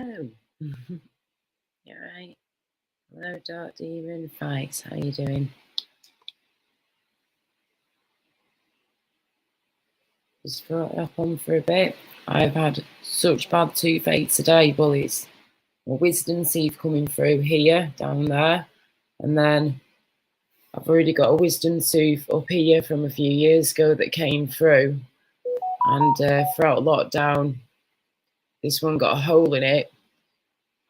Hello. You alright? Hello, Dark Demon Fights. How you doing? Just brought it up on for a bit. I've had such bad toothache today, bullies. My wisdom teeth coming through here, down there, and then I've already got a wisdom tooth up here from a few years ago that came through, and throughout lockdown, this one got a hole in it.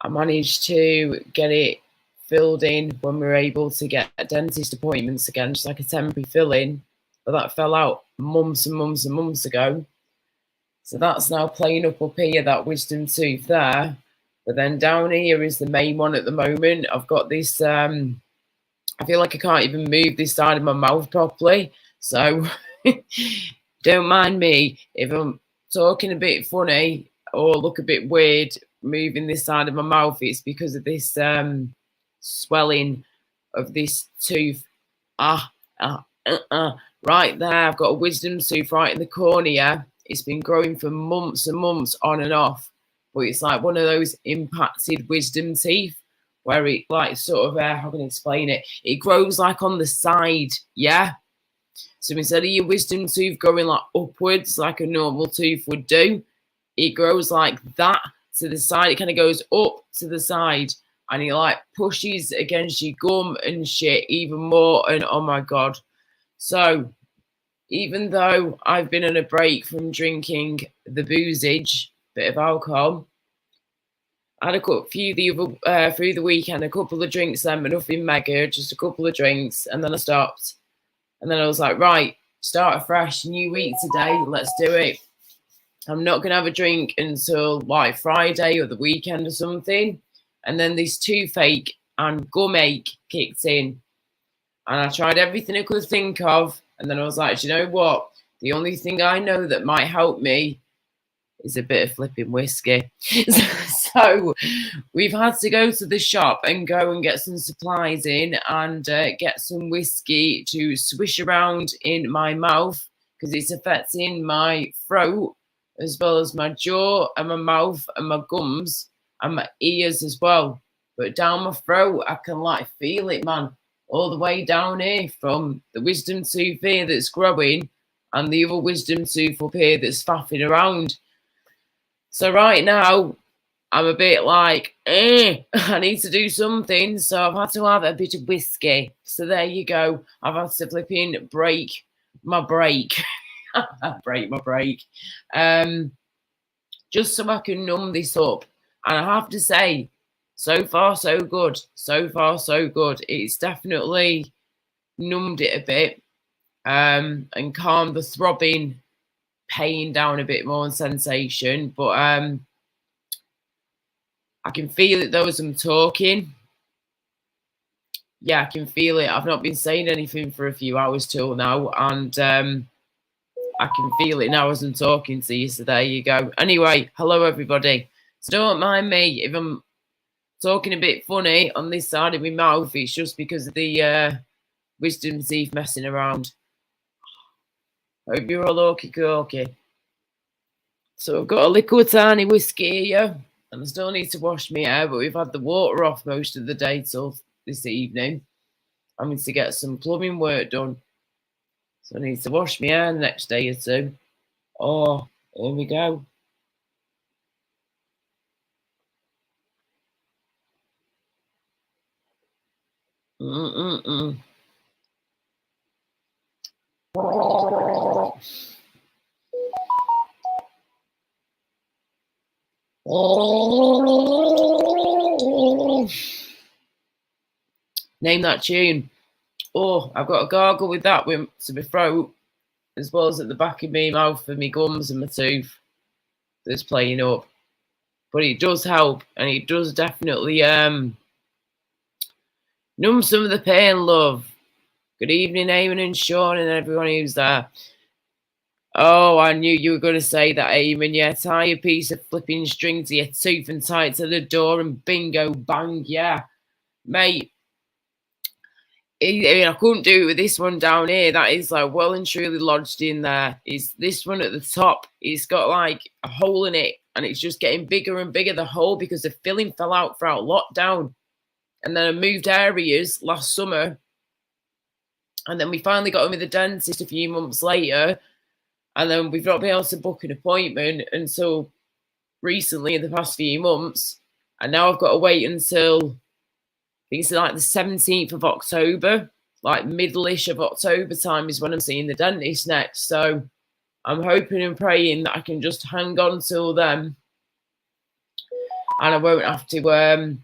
I managed to get it filled in when we were able to get dentist appointments again, just like a temporary fill-in, but that fell out months and months and months ago. So that's now playing up here, that wisdom tooth there. But then down here is the main one at the moment. I've got this, I feel like I can't even move this side of my mouth properly. So don't mind me if I'm talking a bit funny or look a bit weird moving this side of my mouth. It's because of this swelling of this tooth. Right there, I've got a wisdom tooth right in the cornea. It's been growing for months and months on and off, but it's like one of those impacted wisdom teeth where it like sort of how can I explain it? It grows like on the side, yeah. So instead of your wisdom tooth going like upwards like a normal tooth would do, it grows like that to the side. It kind of goes up to the side, and it like pushes against your gum and shit even more. And oh my god! So even though I've been on a break from drinking the boozage, bit of alcohol, I had a few through the weekend, a couple of drinks then, but nothing mega, just a couple of drinks, and then I stopped. And then I was like, right, start afresh, new week today, let's do it. I'm not going to have a drink until like Friday or the weekend or something. And then this toothache and gum ache kicked in. And I tried everything I could think of. And then I was like, do you know what? The only thing I know that might help me is a bit of flipping whiskey. So we've had to go to the shop and go and get some supplies in and get some whiskey to swish around in my mouth because it's affecting my throat as well as my jaw and my mouth and my gums and my ears as well. But down my throat, I can like feel it, man, all the way down here from the wisdom tooth here that's growing and the other wisdom tooth up here that's faffing around. So right now, I'm a bit like, I need to do something. So I've had to have a bit of whiskey. So there you go. I've had to flipping break my break. Break my break. Just so I can numb this up. And I have to say, so far, so good. So far, so good. It's definitely numbed it a bit and calmed the throbbing pain down a bit more and sensation. But I can feel it though as I'm talking. Yeah, I can feel it. I've not been saying anything for a few hours till now. And I can feel it now as I'm talking to you. So there you go. Anyway, hello, everybody. So don't mind me if I'm talking a bit funny on this side of my mouth. It's just because of the wisdom teeth messing around. Hope you're all okay. So I've got a little tiny whiskey here. And I still need to wash my hair, but we've had the water off most of the day till this evening. I need to get some plumbing work done. So I need to wash my hair the next day or two. Oh, here we go. Name that tune. Oh, I've got a gargle with that to my throat, as well as at the back of my mouth and my gums and my tooth that's playing up. But it does help, and it does definitely numb some of the pain, love. Good evening, Eamon and Sean and everyone who's there. Oh, I knew you were going to say that, Eamon. Yeah, tie a piece of flipping string to your tooth and tie it to the door and bingo, bang, yeah. Mate, I couldn't do it with this one down here. That is like well and truly lodged in there. Is this one at the top? It's got like a hole in it, and it's just getting bigger and bigger, the hole, because the filling fell out throughout lockdown. And then I moved areas last summer, and then we finally got in with the dentist a few months later, and then we've not been able to book an appointment until recently in the past few months. And now I've got to wait until, I think it's like the 17th of October, like middle-ish of October time is when I'm seeing the dentist next. So I'm hoping and praying that I can just hang on till then, and I won't have to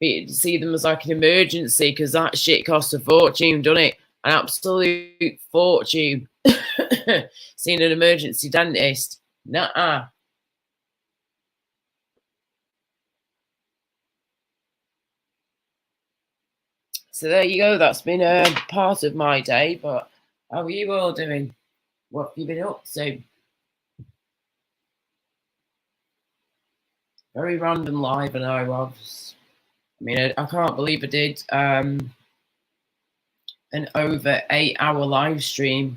see them as like an emergency, because that shit costs a fortune, doesn't it? An absolute fortune. Seeing an emergency dentist. Nuh-uh. So there you go. That's been a part of my day. But how are you all doing? What have you been up to? Very random live, I know. I mean, I can't believe I did an over 8-hour live stream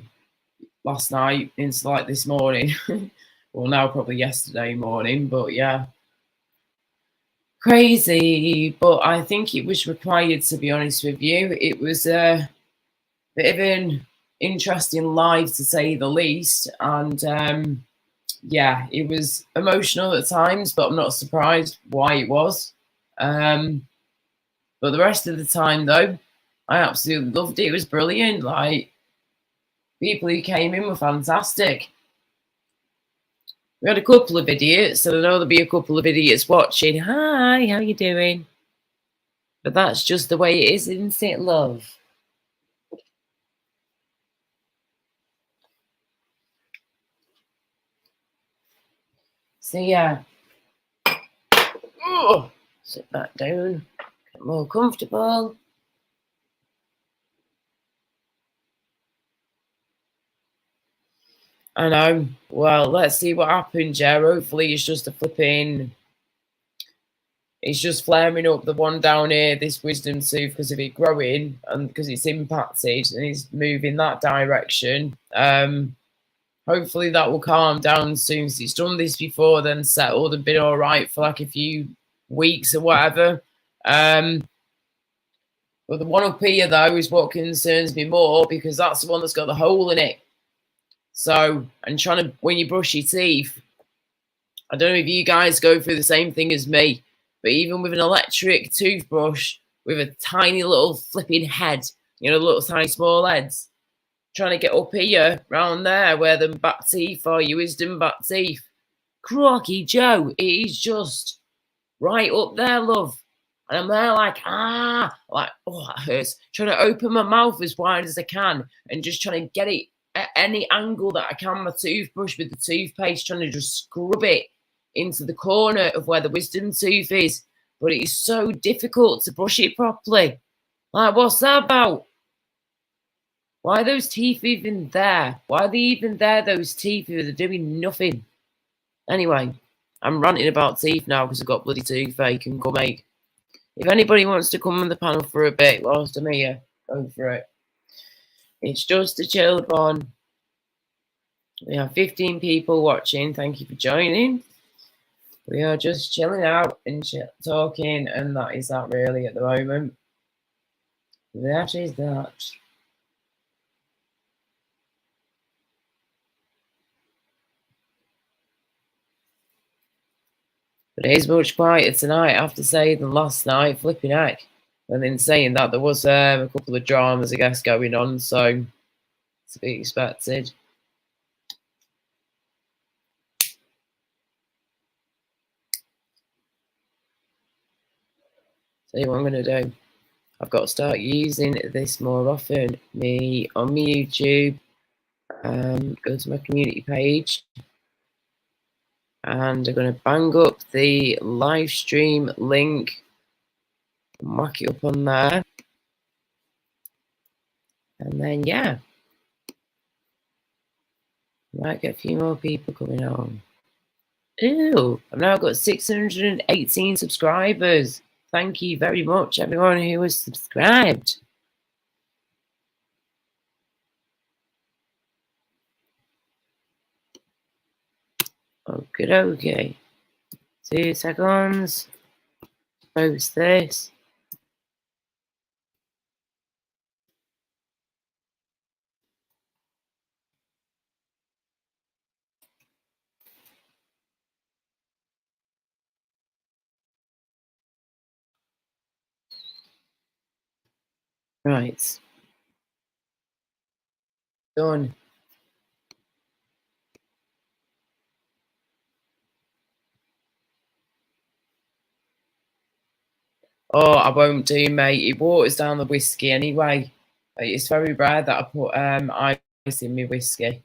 last night into like this morning. Well, now probably yesterday morning, but yeah. Crazy, but I think it was required, to be honest with you. It was a bit of an interesting live, to say the least, and yeah, it was emotional at times, but I'm not surprised why it was. But the rest of the time, though, I absolutely loved it. It was brilliant. Like, people who came in were fantastic. We had a couple of idiots, so I know there'll be a couple of idiots watching. Hi, how you doing? But that's just the way it is, isn't it, love? So yeah. Oh, sit back down, get more comfortable. I know. Well, let's see what happens, yeah. Hopefully it's just a flipping... It's just flaring up the one down here, this wisdom tooth, because of it growing and because it's impacted and it's moving that direction. Hopefully that will calm down soon. So it's done this before, then settled and been all right for like a few weeks or whatever. But the one up here, though, is what concerns me more, because that's the one that's got the hole in it. So, and trying to, when you brush your teeth, I don't know if you guys go through the same thing as me, but even with an electric toothbrush with a tiny little flipping head, you know, little tiny small heads, trying to get up here, round there, where the back teeth are, your wisdom back teeth. Crocky Joe, it is just right up there, love. And I'm there like, like, oh, that hurts. Trying to open my mouth as wide as I can and just trying to get it at any angle that I can, my toothbrush with the toothpaste, trying to just scrub it into the corner of where the wisdom tooth is. But it is so difficult to brush it properly. Like, what's that about? Why are those teeth even there? Why are they even there, those teeth, if they're doing nothing? Anyway, I'm ranting about teeth now because I've got bloody toothache and gummache. If anybody wants to come on the panel for a bit whilst I'm here, go for it. It's just a chilled one. We have 15 people watching. Thank you for joining. We are just chilling out and talking, and that is that really at the moment. That is that. But it is much quieter tonight, I have to say, than last night. Flipping heck. And in saying that, there was a couple of dramas, I guess, going on, so it's to be expected. So what I'm going to do, I've got to start using this more often. Me on my YouTube, go to my community page, and I'm going to bang up the live stream link, mark it up on there, and then yeah, might get a few more people coming on. Ew, I've now got 618 subscribers. Thank you very much, everyone who has subscribed. Okay. 2 seconds. Post this. Right. Done. Oh, I won't do, mate. It waters down the whiskey anyway. It's very rare that I put ice in my whiskey.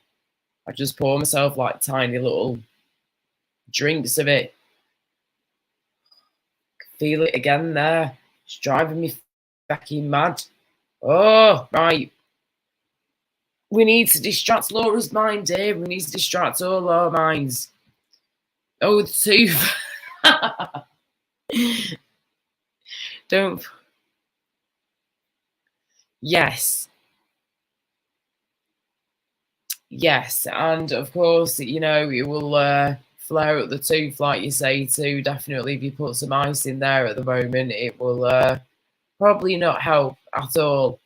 I just pour myself like tiny little drinks of it. Feel it again there. It's driving me fucking mad. Oh, right. We need to distract Laura's mind, dear. We need to distract all our minds. Oh, the tooth. Don't. Yes. Yes. And of course, you know, it will flare up the tooth, like you say, too. Definitely, if you put some ice in there at the moment, it will probably not help at all.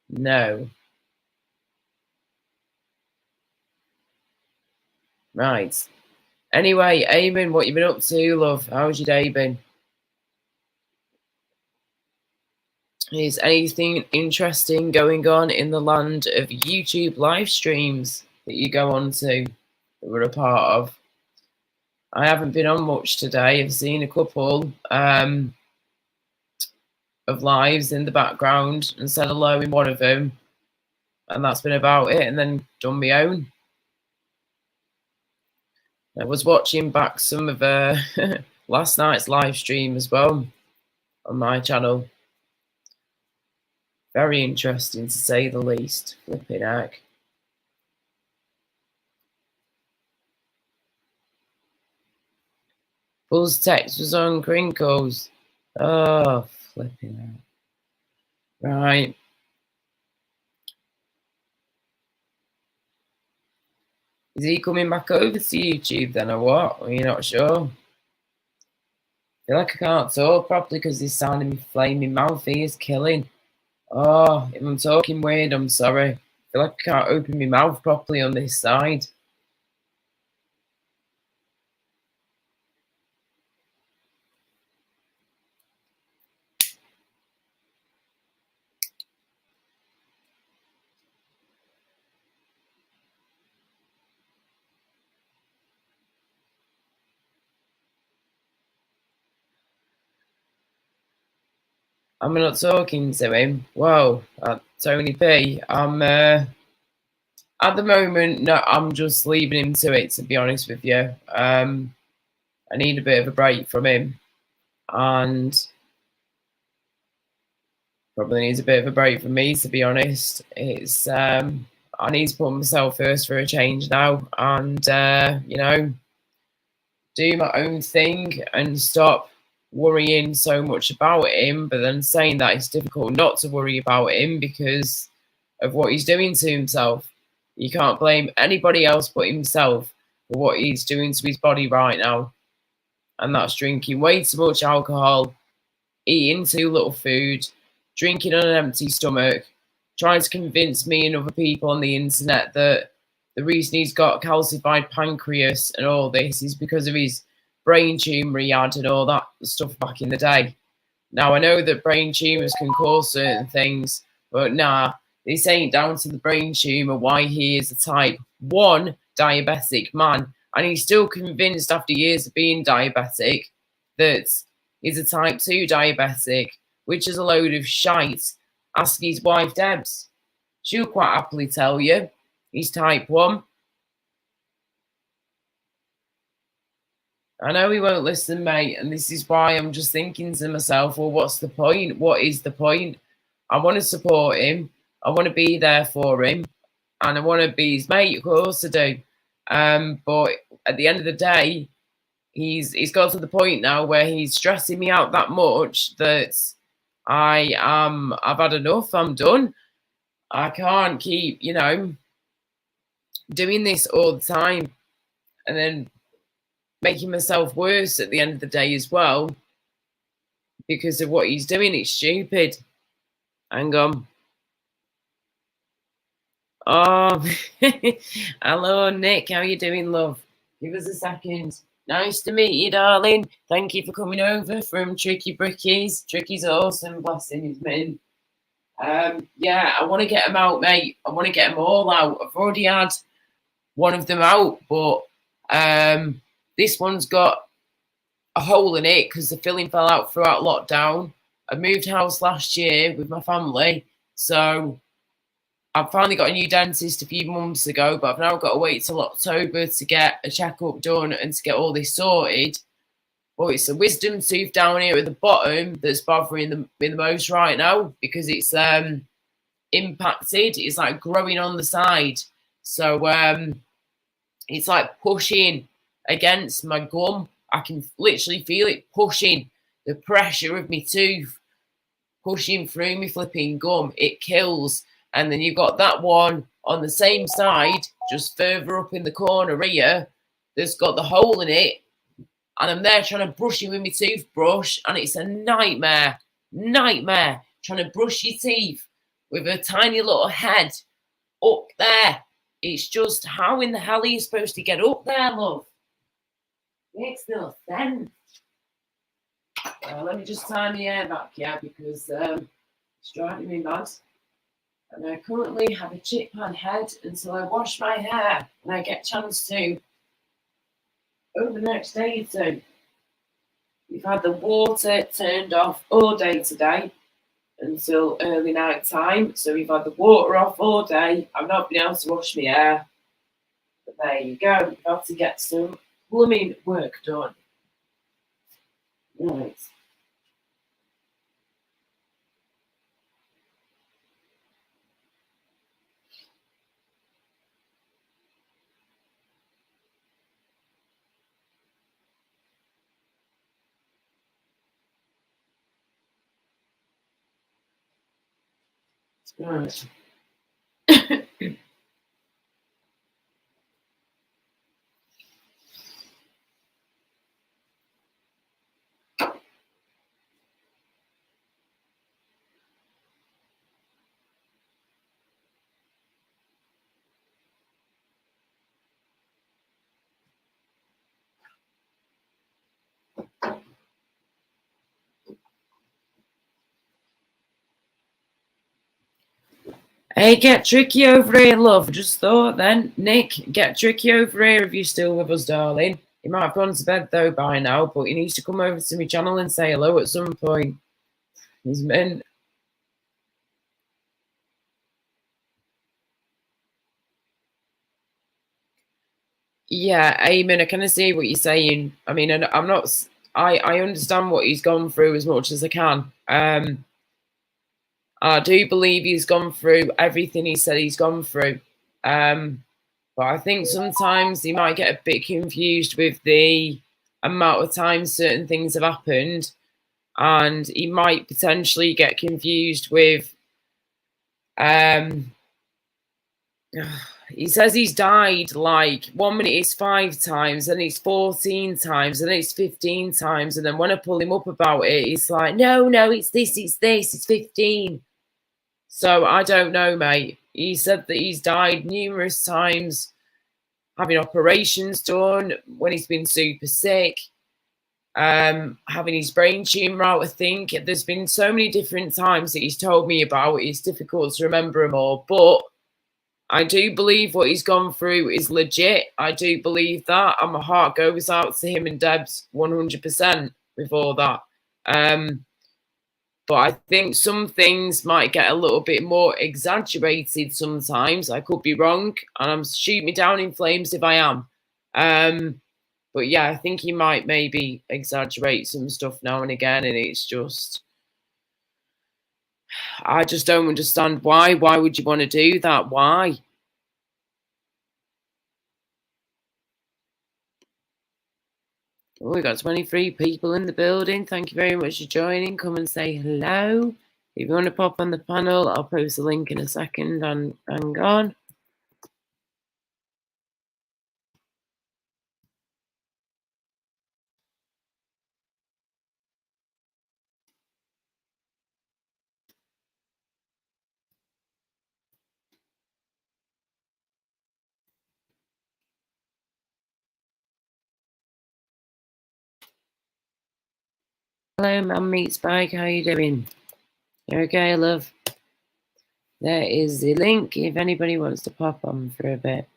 No. Right. Anyway, Eamon, what you been up to, love? How's your day been? Is anything interesting going on in the land of YouTube live streams that you go on to, that we're a part of? I haven't been on much today. I've seen a couple of lives in the background and said hello in one of them, and that's been about it, and then done my own. I was watching back some of last night's live stream as well on my channel. Very interesting, to say the least. Flipping heck. Bull's text was on crinkles. Oh, flipping heck. Right. Is he coming back over to YouTube then, or what? Are you not sure? I feel like I can't talk properly because he's sounding me flaming mouth. He is killing. Oh, if I'm talking weird, I'm sorry. I feel like I can't open my mouth properly on this side. I'm not talking to him. Whoa, Tony P. I'm at the moment, no, I'm just leaving him to it, to be honest with you. I need a bit of a break from him, and probably needs a bit of a break from me, to be honest. It's I need to put myself first for a change now, and you know, do my own thing and stop worrying so much about him. But then saying that, it's difficult not to worry about him because of what he's doing to himself. You can't blame anybody else but himself for what he's doing to his body right now. And that's drinking way too much alcohol, eating too little food, drinking on an empty stomach, trying to convince me and other people on the internet that the reason he's got calcified pancreas and all this is because of his brain tumor he had and all that stuff back in the day. Now, I know that brain tumors can cause certain things, but nah, this ain't down to the brain tumor why he is a type 1 diabetic man. And he's still convinced after years of being diabetic that he's a type 2 diabetic, which is a load of shite. Ask his wife, Debs. She'll quite happily tell you he's type 1. I know he won't listen, mate, and this is why I'm just thinking to myself, well, what's the point? What is the point? I want to support him. I want to be there for him, and I want to be his mate, of course I do. But at the end of the day, he's got to the point now where he's stressing me out that much that I've had enough. I'm done. I can't keep, you know, doing this all the time. and then making myself worse at the end of the day as well because of what he's doing. It's stupid. Hang on. Oh, hello, Nick. How you doing, love? Give us a second. Nice to meet you, darling. Thank you for coming over from Tricky Brickies. Tricky's awesome. Blessing his min. Yeah, I want to get them out, mate. I want to get them all out. I've already had one of them out, but this one's got a hole in it because the filling fell out throughout lockdown. I moved house last year with my family, so I finally got a new dentist a few months ago, but I've now got to wait till October to get a checkup done and to get all this sorted. But it's a wisdom tooth down here at the bottom that's bothering me the most right now because it's impacted. It's like growing on the side. So it's like pushing against my gum. I can literally feel it pushing, the pressure of my tooth pushing through me flipping gum. It kills. And then you've got that one on the same side, just further up in the corner here, that's got the hole in it. And I'm there trying to brush it with my toothbrush, and it's a nightmare. Nightmare. Trying to brush your teeth with a tiny little head up there. It's just, how in the hell are you supposed to get up there, love? Makes no sense. Let me just tie my hair back, yeah, because it's driving me mad. And I currently have a chip pan head until I wash my hair and I get a chance to over the next day or two. We've had the water turned off all day today until early night time. So we've had the water off all day. I've not been able to wash my hair. But there you go. We've got to get some plumbing work done. Right. Right. Hey, get Tricky over here, love. Just thought then. Nick, get Tricky over here if you're still with us, darling. He might have gone to bed, though, by now, but he needs to come over to my channel and say hello at some point. He's meant. Yeah, Eamon, I kind of see what you're saying. I mean, I'm not... I understand what he's gone through as much as I can. I do believe he's gone through everything he said he's gone through. But I think sometimes he might get a bit confused with the amount of time certain things have happened. And he might potentially get confused with... he says he's died like 1 minute it's 5 times, then it's 14 times, and then it's 15 times. And then when I pull him up about it, he's like, no, it's this, it's 15. So I don't know, mate. He said that he's died numerous times, having operations done when he's been super sick, having his brain tumor out, I think. There's been so many different times that he's told me about. It's difficult to remember them all, but I do believe what he's gone through is legit. I do believe that, and my heart goes out to him and Debs 100% with all that. But I think some things might get a little bit more exaggerated sometimes. I could be wrong, and I'm shoot me down in flames if I am. But yeah, I think he might maybe exaggerate some stuff now and again, and it's just... I just don't understand why. Why would you want to do that? Why? Oh, we got 23 people in the building. Thank you very much for joining. Come and say hello. If you want to pop on the panel, I'll post a link in a second. And hang on. Hello, Man Meat Spike. How you doing? You okay, love? There is the link if anybody wants to pop on for a bit.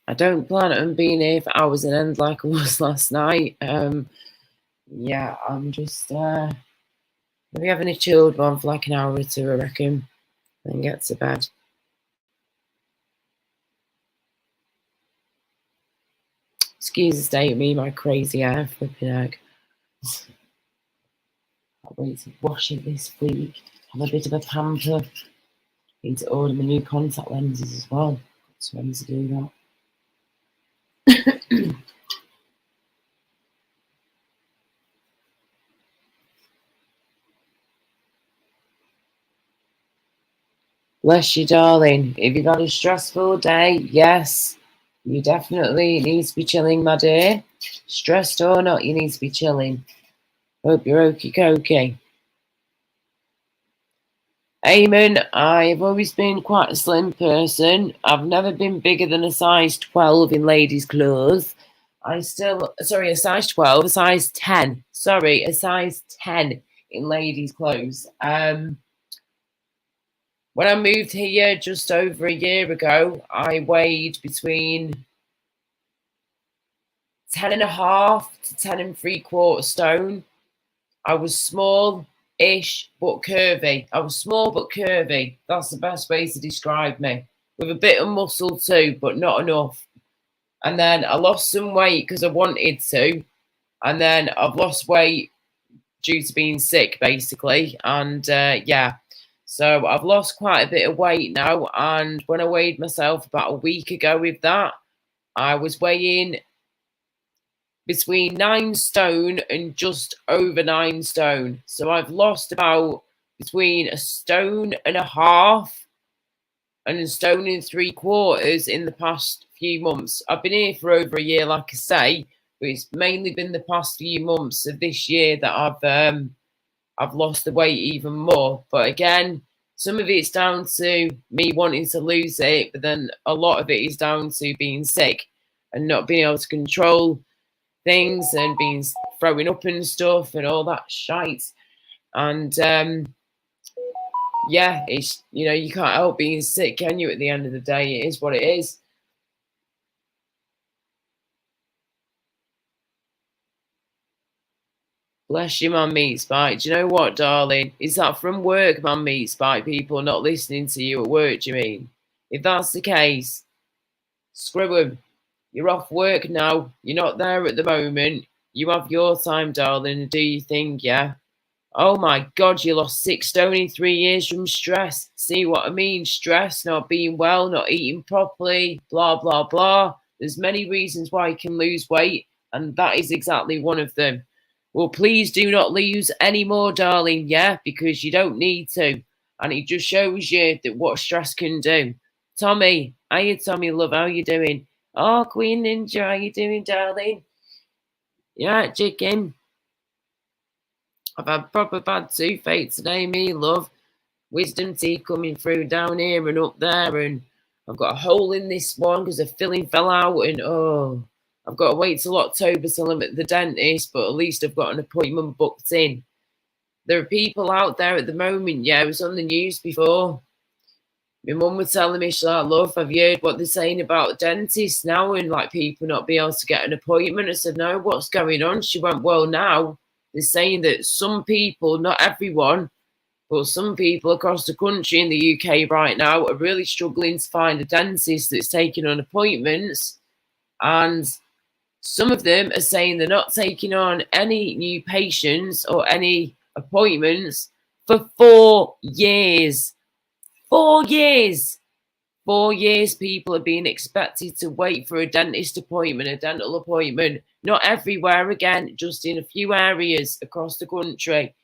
I don't plan on being here for hours and end like I was last night. Yeah, I'm just maybe having a chilled one for like an hour or two, I reckon, then get to bed. Excuse the state of me, my crazy hair, flipping egg. Can't wait to wash it this week. Have a bit of a pamper. Need to order my new contact lenses as well. So I need to do that. Bless you, darling. If you've had a stressful day, yes, you definitely need to be chilling, my dear. Stressed or not, you need to be chilling. Hope you're okie dokie. Eamon, I've always been quite a slim person. I've never been bigger than a size 12 in ladies' clothes. A size 12, a size 10. Sorry, a size 10 in ladies' clothes. When I moved here just over a year ago, I weighed between 10.5 to 10.75 stone. I was small-ish but curvy. I was small but curvy. That's the best way to describe me. With a bit of muscle too, but not enough. And then I lost some weight because I wanted to. And then I've lost weight due to being sick, basically. And yeah. So I've lost quite a bit of weight now. And when I weighed myself about a week ago with that, I was weighing between 9 stone and just over 9 stone. So I've lost about between 1.5 stone and 1.75 stone in the past few months. I've been here for over a year, like I say, but it's mainly been the past few months of this year that I've lost the weight even more. But again, some of it's down to me wanting to lose it, but then a lot of it is down to being sick and not being able to control things and being throwing up and stuff and all that shite. And yeah, it's, you know, you can't help being sick, can you? At the end of the day, it is what it is. Bless you, man, meat spike. Do you know what, darling? Is that from work, man, meat spike? People not listening to you at work, do you mean? If that's the case, screw them. You're off work now. You're not there at the moment. You have your time, darling, and do your thing, yeah? Oh my God, you lost 6 stone in 3 years from stress. See what I mean? Stress, not being well, not eating properly, blah, blah, blah. There's many reasons why you can lose weight, and that is exactly one of them. Well, please do not lose any more, darling, yeah? Because you don't need to. And it just shows you that what stress can do. Tommy, hiya, Tommy, love, how you doing? Oh, Queen Ninja, how you doing, darling? Yeah, chicken. I've had proper bad toothache today, me love. Wisdom teeth coming through down here and up there, and I've got a hole in this one because the filling fell out, and oh, I've got to wait till October till I'm at the dentist, but at least I've got an appointment booked in. There are people out there at the moment, yeah, it was on the news before. My mum was telling me, she's like, love, have you heard what they're saying about dentists now and like people not being able to get an appointment? I said, no, what's going on? She went, well, now they're saying that some people, not everyone, but some people across the country in the UK right now are really struggling to find a dentist that's taking on appointments. And some of them are saying they're not taking on any new patients or any appointments for 4 years. 4 years. 4 years people are being expected to wait for a dentist appointment, a dental appointment. Not everywhere, again, just in a few areas across the country.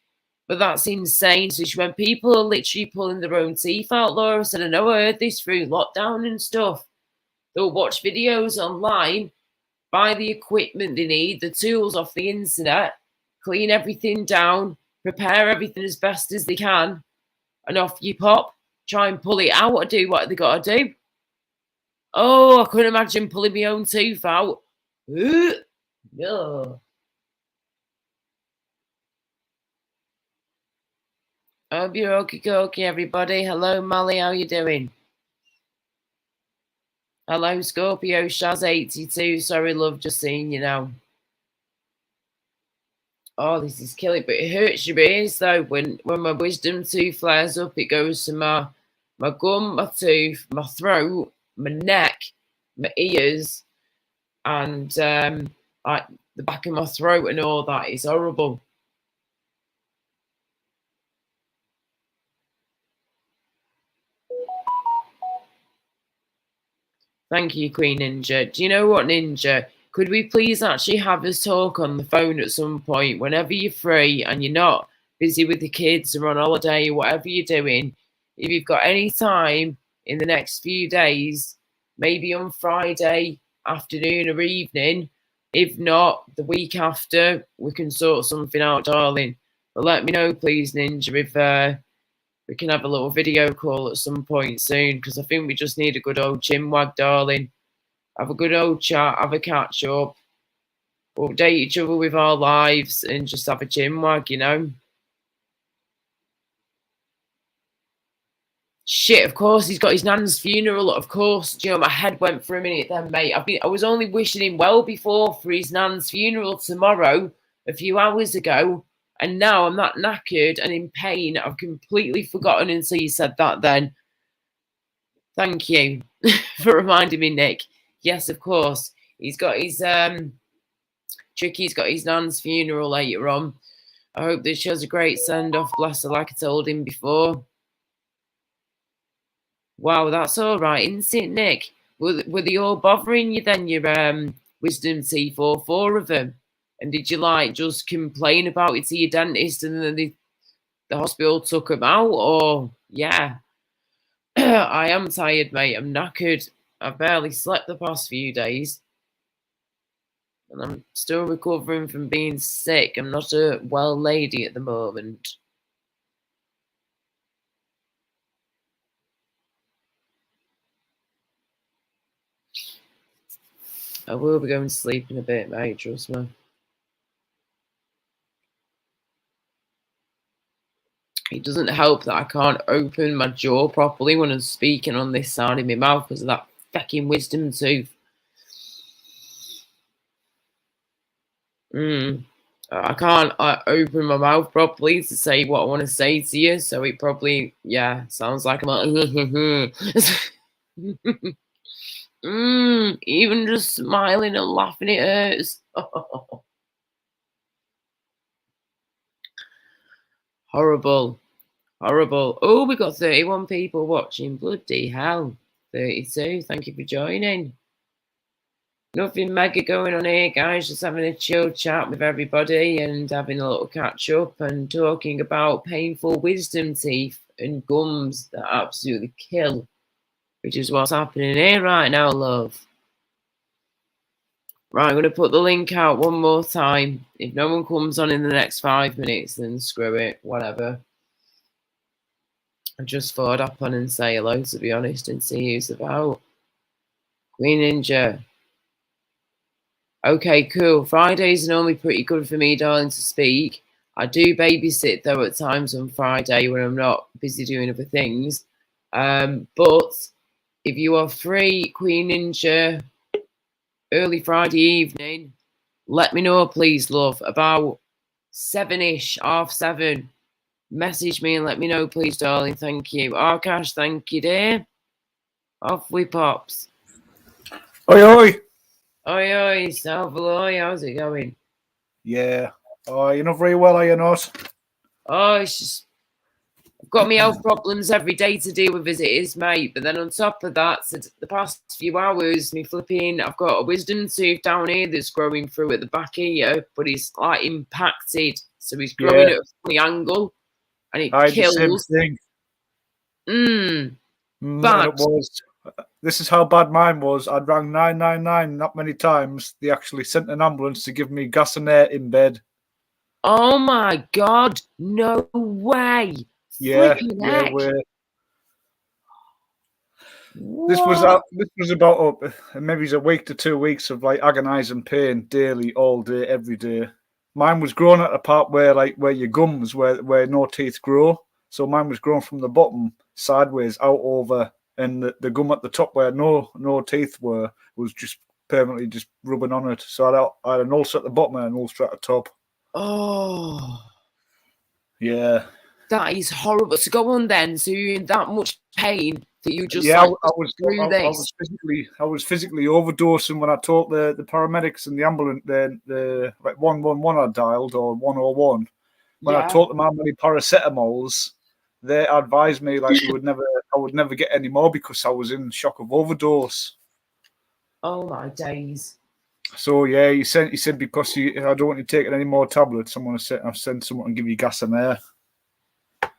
But that's insane. So when people are literally pulling their own teeth out, Laura said, I know I heard this through lockdown and stuff. They'll watch videos online, buy the equipment they need, the tools off the internet, clean everything down, prepare everything as best as they can, and off you pop. Try and pull it out or do what they got to do. Oh, I couldn't imagine pulling my own tooth out. No. Hope you're okay, everybody. Hello, Molly. How you doing? Hello, Scorpio Shaz82. Sorry, love, just seeing you now. Oh, this is killing, but it hurts your ears though. When my wisdom tooth flares up, it goes to my gum, my tooth, my throat, my neck, my ears, and like the back of my throat and all that. It's horrible. Thank you, Queen Ninja. Do you know what, Ninja? Could we please actually have us talk on the phone at some point whenever you're free and you're not busy with the kids or on holiday or whatever you're doing? If you've got any time in the next few days, maybe on Friday afternoon or evening, if not the week after, we can sort something out, darling. But let me know, please, Ninja, if we can have a little video call at some point soon, because I think we just need a good old chinwag, darling. Have a good old chat, have a catch up, update each other with our lives, and just have a chinwag, you know. Shit, of course he's got his nan's funeral. Of course, do you know, my head went for a minute then, mate. I was only wishing him well before for his nan's funeral tomorrow, a few hours ago, and now I'm that knackered and in pain. I've completely forgotten until you said that. Then, thank you for reminding me, Nick. Yes, of course, he's got his Tricky's got his nan's funeral later on. I hope that she has a great send off, bless her, like I told him before. Wow, that's all right, isn't it, Nick? Were they all bothering you then, your wisdom teeth, all four of them? And did you like just complain about it to your dentist and then the hospital took them out? Or yeah, I am tired, mate. I'm knackered. I've barely slept the past few days. And I'm still recovering from being sick. I'm not a well lady at the moment. I will be going to sleep in a bit, mate, trust me. It doesn't help that I can't open my jaw properly when I'm speaking on this side of my mouth because of that fucking wisdom tooth. I can't open my mouth properly to say what I want to say to you, so it probably, yeah, sounds like I'm like, even just smiling and laughing, it hurts. Horrible. Horrible. Oh, we got 31 people watching. Bloody hell. 32. Thank you for joining. Nothing mega going on here, guys. Just having a chill chat with everybody and having a little catch up and talking about painful wisdom teeth and gums that absolutely kill, which is what's happening here right now, love. Right, I'm going to put the link out one more time. If no one comes on in the next 5 minutes, then screw it, whatever. I just thought I'd up on and say hello, to be honest, and see who's about. Queen Ninja. Okay, cool. Fridays are normally pretty good for me, darling, to speak. I do babysit, though, at times on Friday when I'm not busy doing other things. But if you are free, Queen Ninja, early Friday evening, let me know, please, love, about 7-ish, 7:30. Message me and let me know, please, darling. Thank you. Arkash, thank you, dear. Off we pops. Oi, oi. Oi, oi, Salvaloy, how's it going? Yeah. Oh, you're not very well, are you not? Oh, it's just, I've got my health problems every day to deal with as it is, mate. But then on top of that, so the past few hours, I've got a wisdom tooth down here that's growing through at the back here, but it's like impacted. So it's growing at a funny angle and it kills. The same thing. Bad. It was. This is how bad mine was. I'd rang 999 not many times. They actually sent an ambulance to give me gas and air in bed. Oh my God! No way! Yeah, heck. This was about maybe a week to 2 weeks of like agonizing pain daily, all day, every day. Mine was growing at a part where your gums, where no teeth grow. So mine was growing from the bottom sideways out over, and the gum at the top where no teeth were was just permanently just rubbing on it. So I had an ulcer at the bottom and an ulcer at the top. Oh, yeah. That is horrible. So go on then. So you're in that much pain that you just I was physically overdosing when I told the paramedics and the ambulance, the like 111 I dialed, or 101. When I told them how many paracetamols, they advised me like I would never get any more because I was in shock of overdose. Oh my days. So yeah, he said because I don't want you taking any more tablets, I've sent someone to give you gas and air.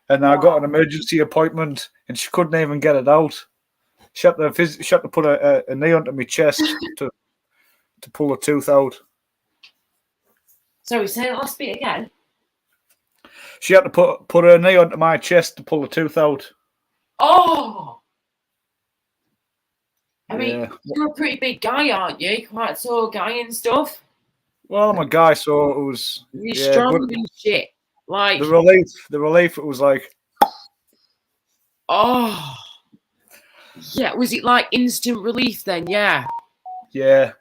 And I got an emergency appointment, and she couldn't even get it out. She had to put a knee onto my chest to pull a tooth out. Sorry, say the last bit again. She had to put her knee onto my chest to pull a tooth out. Oh! I mean, you're a pretty big guy, aren't you? Quite a tall guy and stuff. Well, I'm a guy, so it was... You're strong and shit. Like... The relief, it was like... Oh! Yeah, was it like instant relief then? Yeah. Yeah.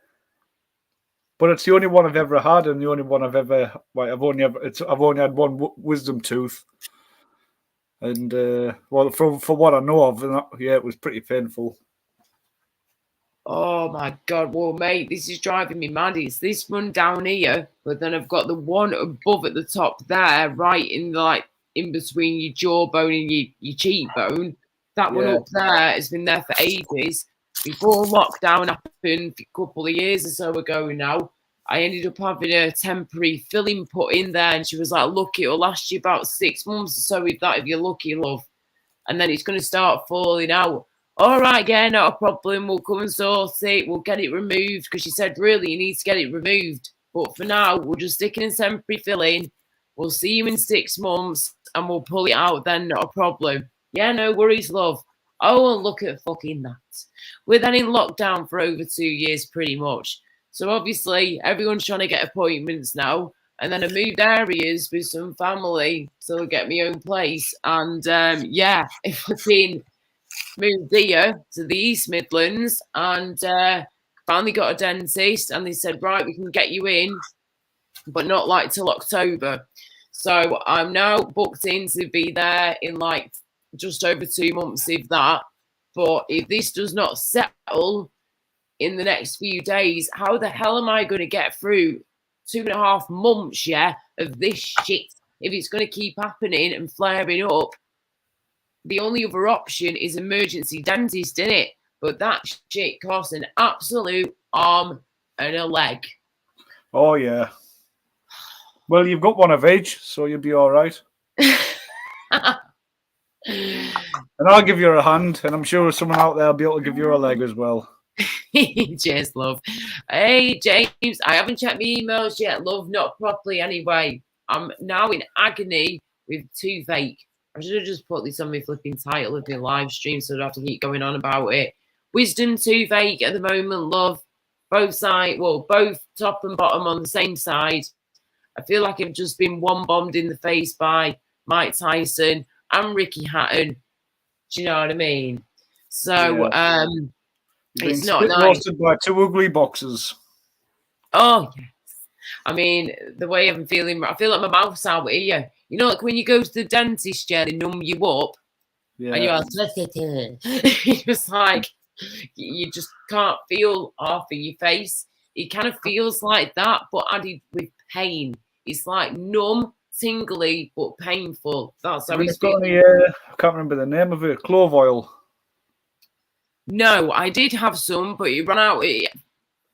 But it's the only one I've ever had, and the only one I've ever... Like, I've only had one wisdom tooth. And, well, for what I know of, it was pretty painful. Oh my God, well mate, this is driving me mad. It's this one down here, but then I've got the one above at the top there, right in between your jawbone and your cheekbone. That one up there has been there for ages. Before lockdown happened a couple of years or so ago now, I ended up having a temporary filling put in there, and she was like, look, it'll last you about 6 months or so with that if you're lucky, love. And then it's going to start falling out. All right, yeah, not a problem. We'll come and sort it. We'll get it removed, because she said, really, you need to get it removed. But for now, we'll just stick in a temporary filling. We'll see you in 6 months, and we'll pull it out then, not a problem. Yeah, no worries, love. Oh, well, look at fucking that. We're then in lockdown for over 2 years, pretty much. So obviously, everyone's trying to get appointments now. And then I moved areas with some family, so I'll get my own place. And if I've been... moved here to the East Midlands, and finally got a dentist, and they said, right, we can get you in, but not like till October. So I'm now booked in to be there in like just over 2 months, if that. But if this does not settle in the next few days, how the hell am I going to get through 2.5 months, of this shit? If it's going to keep happening and flaring up, the only other option is emergency dentist, innit? But that shit costs an absolute arm and a leg. Oh, yeah. Well, you've got one of each, so you'll be all right. And I'll give you a hand, and I'm sure someone out there will be able to give you a leg as well. Cheers, love. Hey, James, I haven't checked my emails yet, love. Not properly, anyway. I'm now in agony with toothache. I should have just put this on my flipping title of my live stream so I don't have to keep going on about it. Wisdom toothache at the moment, love. Both sides, well, both top and bottom on the same side. I feel like I've just been one-bombed in the face by Mike Tyson and Ricky Hatton. Do you know what I mean? So, it's not nice. Roasted by 2 ugly boxers. Oh, yes. I mean, the way I'm feeling, I feel like my mouth's out here. You know, like when you go to the dentist, they numb you up. Yeah. And you're like, it's just like, you just can't feel half of your face. It kind of feels like that, but added with pain. It's like numb, tingly, but painful. That's how it's feeling. I can't remember the name of it. Clove oil. No, I did have some, but it ran out. It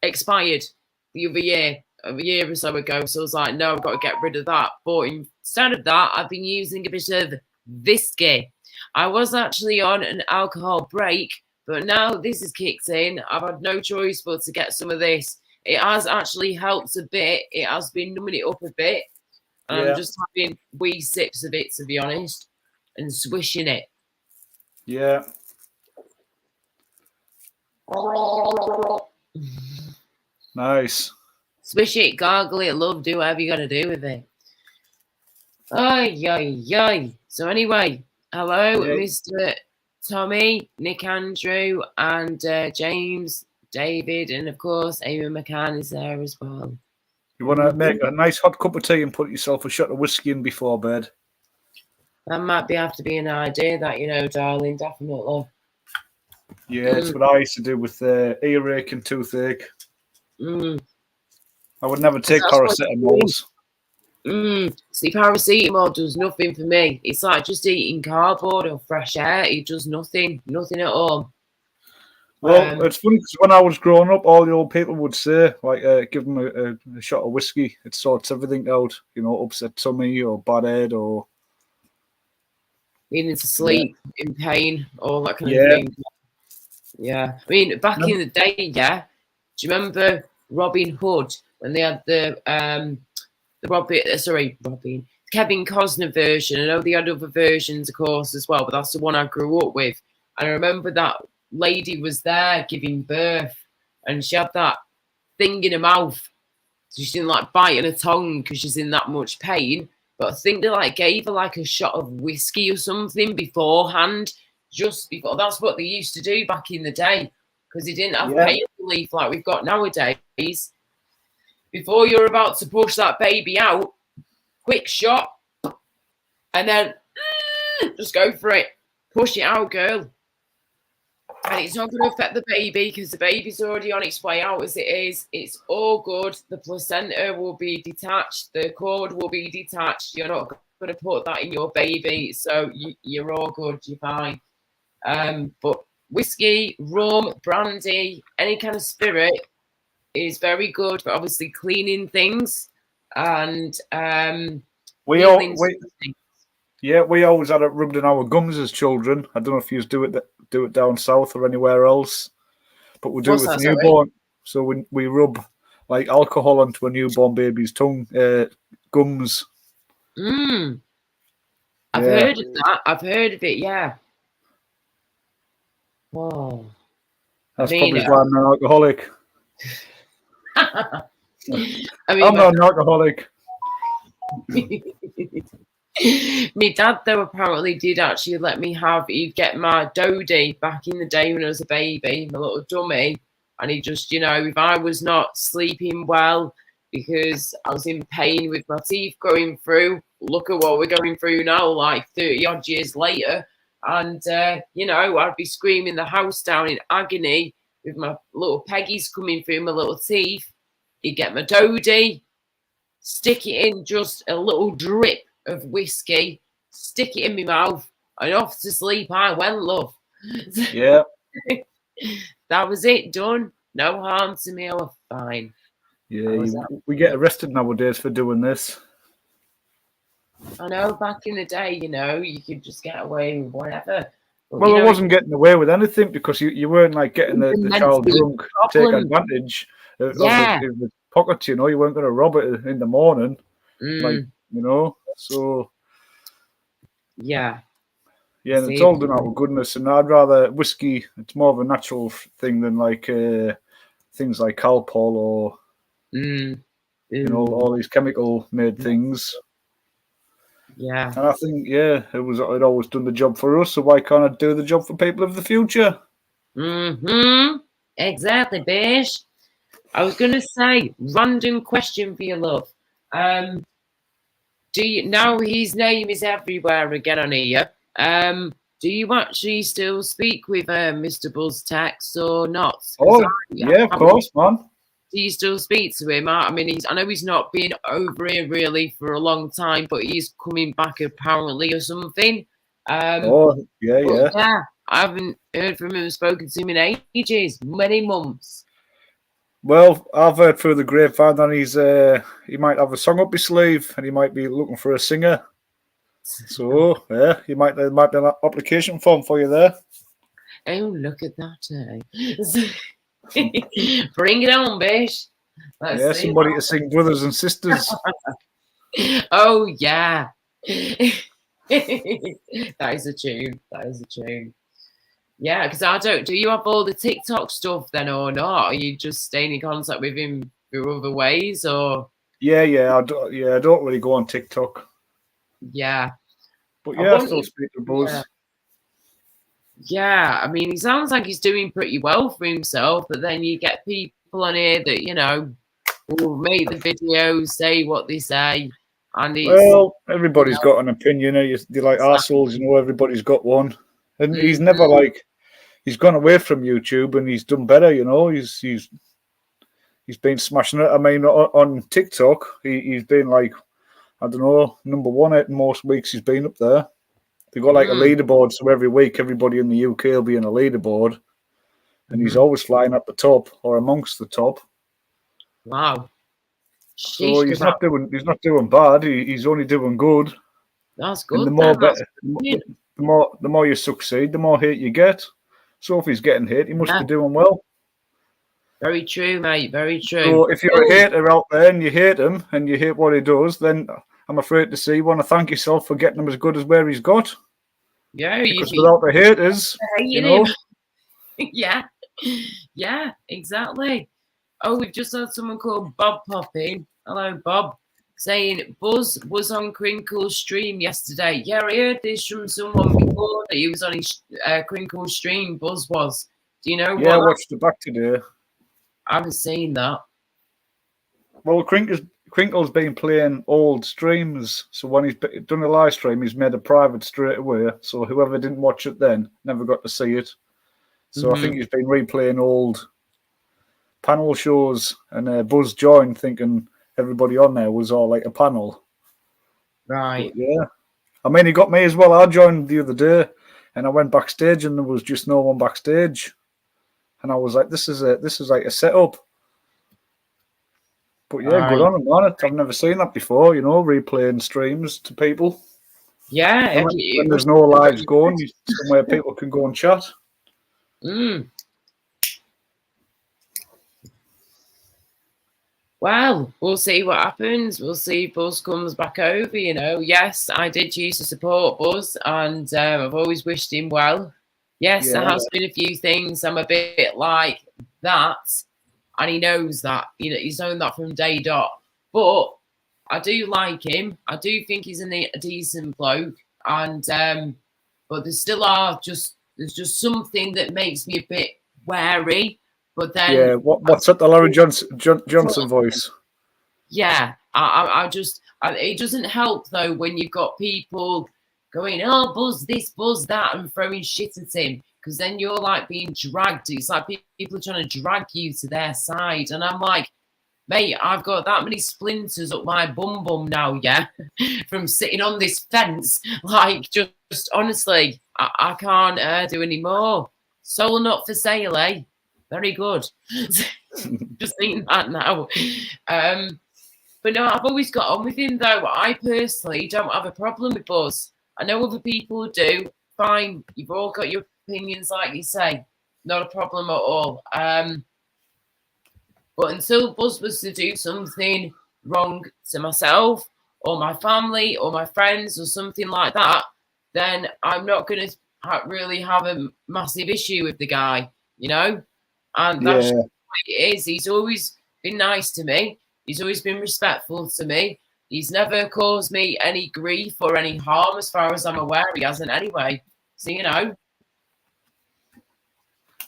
expired the other year. A year or so ago, so I was like, no, I've got to get rid of that. But instead of that, I've been using a bit of whiskey. I was actually on an alcohol break, but now this has kicked in. I've had no choice but to get some of this. It has actually helped a bit. It has been numbing it up a bit. And I'm just having wee sips of it, to be honest, and swishing it. Yeah. Nice. Swish it, gargle it, do whatever you got to do with it. Ay. So anyway, Hello, Yeah. Mr. Tommy, Nick Andrew, and James, David, and of course, Amy McCann is there as well. You want to make a nice hot cup of tea and put yourself a shot of whiskey in before bed. That might have to be an idea, that, darling, definitely. Yeah, it's what I used to do with earache and toothache. I would never take paracetamols. See, paracetamol does nothing for me. It's like just eating cardboard or fresh air. It does nothing at all. Well, it's funny because when I was growing up, all the old people would say, like, give them a shot of whiskey. It sorts everything out, upset tummy or bad head or needing to sleep, in pain, all that kind of thing. Yeah. I mean, back in the day, do you remember Robin Hood when they had the Kevin Costner version? I know they had other versions, of course, as well, but that's the one I grew up with. And I remember that lady was there giving birth, and she had that thing in her mouth, so she didn't like bite her tongue because she's in that much pain. But I think they like gave her like a shot of whiskey or something beforehand, just before. That's what they used to do back in the day, because they didn't have pain relief like we've got nowadays. Before you're about to push that baby out, quick shot, and then just go for it. Push it out, girl. And it's not going to affect the baby because the baby's already on its way out as it is. It's all good. The placenta will be detached. The cord will be detached. You're not going to put that in your baby. So you're all good. You're fine. But whiskey, rum, brandy, any kind of spirit is very good for obviously cleaning things and we always had it rubbed in our gums as children. I don't know if you do it down south or anywhere else, but we do it with newborn. So we rub like alcohol onto a newborn baby's tongue, gums. I've heard of that. I've heard of it. Yeah. Oh, that's probably why I'm an alcoholic. I'm not an alcoholic. My dad, though, apparently did actually let me he'd get my dodie back in the day when I was a baby, my little dummy, and he just, if I was not sleeping well because I was in pain with my teeth going through, look at what we're going through now, like 30 odd years later, and I'd be screaming the house down in agony with my little peggies coming through my little teeth. He'd get my dodie, stick it in just a little drip of whiskey, stick it in my mouth, and off to sleep I went, love. Yeah. That was it, done. No harm to me, I was fine. Yeah, we get arrested nowadays for doing this. I know, back in the day, you could just get away with whatever. But, well, I wasn't getting away with anything because you weren't like getting the child drunk, take advantage of the pockets, you weren't going to rob it in the morning. So yeah, and it's all done out of goodness. And I'd rather whiskey. It's more of a natural thing than like things like alcohol or all these chemical made things. Yeah, and I think it always done the job for us. So why can't it do the job for people of the future? Exactly, Bish. I was going to say, random question for you, love. Do you now his name is everywhere again on here? Do you actually still speak with Mr. Buzztex or not? Oh, of course, man. Do you still speak to him? I mean, I know he's not been over here really for a long time, but he's coming back apparently or something. Yeah. I haven't heard from him and spoken to him in ages, many months. Well, I've heard through the grapevine that he might have a song up his sleeve and he might be looking for a singer. So, there might be an application form for you there. Oh, look at that, Bring it on, Bish. Somebody to sing Brothers and Sisters. Oh, yeah. That is a tune. Yeah, because do you have all the TikTok stuff then or not? Are you just staying in contact with him through other ways or? Yeah, I don't really go on TikTok. Yeah. But yeah, I still speak to Buzz. Yeah, I mean, he sounds like he's doing pretty well for himself, but then you get people on here that, you know, will make the videos, say what they say, and it's... Well, everybody's got an opinion. They're like arseholes, you know, everybody's got one. And he's never like, he's gone away from YouTube and he's done better, you know. He's been smashing it. I mean, on TikTok, he's been like, I don't know, number one at most weeks he's been up there. They've got like a leaderboard, so every week everybody in the UK will be in a leaderboard, and he's always flying at the top or amongst the top. Wow! So he's not doing bad. He's only doing good. That's good. And the more you succeed, the more hate you get. So if he's getting hate, he must be doing well. Very true, mate. Very true. So if you're a hater out there and you hate him and you hate what he does, then I'm afraid to say you want to thank yourself for getting him as good as where he's got. Yeah, because without the haters, you know. yeah, exactly. Oh, we've just had someone called Bob pop in. Hello, Bob, saying Buzz was on Crinkle's stream yesterday. Yeah, I heard this from someone before that he was on his Crinkle's stream. Buzz was. Do you know? Yeah, I watched it back today. I haven't seen that. Well, Crinkle's been playing old streams, so when he's done a live stream, he's made a private straight away. So whoever didn't watch it then never got to see it. So I think he's been replaying old panel shows, and Buzz joined thinking everybody on there was all like a panel. Right. But yeah. I mean, he got me as well. I joined the other day, and I went backstage, and there was just no one backstage. And I was like, this is like a setup. But yeah, good on him, man. I've never seen that before, you know, replaying streams to people. Yeah. When there's no lives going, somewhere people can go and chat. Well, we'll see what happens. We'll see if Buzz comes back over, you know. Yes, I did used to support Buzz, and I've always wished him well. Yes, there has been a few things I'm a bit like that, and he knows that. You know, he's known that from day dot. But I do like him. I do think he's a decent bloke, and but there's just something that makes me a bit wary. But then, what's that? The Larry Johnson voice. Yeah, it doesn't help though when you've got people going, oh, Buzz this, Buzz that, and throwing shit at him, because then you're like being dragged. It's like people are trying to drag you to their side, and I'm like, mate, I've got that many splinters up my bum now, yeah, from sitting on this fence. Like, just honestly, I can't do any more. Soul not for sale, eh? Very good. Just thinking that now. But no, I've always got on with him, though. I personally don't have a problem with Buzz. I know other people do. Fine. You've all got your opinions, like you say. Not a problem at all. But until Buzz was to do something wrong to myself or my family or my friends or something like that, then I'm not going to really have a massive issue with the guy, you know? And that's the way it is. He's always been nice to me. He's always been respectful to me. He's never caused me any grief or any harm, as far as I'm aware. He hasn't anyway. So, you know,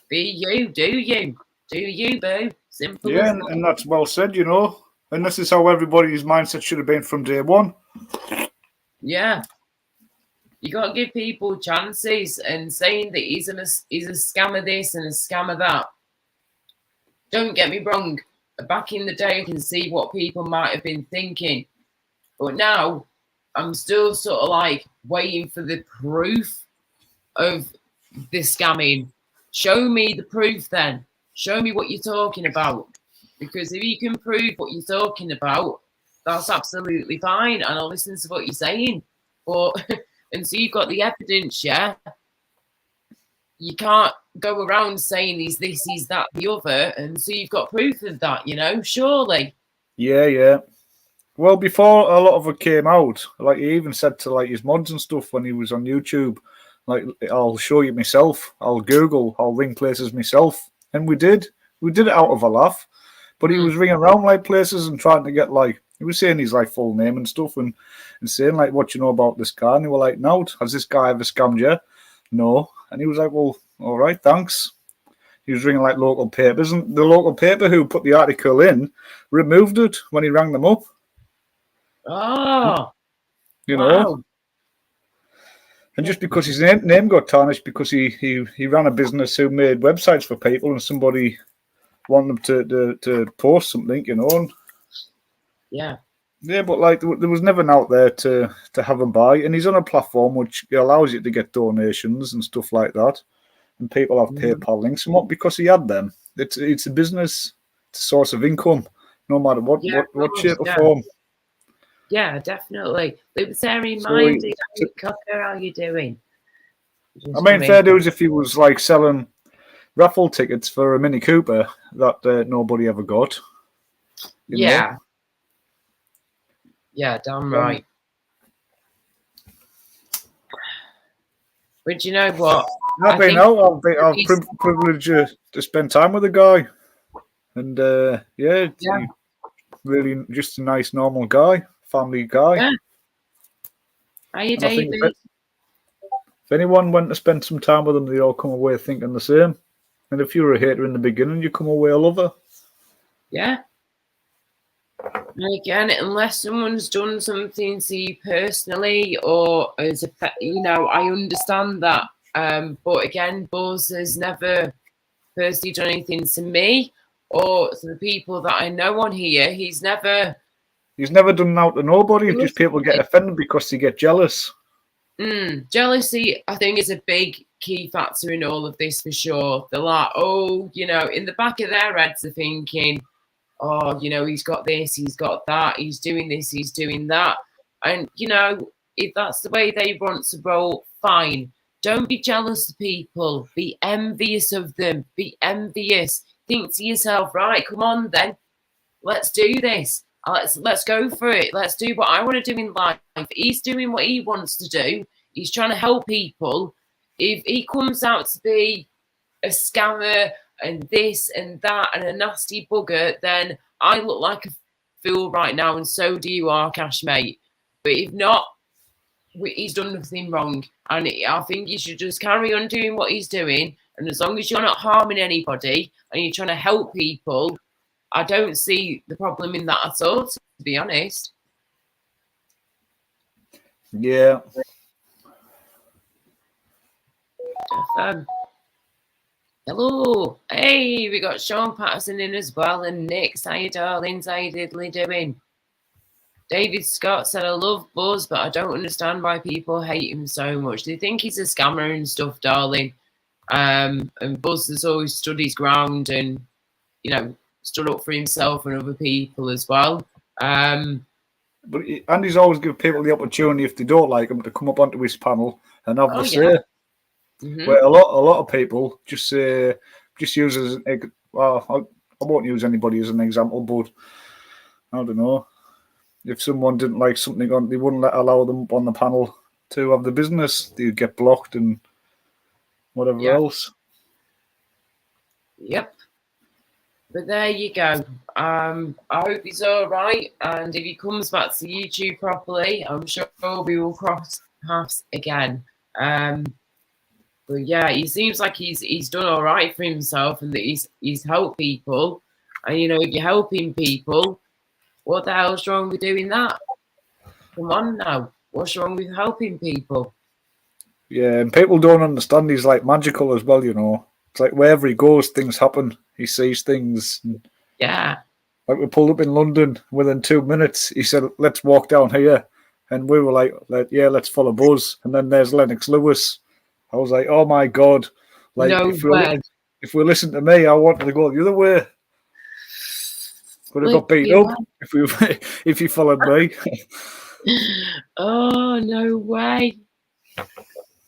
be you, do you. Do you, boo. Simple. Yeah, and that's well said, you know. And this is how everybody's mindset should have been from day one. Yeah. You got to give people chances, and saying that he's a scammer this and a scammer that. Don't get me wrong. Back in the day, I can see what people might have been thinking. But now, I'm still sort of like waiting for the proof of the scamming. Show me the proof then. Show me what you're talking about. Because if you can prove what you're talking about, that's absolutely fine. And I'll listen to what you're saying. But until you've got the evidence, yeah, you can't go around saying he's this, he's that, the other, and so you've got proof of that, you know, surely. Yeah. Well, before a lot of it came out, like he even said to like his mods and stuff when he was on YouTube, like, I'll show you myself, I'll Google, I'll ring places myself. And we did it out of a laugh. But he was ringing around like places and trying to get like He was saying his like full name and stuff, and saying like, "What do you know about this guy?" And they were like, "No, has this guy ever scammed you?" No. And he was like, "Well, all right, thanks." He was ringing like local papers, and the local paper who put the article in removed it when he rang them up. Oh, you wow. know. And just because his name got tarnished because he ran a business who made websites for people, and somebody wanted them to post something, you know. And yeah, but like there was never an out there to have him buy, and he's on a platform which allows you to get donations and stuff like that, and people have PayPal links, and what because he had them. It's a business, it's a source of income, no matter what shape or form. Yeah, definitely. Libertarian minded. Cocker, how you doing? I mean, fair dues if he was like selling raffle tickets for a Mini Cooper that nobody ever got. You know? Yeah, damn right. But you know what? I've privileged to spend time with the guy, and he really just a nice, normal guy, family guy. Yeah. How you, David? If anyone went to spend some time with him, they all come away thinking the same. And if you were a hater in the beginning, you come away a lover. Yeah. And again, unless someone's done something to you personally, or as a, I understand that. But again, Buzz has never personally done anything to me or to the people that I know on here. He's never done out to nobody. Just people get offended because they get jealous. Jealousy, I think, is a big key factor in all of this for sure. They're like, in the back of their heads, they're thinking, oh, he's got this, he's got that, he's doing this, he's doing that. And, if that's the way they want to roll, fine. Don't be jealous of people. Be envious of them. Be envious. Think to yourself, right, come on then. Let's do this. Let's go for it. Let's do what I want to do in life. He's doing what he wants to do. He's trying to help people. If he comes out to be a scammer and this and that and a nasty bugger, then I look like a fool right now, and so do you, Arcash, mate. But if not, he's done nothing wrong, and I think you should just carry on doing what he's doing. And as long as you're not harming anybody and you're trying to help people, I don't see the problem in that at all, to be honest. Yeah. Hello. Hey, we got Sean Patterson in as well, and Nick. How you darlings? How you diddly doing? David Scott said, I love Buzz, but I don't understand why people hate him so much. They think he's a scammer and stuff, darling. And Buzz has always stood his ground and, stood up for himself and other people as well. But Andy's always give people the opportunity, if they don't like him, to come up onto his panel and have the say. Where a lot of people just use as I won't use anybody as an example, but I don't know. If someone didn't like something on, they wouldn't allow them on the panel to have the business. They'd get blocked and whatever else. Yep. But there you go. I hope he's all right. And if he comes back to YouTube properly, I'm sure we will cross paths again. But yeah, he seems like he's done all right for himself, and that he's helped people. And if you're helping people, what the hell's wrong with doing that? Come on now. What's wrong with helping people? Yeah, and people don't understand he's like magical as well, It's like wherever he goes, things happen. He sees things. Yeah. Like we pulled up in London, within 2 minutes, he said, let's walk down here. And we were like, let's follow Buzz. And then there's Lennox Lewis. I was like, oh my God. Like, no if we listen to me, I wanted to go the other way. But I got beat up if you followed me. Oh, no way.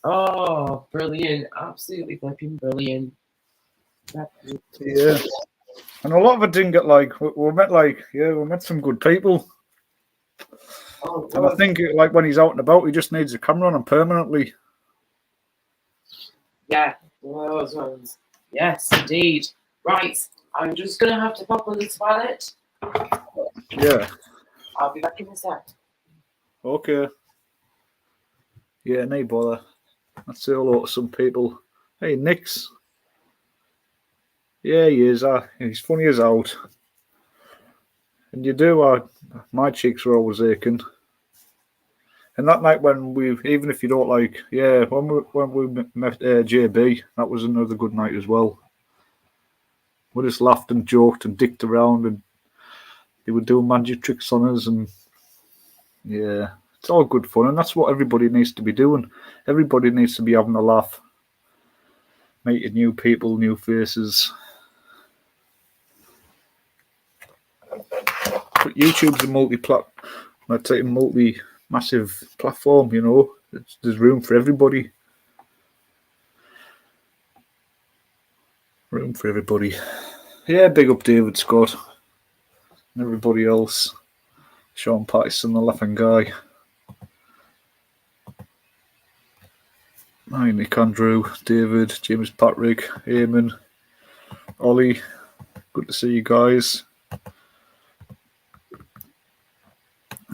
Oh, brilliant. Absolutely flipping brilliant. Yeah. And a lot of it didn't get we met some good people. Oh, and I think like when he's out and about, he just needs a camera on him permanently. Yeah. Those ones. Yes, indeed. Right. I'm just going to have to pop on the toilet. Yeah. I'll be back in a sec. Okay. Yeah, no bother. Let's say hello to some people. Hey, Nix. Yeah, he is. He's funny as out. And you do. My cheeks were always aching. And that night when even if you don't like, when we met JB, that was another good night as well. We just laughed and joked and dicked around, and they were doing magic tricks on us, and yeah, it's all good fun, and that's what everybody needs to be doing. Everybody needs to be having a laugh, meeting new people, new faces. But YouTube's a multi-massive platform, you know. There's room for everybody. Room for everybody. Yeah, big up David Scott and everybody else. Sean Patterson, the laughing guy. Hi, Nick Andrew, David, James Patrick, Eamon, Ollie. Good to see you guys.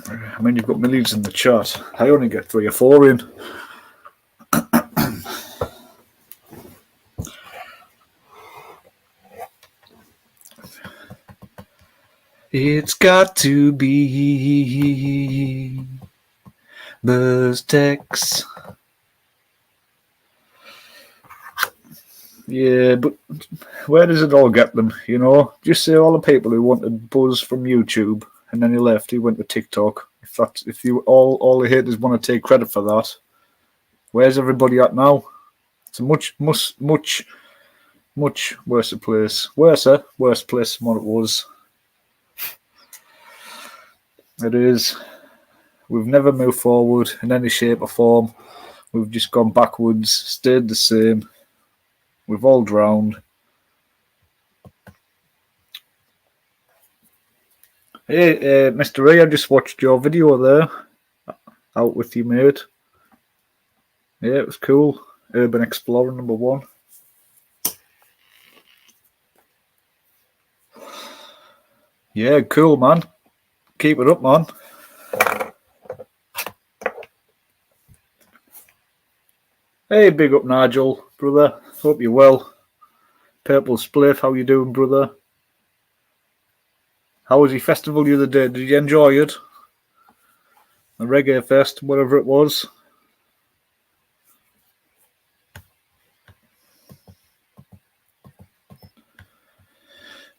I mean, you've got millions in the chat. I only get 3 or 4 in. It's got to be Buzztex. Yeah, but where does it all get them, you know? Just say all the people who wanted buzz from YouTube and then he left, he went to TikTok. If you all the haters want to take credit for that, where's everybody at now? It's a much worse place. Worse place than what it was. It is. We've never moved forward in any shape or form. We've just gone backwards, stayed the same. We've all drowned. Hey, Mr. Ray, I just watched your video there. Out with you, mate. Yeah, it was cool. Urban Explorer #1. Yeah, cool, man. Keep it up, man. Hey, big up, Nigel, brother. Hope you're well. Purple Spliff, how you doing, brother? How was your festival the other day? Did you enjoy it? The Reggae Fest, whatever it was.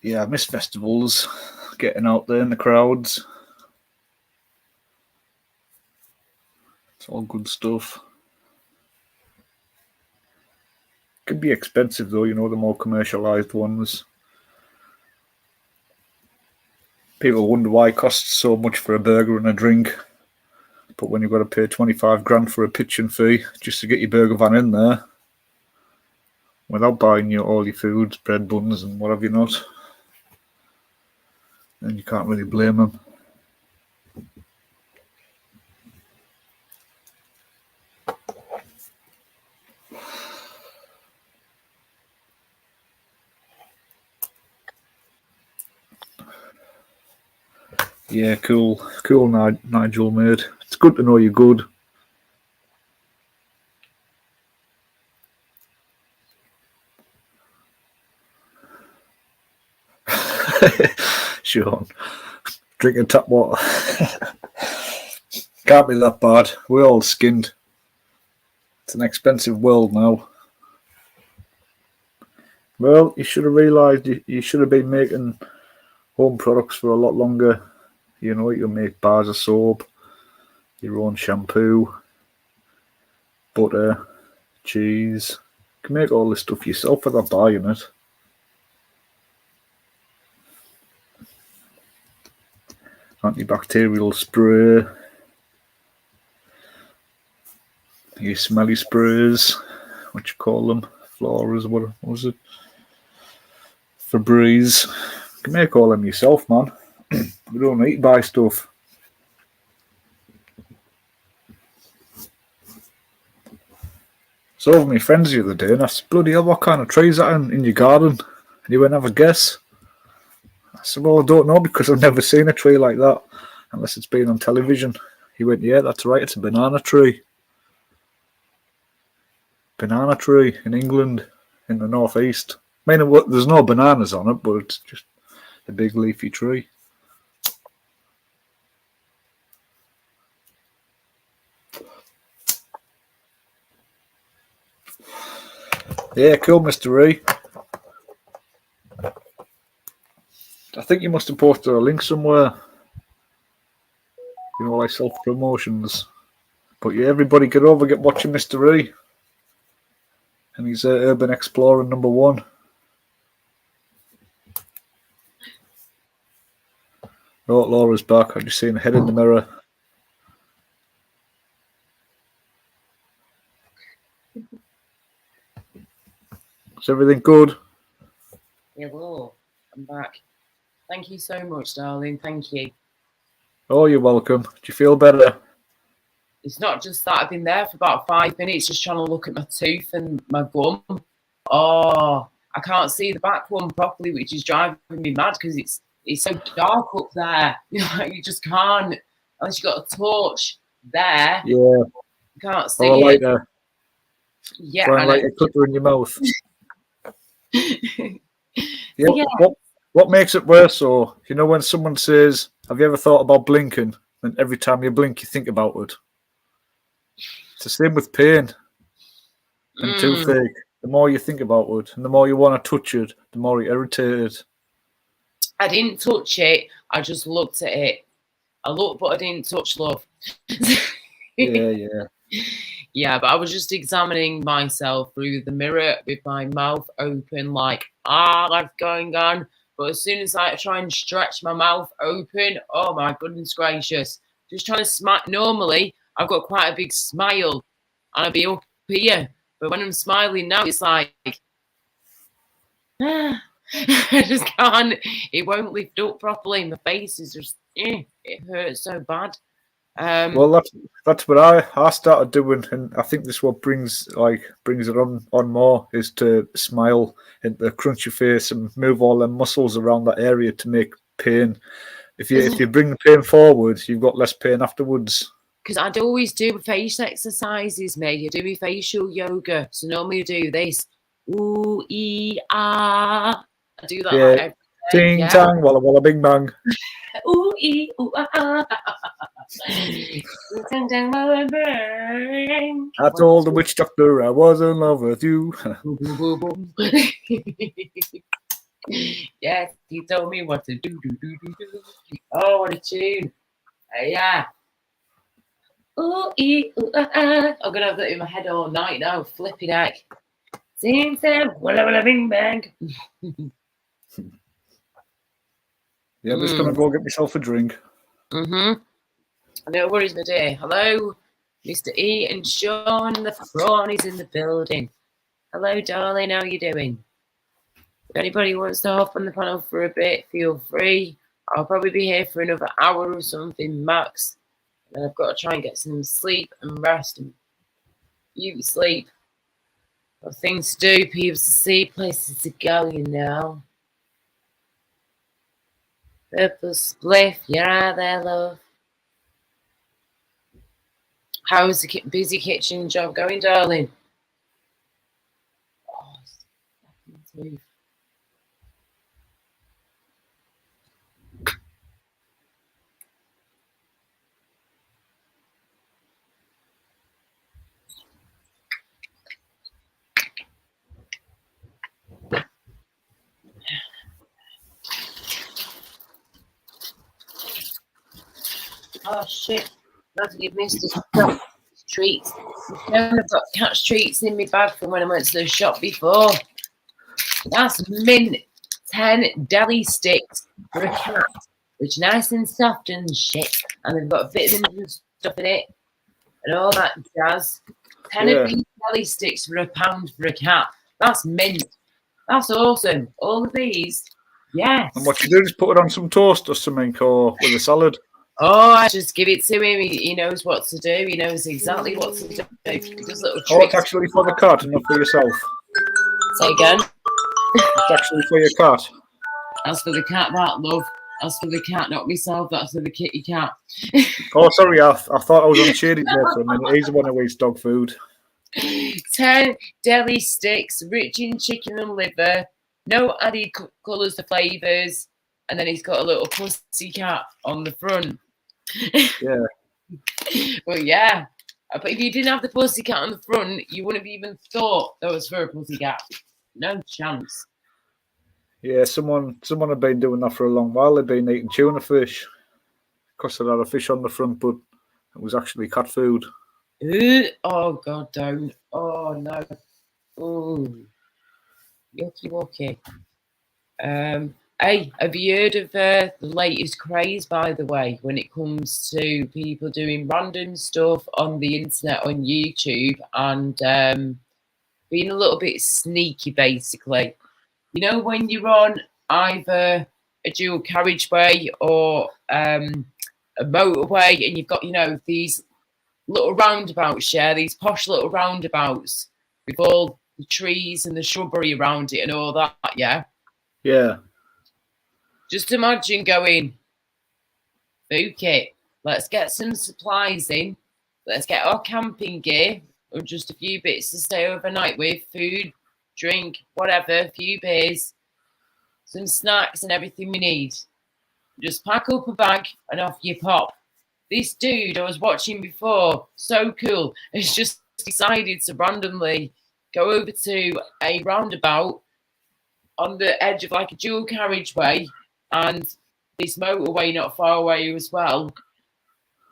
Yeah, I miss festivals. Getting out there in the crowds. It's all good stuff. Could be expensive though, you know, the more commercialised ones. People wonder why it costs so much for a burger and a drink. But when you've got to pay 25 grand for a Pigeon fee just to get your burger van in there, without buying all your foods, bread, buns and whatever you not, then you can't really blame them. Yeah, cool, Nigel, mate. It's good to know you're good. Sean, drinking tap water. Can't be that bad. We're all skinned. It's an expensive world now. Well, you should have realised you should have been making home products for a lot longer. You know, you make bars of soap, your own shampoo, butter, cheese. You can make all this stuff yourself without buying it. Antibacterial spray, your smelly sprays, what you call them, Floras, what was it? Febreze. You can make all them yourself, man. We don't need to buy stuff. So my friends the other day, and I said, bloody hell, what kind of trees are in your garden? And he went, have a guess. I said, well, I don't know because I've never seen a tree like that. unless it's been on television. He went, yeah, that's right, it's a banana tree. Banana tree in England, in the northeast. I mean, there's no bananas on it, but it's just a big leafy tree. Yeah, cool, Mr. E. I think you must have posted a link somewhere. You know, like self-promotions. But yeah, everybody get over, get watching Mr. E. And he's Urban Explorer #1. Oh, Laura's back. I just seen her head in the mirror. Is everything good? Yeah, well, I'm back. Thank you so much, darling. Thank you. Oh, you're welcome. Do you feel better? It's not just that I've been there for about 5 minutes just trying to look at my tooth and my gum. Oh, I can't see the back one properly, which is driving me mad because it's so dark up there. You just can't, unless you've got a torch there. Yeah. You can't see or a it. lighter. Yeah. Try and light a cutter in your mouth. Yeah. What makes it worse, though? You know when someone says, have you ever thought about blinking? And every time you blink, you think about it. It's the same with pain and toothache. The more you think about it and the more you want to touch it, the more you're irritated. I didn't touch it. I just looked at it. I looked, but I didn't touch, love. Yeah. Yeah, but I was just examining myself through the mirror with my mouth open, like, what's going on? But as soon as I try and stretch my mouth open, oh my goodness gracious, just trying to smile. Normally, I've got quite a big smile and I'd be up here. But when I'm smiling now, it's like, I just can't. It won't lift up properly. My face is just, it hurts so bad. Well, that's what I started doing, and I think this what brings it on more is to smile and to crunch your face and move all the muscles around that area to make pain. If you bring the pain forward, you've got less pain afterwards. Because I'd always do face exercises, mate. You do me facial yoga, so normally I do this. Ooh, ah. I do that like every day. Ting tang, walla walla bing bang. Ooh, ooh, ah. I told the witch doctor I was in love with you. Yes, he told me what to do. Oh, what a tune. Yeah. Ooh, ooh, ah. I'm going to have that in my head all night now. Flipping heck. Sing, Sam, walla walla bing bang. Yeah, I'm just going to go get myself a drink. No worries, my dear. Hello, Mr. E and Sean, the prawnies in the building. Hello, darling. How are you doing? If anybody wants to hop on the panel for a bit, feel free. I'll probably be here for another hour or something, max. And I've got to try and get some sleep and rest and you sleep. Got things to do, people to see, places to go, you know. Purple spliff, you're out there, love. How's the busy kitchen job going, darling? Oh shit, that's you've missed the treats. I've got catch treats in my bag from when I went to the shop before. That's mint 10 deli sticks for a cat, which are nice and soft and shit. And they've got vitamins and stuff in it and all that jazz. 10 of these deli sticks for £1 for a cat. That's mint. That's awesome. All of these. Yes. And what you do is put it on some toast or something, or with a salad. Oh, I just give it to him. He knows what to do. He knows exactly what to do. He does little tricks. Oh, it's actually for the cat and not for yourself. Say again. It's actually for your cat. That's for the cat, that, love. That's for the cat, not myself. That's for the kitty cat. Oh, sorry, I thought I was on shady there for a minute. He's the one who eats dog food. 10 deli sticks, rich in chicken and liver, no added colours or flavours, and then he's got a little pussy cat on the front. Yeah. Well, yeah. But if you didn't have the pussy cat on the front, you wouldn't have even thought that was for a pussy cat. No chance. Yeah, someone had been doing that for a long while. They'd been eating tuna fish. Because it had a fish on the front, but it was actually cat food. Oh, God, don't. Oh, no. Oh, yucky wucky. Hey, have you heard of the latest craze, by the way, when it comes to people doing random stuff on the internet, on YouTube, and being a little bit sneaky, basically? You know, when you're on either a dual carriageway or a motorway, and you've got, you know, these little roundabouts, these posh little roundabouts with all the trees and the shrubbery around it and all that, yeah? Yeah. Just imagine going, book it, let's get some supplies in, let's get our camping gear, or just a few bits to stay overnight with, food, drink, whatever, a few beers, some snacks and everything we need. Just pack up a bag and off you pop. This dude I was watching before, so cool, has just decided to randomly go over to a roundabout on the edge of like a dual carriageway and this motorway not far away as well,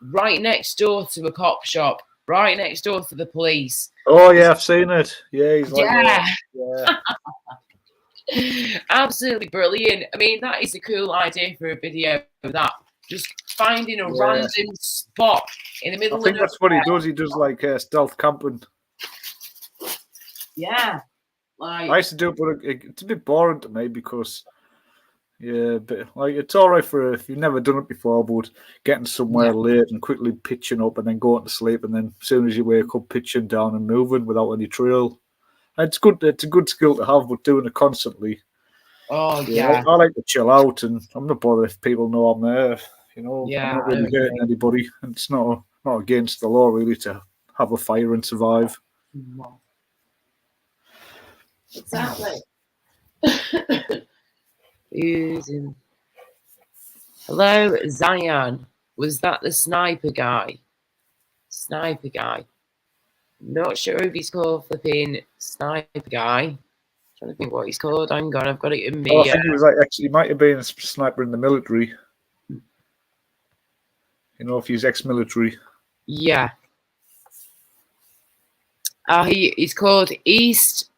right next door to a cop shop, right next door to the police. Oh, yeah, I've seen it. Yeah, he's like, yeah. Absolutely brilliant. I mean, that is a cool idea for a video of that. Just finding a random spot in the middle of I think that's what he does. He does like stealth camping. Yeah. Like, I used to do it, but it's a bit boring to me because, yeah, but like it's all right for if you've never done it before, but getting somewhere late and quickly pitching up and then going to sleep, and then as soon as you wake up, pitching down and moving without any trail. It's good. It's a good skill to have, but doing it constantly. Oh yeah. I like to chill out, and I'm not bothered if people know I'm there. You know, yeah, I'm not really hurting anybody, and it's not against the law really to have a fire and survive. Exactly. Hello, Zion. Was that the sniper guy? Sniper guy. Not sure if he's called flipping sniper guy. I'm trying to think what he's called. Hang on, I've got it in me. Oh, I think he was like he might have been a sniper in the military. You know, if he's ex-military. Yeah. He's called East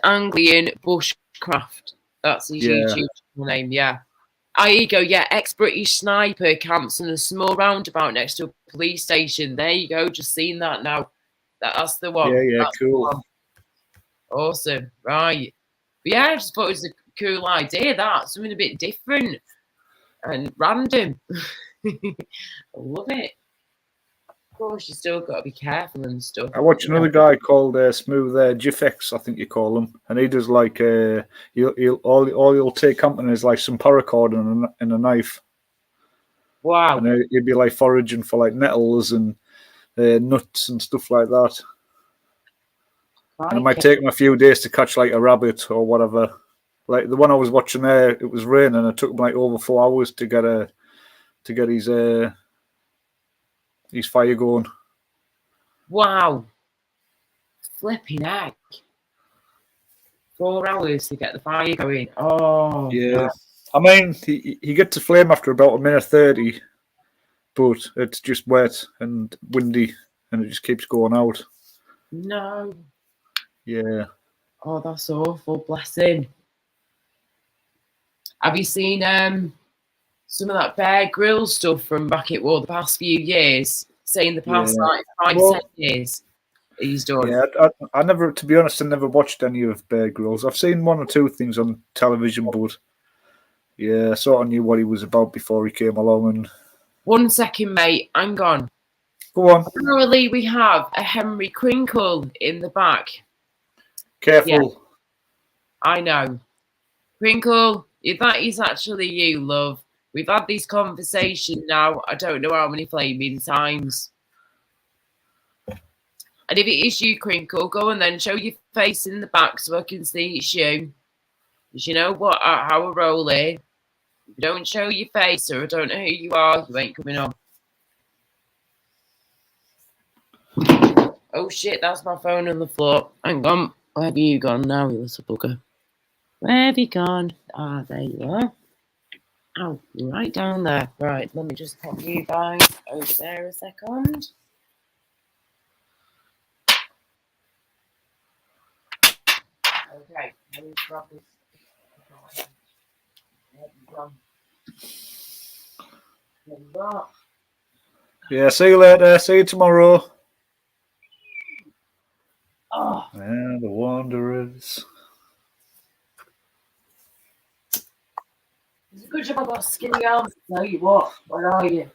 Anglian Bushcraft. That's his YouTube name. Yeah. Here you go. Yeah, ex-British sniper camps in a small roundabout next to a police station. There you go. Just seen that now. That's the one. Yeah, that's cool. Awesome. Right. But yeah, I just thought it was a cool idea. That something a bit different and random. I love it. Of course, you still got to be careful and stuff. I watch another guy called Smooth Jiffex, I think you call him, and he does like he'll take camping is like some paracord and a knife. Wow. And he'd be like foraging for like nettles and nuts and stuff like that. And it might take him a few days to catch like a rabbit or whatever. Like the one I was watching there, it was raining and it took him like over 4 hours to get his fire going. Wow. Flipping heck. 4 hours to get the fire going. Oh. Yeah. Man. I mean, he gets a flame after about 1:30, but it's just wet and windy and it just keeps going out. No. Yeah. Oh, that's awful. Bless him. Have you seen some of that Bear Grylls stuff from back at the past few years? Say in the past like 5-10 years he's done. Yeah, I never, to be honest, I never watched any of Bear Grylls. I've seen one or two things on television, but yeah, I sort of knew what he was about before he came along. And 1 second, mate. Hang on. Go on. Apparently, we have a Henry Crinkle in the back. Careful. Yeah, I know. Crinkle, if that is actually you, love, We've had this conversation now, I don't know how many flaming times. And if it is you, Crinkle, go and then show your face in the back so I can see it's you. Because you know what? How I roll here. If you don't show your face or I don't know who you are, you ain't coming on. Oh shit, that's my phone on the floor. Hang on. Where have you gone now, you little bugger? Where have you gone? Ah, there you are. Oh, right down there. Right, let me just pop you guys over there a second. Okay, let me grab this. There you go. There you go. Yeah, see you later. See you tomorrow. Oh. And the Wanderers. It's a good job I got skinny arms. Tell you what, where are you?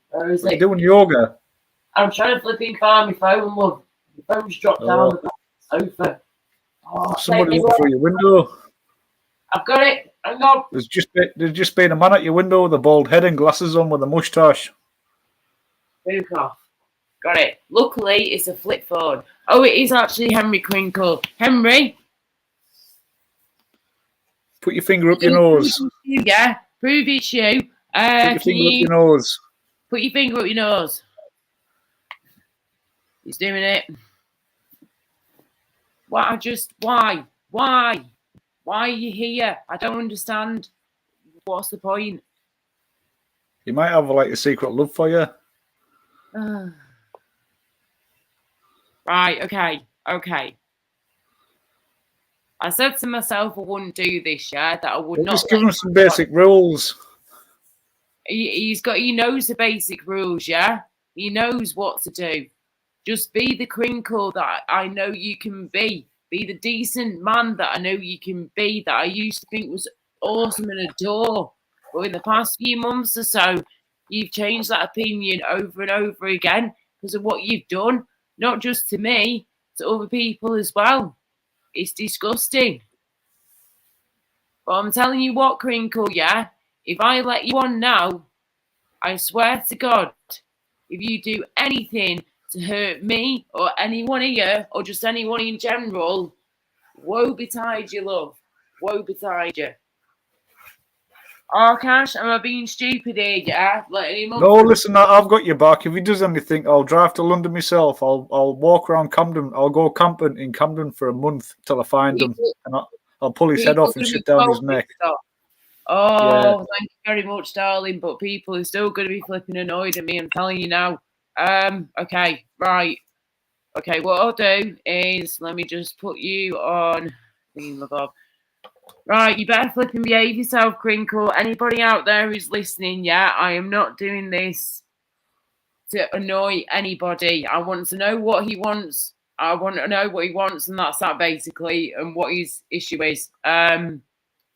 Where is What are you it? doing yoga? I'm trying to flipping find my phone, love. My phone's dropped down the sofa. Oh, Somebody looking through your window. I've got it. Hang on. There's just been a man at your window with a bald head and glasses on with a moustache. Book off. Got it. Luckily, it's a flip phone. Oh, it is actually Henry Crinkle. Henry. Put your finger up your nose. Yeah, prove it's you. Put your finger up your nose. Put your finger up your nose. He's doing it. Why? Why? Why are you here? I don't understand. What's the point? He might have like a secret love for you. Right, okay. I said to myself I wouldn't do this, yeah, that I would not. Just give him some basic rules. He knows the basic rules, yeah? He knows what to do. Just be the Crinkle that I know you can be. Be the decent man that I know you can be, that I used to think was awesome and adore. But in the past few months or so, you've changed that opinion over and over again because of what you've done, not just to me, to other people as well. It's disgusting. But I'm telling you what, Crinkle, yeah? If I let you on now, I swear to God, if you do anything to hurt me or anyone here or just anyone in general, woe betide you, love. Woe betide you. Oh, Cash, am I being stupid here, yeah? Letting him No, listen, I've got your back. If he does anything, I'll drive to London myself. I'll walk around Camden. I'll go camping in Camden for a month till I find him. And I'll pull his head off and shit down his neck. Oh, yeah. Thank you very much, darling. But people are still going to be flipping annoyed at me. I'm telling you now. Okay, right. Okay, what I'll do is let me just put you on. Right, you better flip and behave yourself, Crinkle. Anybody out there who's listening, yeah, I am not doing this to annoy anybody. I want to know what he wants. I want to know what he wants, and that's that basically, and what his issue is. And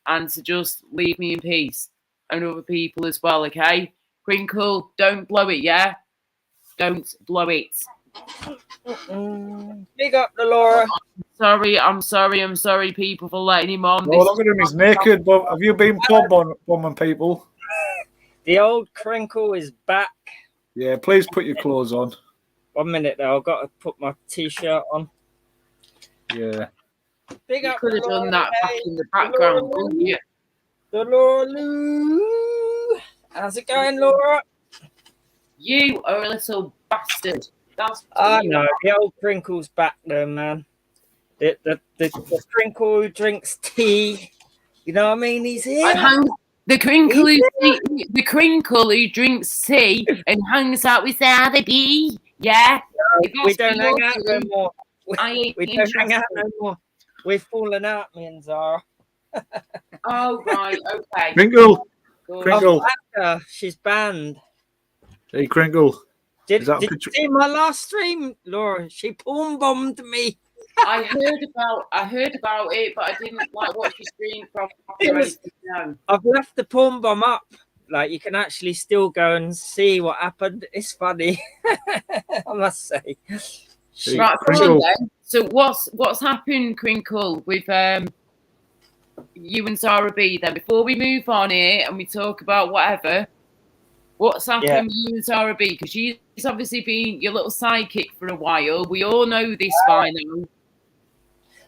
to just leave me in peace, and other people as well, okay? Crinkle, don't blow it, yeah? Don't blow it. Big up the Laura. I'm sorry, people, for letting him on. No, look at him, he's naked. But have you been bombing people? The old Crinkle is back. Yeah, please put your clothes on. 1 minute though, I've got to put my t-shirt on. Yeah. Big you up could have done that back in the background, couldn't you? The Laura Lou. How's it going, Laura? You are a little bastard. I know, the old Crinkle's back there, man. The Crinkle who drinks tea. You know what I mean? He's here. The Crinkle who drinks tea and hangs out with Sarah B. Yeah. No, we don't hang out no more. We don't hang out no more. We've fallen out, me and Zara. Oh, right, okay. Crinkle. She's banned. Hey, Crinkle. Did you see my last stream, Laura? She porn bombed me. I heard about it, but I didn't watch your stream properly. I've left the porn bomb up. Like, you can actually still go and see what happened. It's funny, I must say. Right, then. So what's happened, Crinkle, with you and Sarah B. Then before we move on here and we talk about whatever, what's happening with you and Sarah B? Because she's obviously been your little sidekick for a while. We all know this by now.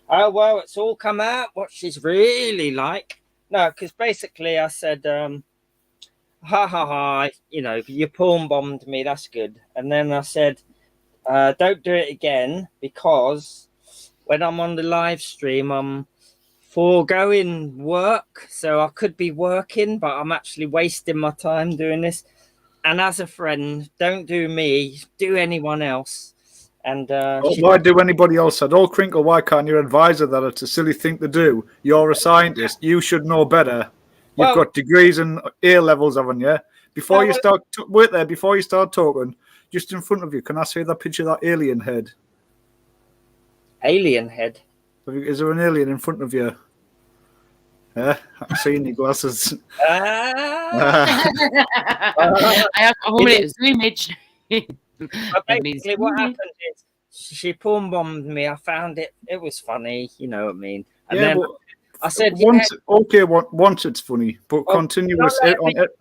Oh, well, it's all come out what she's really like. No, because basically I said, ha ha ha, you know, you porn bombed me, that's good. And then I said, don't do it again, because when I'm on the live stream, I'm foregoing work. So I could be working, but I'm actually wasting my time doing this. And as a friend, don't do me, do anyone else. And why do anybody else at all, Crinkle? Why can't your advisor that it's a silly thing to do? You're a scientist. You should know better. You've got degrees and A levels, haven't you? Before you start, wait there. Before you start talking, just in front of you, can I see that picture of that alien head? Alien head? Is there an alien in front of you? Yeah, I'm seeing your glasses. I have a minute image. But basically, what happened is she porn bombed me. I found it was funny, you know what I mean. And then I said, once it's funny, but continuous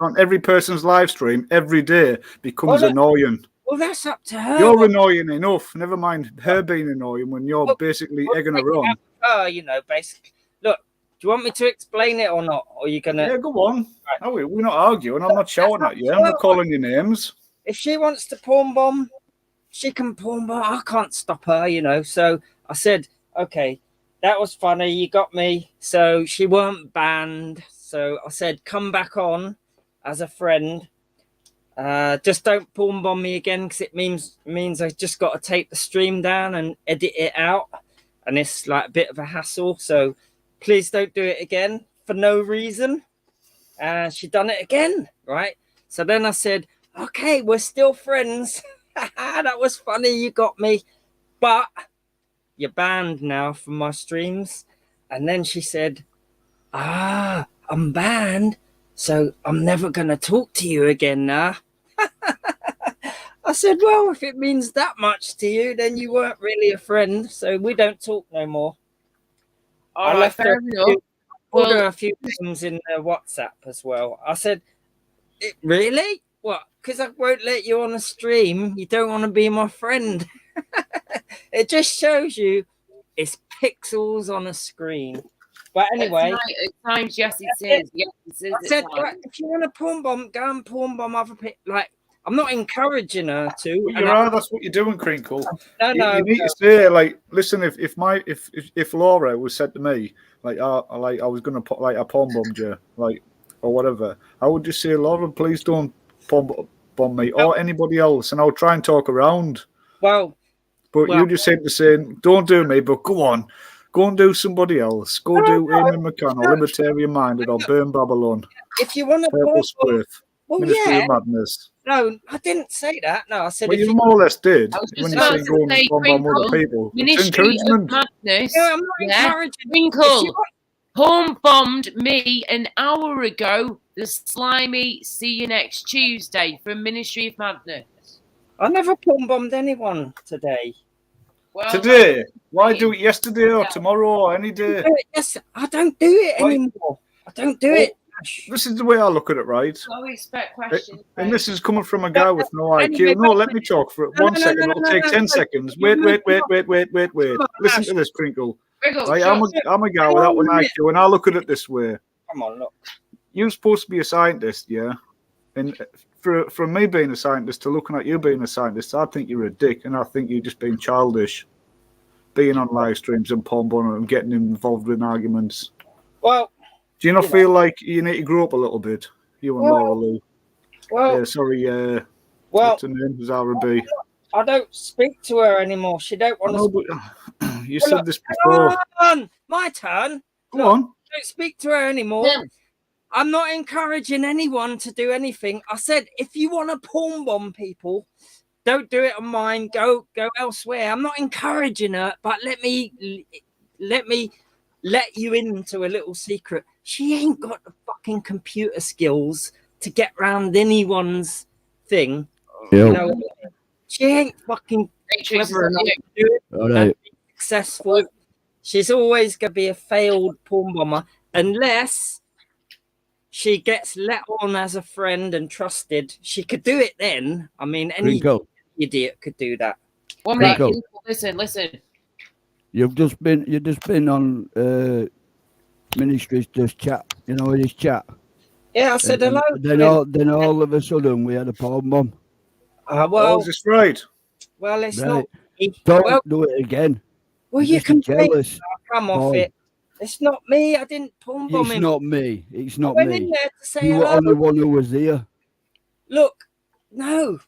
on every person's live stream every day becomes annoying. Well, that's up to her. You're annoying enough. Never mind her being annoying when you're basically egging her on. You know, basically. Look, do you want me to explain it or not? Or are you gonna? Yeah, go on. Right. No, we're not arguing. I'm not shouting at you. I'm not calling you names. If she wants to porn bomb, she can porn bomb. I can't stop her, you know. So I said, okay, that was funny. You got me. So she weren't banned. So I said, come back on as a friend. Just don't porn bomb me again, because it means I just got to take the stream down and edit it out. And it's like a bit of a hassle. So please don't do it again for no reason. And she done it again, right? So then I said, okay, we're still friends. That was funny. You got me. But you're banned now from my streams. And then she said, I'm banned. So I'm never going to talk to you again now. I said, well, if it means that much to you, then you weren't really a friend. So we don't talk no more. I left her a few things in the WhatsApp as well. I said, really? What? Because I won't let you on a stream. You don't want to be my friend. It just shows you it's pixels on a screen. But anyway, at times, yes, it says. Yes, it says. I said, right, if you want to porn bomb, go and porn bomb other people. Like, I'm not encouraging her to. Well, that's what you're doing, Crinkle. No, you need to say, like, listen. If Laura was said to me, like, I was gonna put like a porn bombed you, like, or whatever, I would just say, Laura, please don't bomb me or anybody else, and I'll try and talk around. Well, you just seem to say, don't do me, but go on. Go and do somebody else. Go do Amy McCann or Libertarian Minded or Burn Babylon. If you want to Purple Swift, Ministry of Madness. No, I didn't say that. No, I said. Well, you more or less did when you say go and bomb other people. Ministry of Madness. No, I'm not encouraging. Winkle porn bombed me an hour ago. The slimy. See you next Tuesday from Ministry of Madness. I never porn bombed anyone today. Well, today? Why do it yesterday or tomorrow or any day? Yes, I don't do it anymore. I don't do it. This is the way I look at it, right? I expect questions. And this is coming from a guy with no IQ. No, let me talk for 1 second. It'll take 10 seconds. Wait. Listen to this, Crinkle. Right, I'm a guy without an IQ, and I look at it this way. Come on, look. You're supposed to be a scientist, yeah? And from me being a scientist to looking at you being a scientist, I think you're a dick, and I think you're just being childish, being on live streams and porn bombing and getting involved in arguments. Well, do you not feel like you need to grow up a little bit? You and Laura Lou. Well, what's her name? Zara B. I don't speak to her anymore. She don't want to. You said this before. My turn. Go on. I don't speak to her anymore. Yeah. I'm not encouraging anyone to do anything. I said, if you want to porn bomb people, don't do it on mine. Go elsewhere. I'm not encouraging her, but let me let you into a little secret. She ain't got the fucking computer skills to get round anyone's thing. Yep. You know, she ain't fucking clever enough to do it and be successful. She's always going to be a failed porn bomber. unless she gets let on as a friend and trusted, she could do it then. I mean, any Crinkle. idiot could do that. 1 minute. Crinkle. Listen. You've just been on Ministries Just Chat. You know, this chat. Yeah, I said hello. Then all of a sudden we had a poem bomb. Well, is this right? well, it's Right. not. Don't Well, do it again. well, You're you just can jealous. come off Boy. it. It's not me. I didn't poem bomb It's him. not me. It's I not went in me. there to say You were hello. only one who was there. Look, no.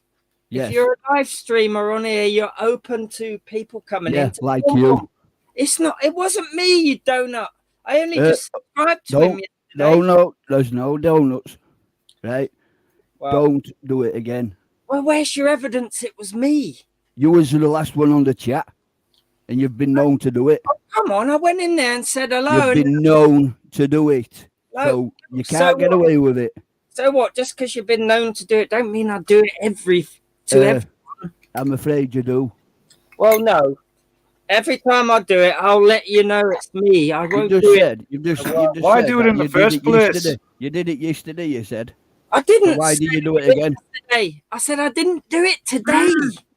Yes. If you're a live streamer on here, you're open to people coming in. To like poem you. bomb. It's not. It wasn't me, you donut. I only just subscribed to him yesterday. No, there's no donuts. Right? Well, Don't do it again. well, where's your evidence? It was me. You was the last one on the chat, and you've been known to do it. Oh, come on, I went in there and said hello. You've been known to do it, so you can't get away with it. So what? Just because you've been known to do it, don't mean I do it everyone. I'm afraid you do. Well, no. Every time I do it, I'll let you know it's me. I won't You do it. said. You just Why said do it that in the you did first it place? yesterday. You did it yesterday. You said. I didn't. So why say did you do it again? Yesterday. I said I didn't do it today.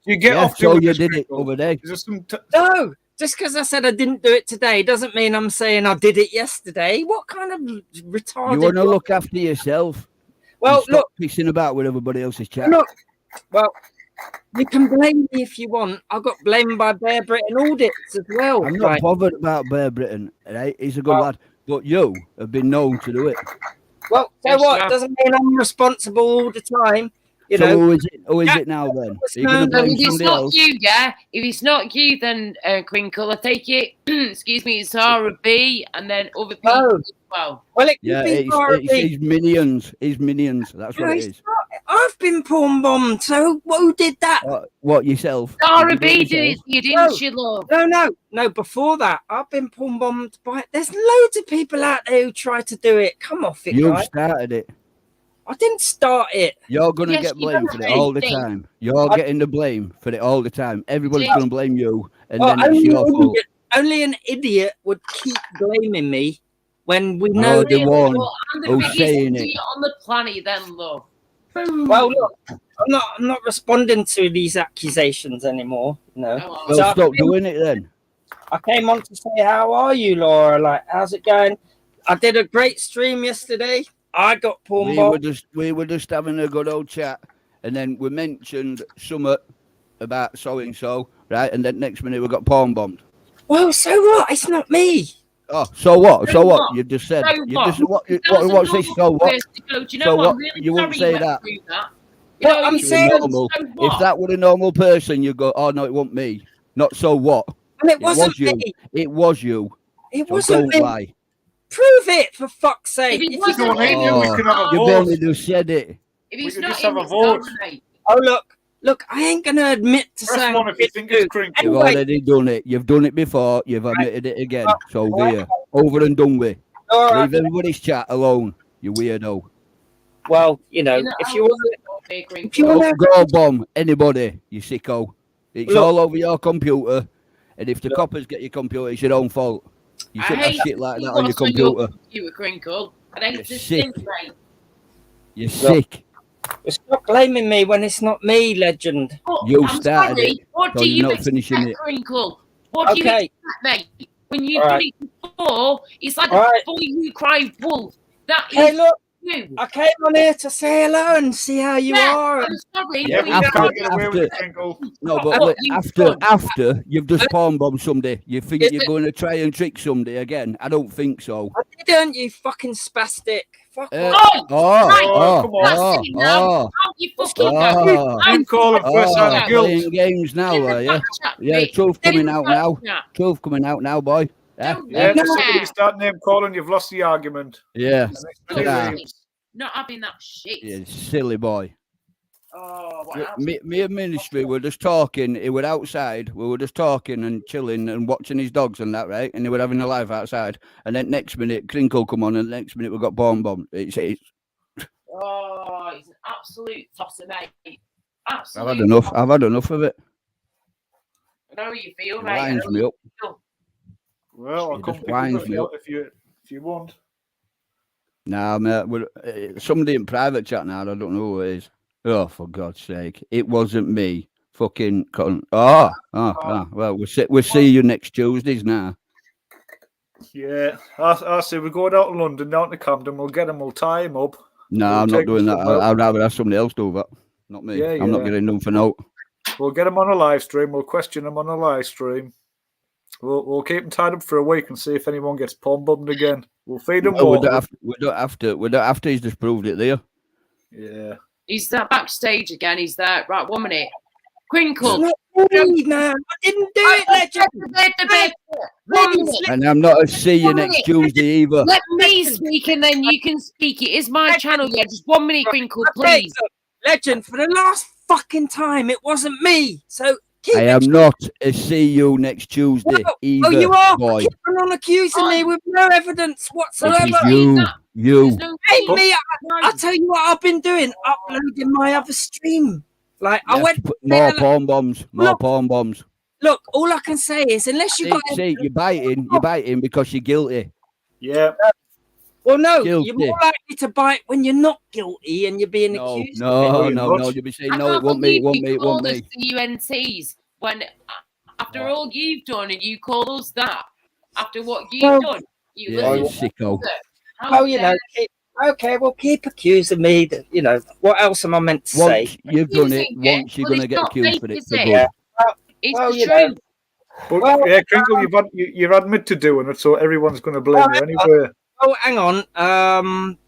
You get Yeah, off so doing you this, did it Crinkle. over there. Is there some No, just because I said I didn't do it today doesn't mean I'm saying I did it yesterday. What kind of retarded? You want to look after yourself. Well, and stop pissing about with everybody else's chat. look. Well, you can blame me if you want. I got blamed by Bear Britain audits as well. I'm not right? bothered about Bear Britain, right? He's a good lad. But you have been known to do it. Well, so Yes, what? yeah. Doesn't mean I'm responsible all the time. You So know. who is it? Who is Yeah. it now then? Are you No, going to No, blame if it's somebody not else? you, yeah. If it's not you, then Crinkle, I take it. Excuse me, it's Sarah B, and then other people Oh. as well. Well, it could Yeah, be it's RB. his minions. His minions. That's No, what it it's is. not. I've been porn bombed. So who did that? What, yourself? Sarah Did you do B it did it, yourself? you didn't she, love? No. Before that, I've been porn bombed by. There's loads of people out there who try to do it. Come off it, You guys. started it. I didn't start it. You're going to Yes, get you blamed for it don't all the think. time. You're getting the blame for it all the time. Everybody's Yes. going to blame you, and Oh, then it's your fault. only an idiot would keep blaming me when we No, know. they won't. Well, I'm the Who's biggest saying it? idiot on the planet, then, love. Well, look, I'm not responding to these accusations anymore. No. Oh, Well, So I stop came- doing it then. I came on to say, how are you, Laura? Like, how's it going? I did a great stream yesterday. I got porn bombed. We were just having a good old chat, and then we mentioned something about so and so, right? And then next minute we got porn bombed. Well, so what? It's not me. Oh, so what? So So what? what? You just said. So You what? just what's this? normal So what? person to go, do you know So what? I'm what? really You wouldn't sorry say went that. through that. You Well, know, I'm you saying- said, Normal. so If what? that were a normal person, you go, oh no, it wasn't me. Not so what? And it was wasn't you. me. It was you. It So wasn't don't me. lie. Prove it, for fuck's sake. If it If you wasn't don't- don't hate you, we can have a You've vote. only just said it. If We it's could not just have him, a it's vote. Sarah, mate. Oh, look, I ain't going to admit to Press saying one if you think it's Crinkle. You've Anyway. already done it. You've done it before. You've admitted it again. So Right. there. Over and done with. All right. Leave everybody's chat alone. You weirdo. Well, you know, You if you want Crinkle. if you want Don't go bomb anybody, you sicko. It's Look. all over your computer. And if the coppers get your computer, it's your own fault. You I shouldn't have hate shit like that what's on your computer. computer, Crinkle. I hate You're to sick. think, mate. You're sick. stop blaming me when it's not me, legend. But You I'm started sorry, it, what so do you're you not expect, finishing it. Crinkle? What do you Okay. expect, mate? When you've All done right. it before, it's like All a right. boy who cried wolf. That Hey, is look, you. I came on here to say hello and see how you Yeah, are. I'm sorry. Yeah, but but you you after- can't get away with it, after- Crinkle. No, but What wait, you've after done. you've just porn bombed somebody, you think Is you're it- going to try and trick somebody again? I don't think so. I didn't, you fucking spastic. Fuck Uh, off. Oh, right. Oh, come on. That's it now. Out you fucking go. oh, I'm calling first Oh, hand guilt. playing games now, In the are you? back chat, Yeah, mate. truth In coming the out back now. chat. Truth coming out now, boy. Don't Yeah, you if somebody care? start name calling, you've lost the argument. Yeah, Don't Yeah. you? Not having that shit. you silly boy. Oh, what else? Me and Ministry were just talking. He was outside. We were just talking and chilling and watching his dogs and that, right? And they were having a life outside. And then next minute, Crinkle come on, and next minute we got bomb. It's Oh, it's an absolute tosser, mate. I've Absolute. had enough. I've had enough of it. I know how you feel, It mate. I winds know me how up. you feel. Well, I'll It come just pick you winds up me up. if you want. Nah, mate. Somebody in private chat now. I don't know who it is. Oh, for God's sake! It wasn't me. Fucking cunt. Well, we'll see you next Tuesdays now. Yeah, I say we go down to London, down to Camden. We'll get him. We'll tie him up. No, We'll I'm not take doing him that. somewhere. I'd rather have somebody else do that. Not me. Yeah, I'm not yeah. getting done for no. We'll get him on a live stream. We'll question him on a live stream. We'll keep him tied up for a week and see if anyone gets palm bombed again. We'll feed him We water. don't have to. He's just proved it there. Yeah. He's that backstage again. He's there. Right, 1 minute. Crinkle. It's not me, man. I didn't do it, Legend. 1 minute. And I'm not a see you next Tuesday either. Let me speak and then you can speak. It is my channel. Yeah, just 1 minute, Crinkle, please. Legend, for the last fucking time, it wasn't me. So I am not a see you next Tuesday either. Oh, you are. Boy. Keep on accusing me with no evidence whatsoever. It is you. Hey, me, I'll tell you what I've been doing. Uploading my other stream. Like, I went more palm bombs. More palm bombs. Look, all I can say is, unless you got... See, you're biting because you're guilty. Yeah. Well, no, Guilty. you're more likely to bite when you're not guilty and you're being accused. No. You'll be saying, no, it won't me. CUNTs when, after all you've done and you call us that, after what you've done, you you sicko. Oh, you know, keep accusing me. That, you know, what else am I meant to say? Once you've done it, once you're going to get accused for it. It's well, the you truth. But yeah, Crinkle, you're admit to doing it, so everyone's going to blame you anyway. Oh, hang on.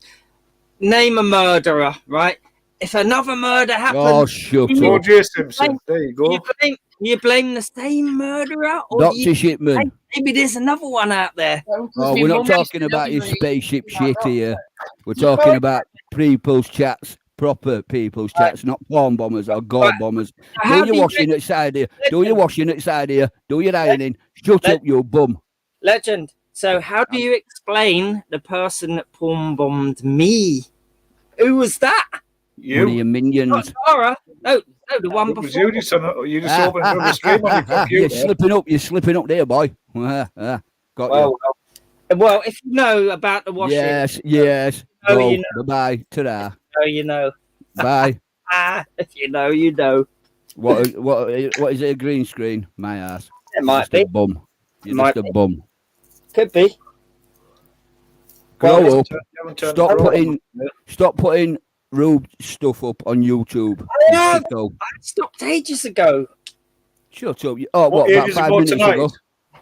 Name a murderer, right? If another murder happens, Oh, shut up. O.J. Simpson. There you go. You blame the same murderer, or Dr. Shipman. maybe there's another one out there. Oh, we're not talking about your spaceship shit here. We're talking about people's chats, proper people's chats, not porn bombers or god bombers. Do your washing outside here. Do your washing outside here. Do your ironing. Shut up, you bum. Legend. So how do you explain the person that porn bombed me? Who was that? You. One of your minions. Not Sarah. No, the one It was before. you just opened another stream on your computer. You're slipping up there, boy. Got Well, if you know about the washing. Yes. Oh, Go. you know. Bye. Ta-da. Oh, you know. Bye. If you know, you know. What is it, a green screen? My ass. It might just be. a bum. You're Might just a be. bum. Could be. Grow up. Stop Stop putting rude stuff up on YouTube. I stopped ages ago. Shut up. About ages 5 ago minutes tonight? ago.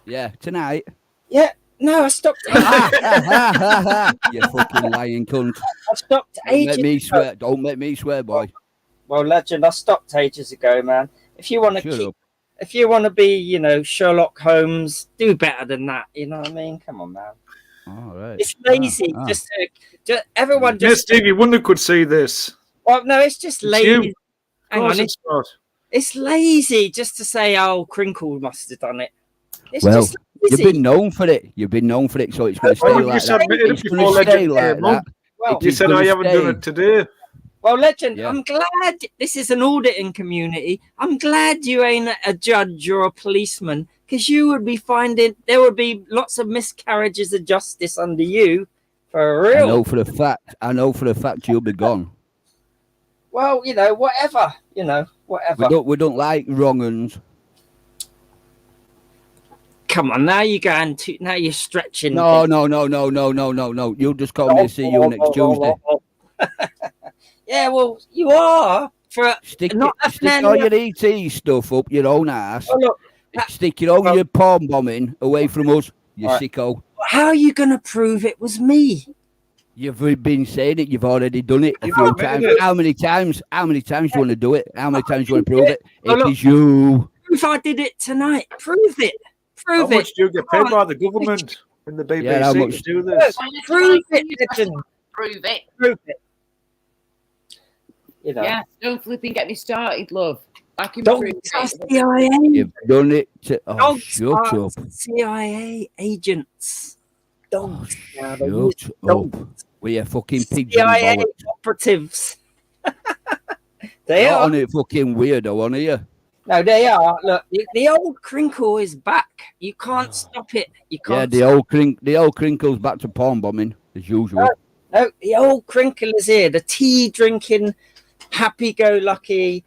Yeah, tonight. Yeah. No, I stopped. You fucking lying cunt. I stopped ages ago. Don't make me swear, boy. Well, Legend, I stopped ages ago, man. If you want to Shut up. if you want to be, Sherlock Holmes, do better than that. You know what I mean? Come on, man. All right. It's lazy. Just everyone Yes, just. Steve, you wouldn't could see this. Well, no, it's just lazy. Hang on, It's not. it's lazy just to say, "Oh, Crinkle must have done it." It's Well, just lazy. You've been known for it. So it's going to stay you like just that. admitted it It's before going to stay Legend like came on. that. Well, You said I haven't done it today. Well, Legend, Yeah. I'm glad this is an auditing community. I'm glad you ain't a judge or a policeman, because you would be finding there would be lots of miscarriages of justice under you, for real. I know for a fact you'll be gone. Well, whatever. Whatever. We don't like wrong uns. Come on, now you're stretching. No. You'll just call me to see you next Tuesday. Yeah, well, you are. Stick not all your ET stuff up your own ass. Oh, look, Stick your own your porn bombing away from us, you sicko. how are you going to prove it was me? You've been saying it. You've already done it a few times. How many times? How many times do you want to do it? How many times do you want to prove it? It is you. If I did it tonight, prove it. How Prove it. much do you get paid by the government in the BBC how much? to do this? Prove it, Legend. Prove it. Prove it. Yeah, don't flipping get me started, love. I can Don't prove trust it. CIA. You've done it. Don't Shut up. trust CIA agents. Don't. Shut up. We are fucking pigeon CIA bollocks. operatives. They Not are. on it fucking weirdo, on you. No, they are. Look, the old Crinkle is back. You can't stop it. You Yeah, can't. the old crinkle's back to porn bombing as usual. No, the old crinkle is here. The tea drinking, happy-go-lucky,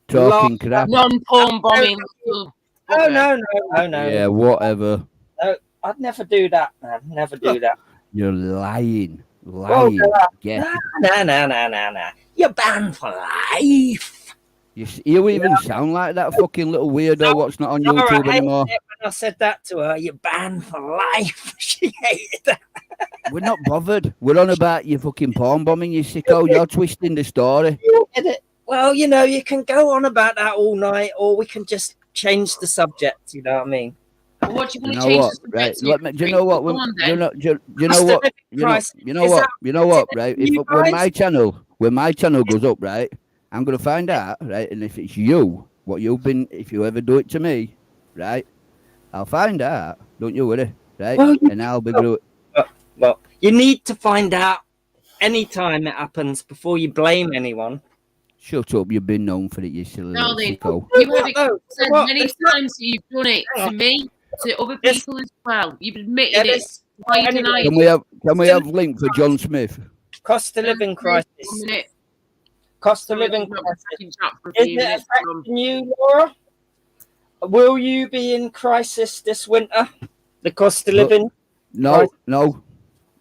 Talking crap. Non-porn bombing. No. Yeah, whatever. No, I'd never do that, man. Never do that. You're lying. Well, Yeah. nah. You're banned for life. You even sound like that fucking little weirdo what's not on YouTube anymore. When I said that to her, you're banned for life. She hated that. We're not bothered. We're on about your fucking porn bombing, you sicko. You're twisting the story. You get it? Well, you know, you can go on about that all night, or we can just change the subject. You know what I mean? Well, what do you want You to know change what? the subject Right? to? Let me, do you know what? Come on, then. You know what? You know what? Right? If when my channel goes up, right, I'm gonna find out, right? And if it's you, if you ever do it to me, right, I'll find out. Don't you worry, right? Well, and I'll be good. Well, you need to find out anytime it happens before you blame anyone. Shut up! You've been known for it, you silly little Darling, sicko. you have said many times that you've done it to me, to other people as well. You've admitted it. Why you deny it? Can we have link for John Smith? Cost of living crisis. Cost of living crisis. Is it affecting you, Laura? Will you be in crisis this winter? The cost of living? No,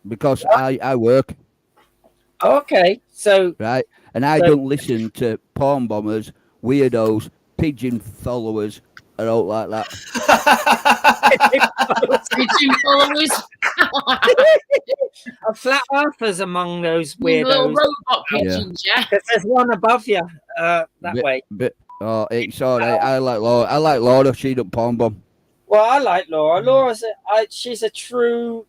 because I work. Okay, so right, and I don't listen to porn bombers, weirdos, pigeon followers, and all like that. Pigeon followers. A flat earthers among those You little weirdos. robot pigeons, yeah. Because there's one above you. That way. It's all right. I like Laura. She don't porn bomb. Well, I like Laura. She's a true,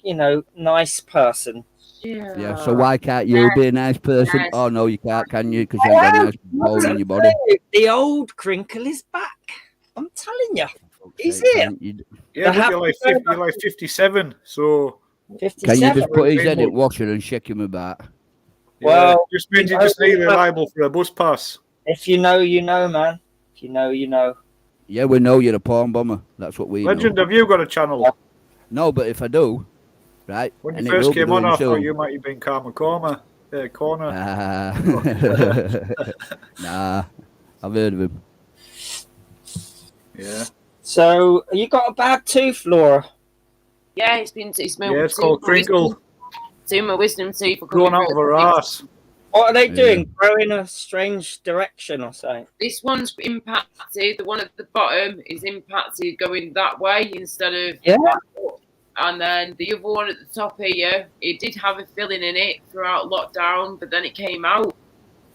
nice person. Yeah. So why can't you be a nice person? Yes. Oh no, you can't, can you? Because you ain't got a nice bone in your body. The old crinkle is back. I'm telling you, he's here. Yeah, but you're like 57, so 57. Can you just put his head in washer and shake him about? Well, just means you just need liable for a bus pass. If you know, you know, man. If you know, you know. Yeah, we know you're a porn bomber. That's what we Legend, know. have you got a channel? No, but if I do, right? When you first came on, I thought you might have been corner. Nah, I've heard of him. Yeah. So, you got a bad tooth, Laura? Yeah, it's called crinkle. Doing my wisdom teeth. Growing out of her ass. What are they doing? Growing a strange direction or something? This one's impacted. The one at the bottom is impacted going that way instead of and then the other one at the top here, it did have a filling in it throughout lockdown, but then it came out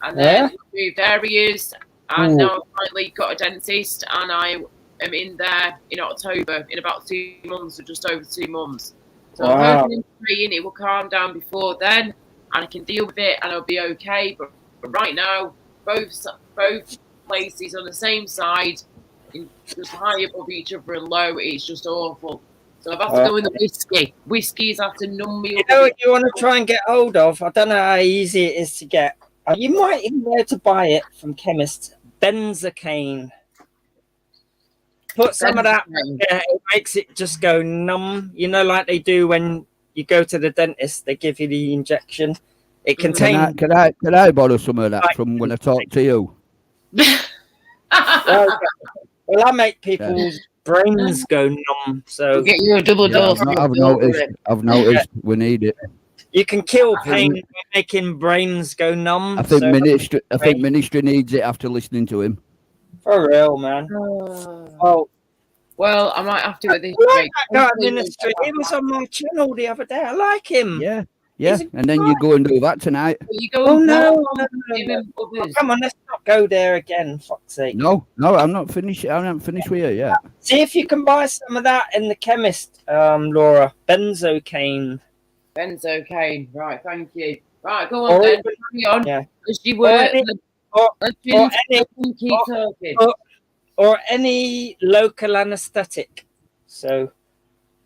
and then moved areas, and now I've finally got a dentist, and I am in there in October in about 2 months or just over 2 months. So I'm hoping and praying it will calm down before then, and I can deal with it, and I'll be okay. But right now, both places on the same side, just high above each other and low, it's just awful. So I've had to go in the whiskey. Whiskies have to numb me up. You know what you want to try and get hold of? I don't know how easy it is to get. You might even be able to buy it from chemists. Benzocaine. Put some of that. Yeah, it makes it just go numb. You know, like they do when you go to the dentist. They give you the injection. It contains. Can I borrow some of that from when I talk to you? Well, I make people's brains go numb. So get you a double dose. I've noticed. We need it. You can kill pain by making brains go numb. I think Ministry needs it after listening to him. For real, man. Well, I might have to at this rate. Ministry. He was on my channel the other day. I like him. Yeah. And then you go and do that tonight. You go no. Come on, let's not go there again. Fuck's sake. No, I'm not finished. I haven't finished with you yet. See if you can buy some of that in the chemist, Laura. Benzocaine. Right, thank you. Right, go on then. Carry on. Yeah. As you were. Or any local anaesthetic. So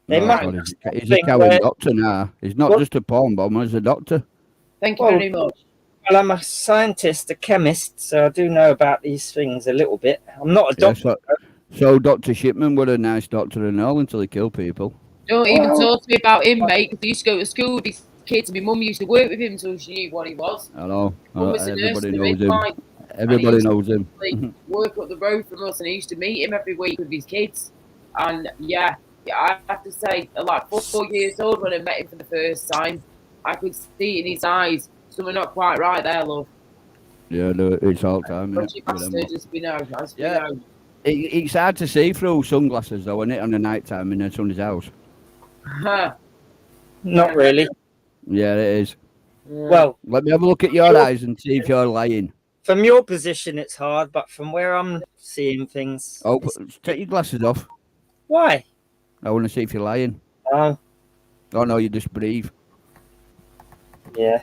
they might. He's a coward doctor now. He's not just a porn bomber, he's a doctor. Thank you very much. Well, I'm a scientist, a chemist, so I do know about these things a little bit. I'm not a doctor. So Dr. Shipman was a nice doctor and all until he killed people. Don't even talk to me about him, mate, because he used to go to school with his kids. My mum used to work with him until she knew what he was. I know. Mum was a nurse Everybody to knows him. midwife. Everybody knows him. Work up the road from us, and he used to meet him every week with his kids. And yeah, I have to say, at like 4 years old when I met him for the first time, I could see in his eyes something not quite right there, love. Yeah, no, it's all time. Bastard, as we know, Yeah. It's hard to see through sunglasses, though, isn't it, on the night time in the son's house? Not really. Yeah, it is. Well, let me have a look at your eyes and see if you're lying. From your position, it's hard, but from where I'm seeing things... Oh, take your glasses off. Why? I want to see if you're lying. Oh. Oh, no, you just breathe. Yeah.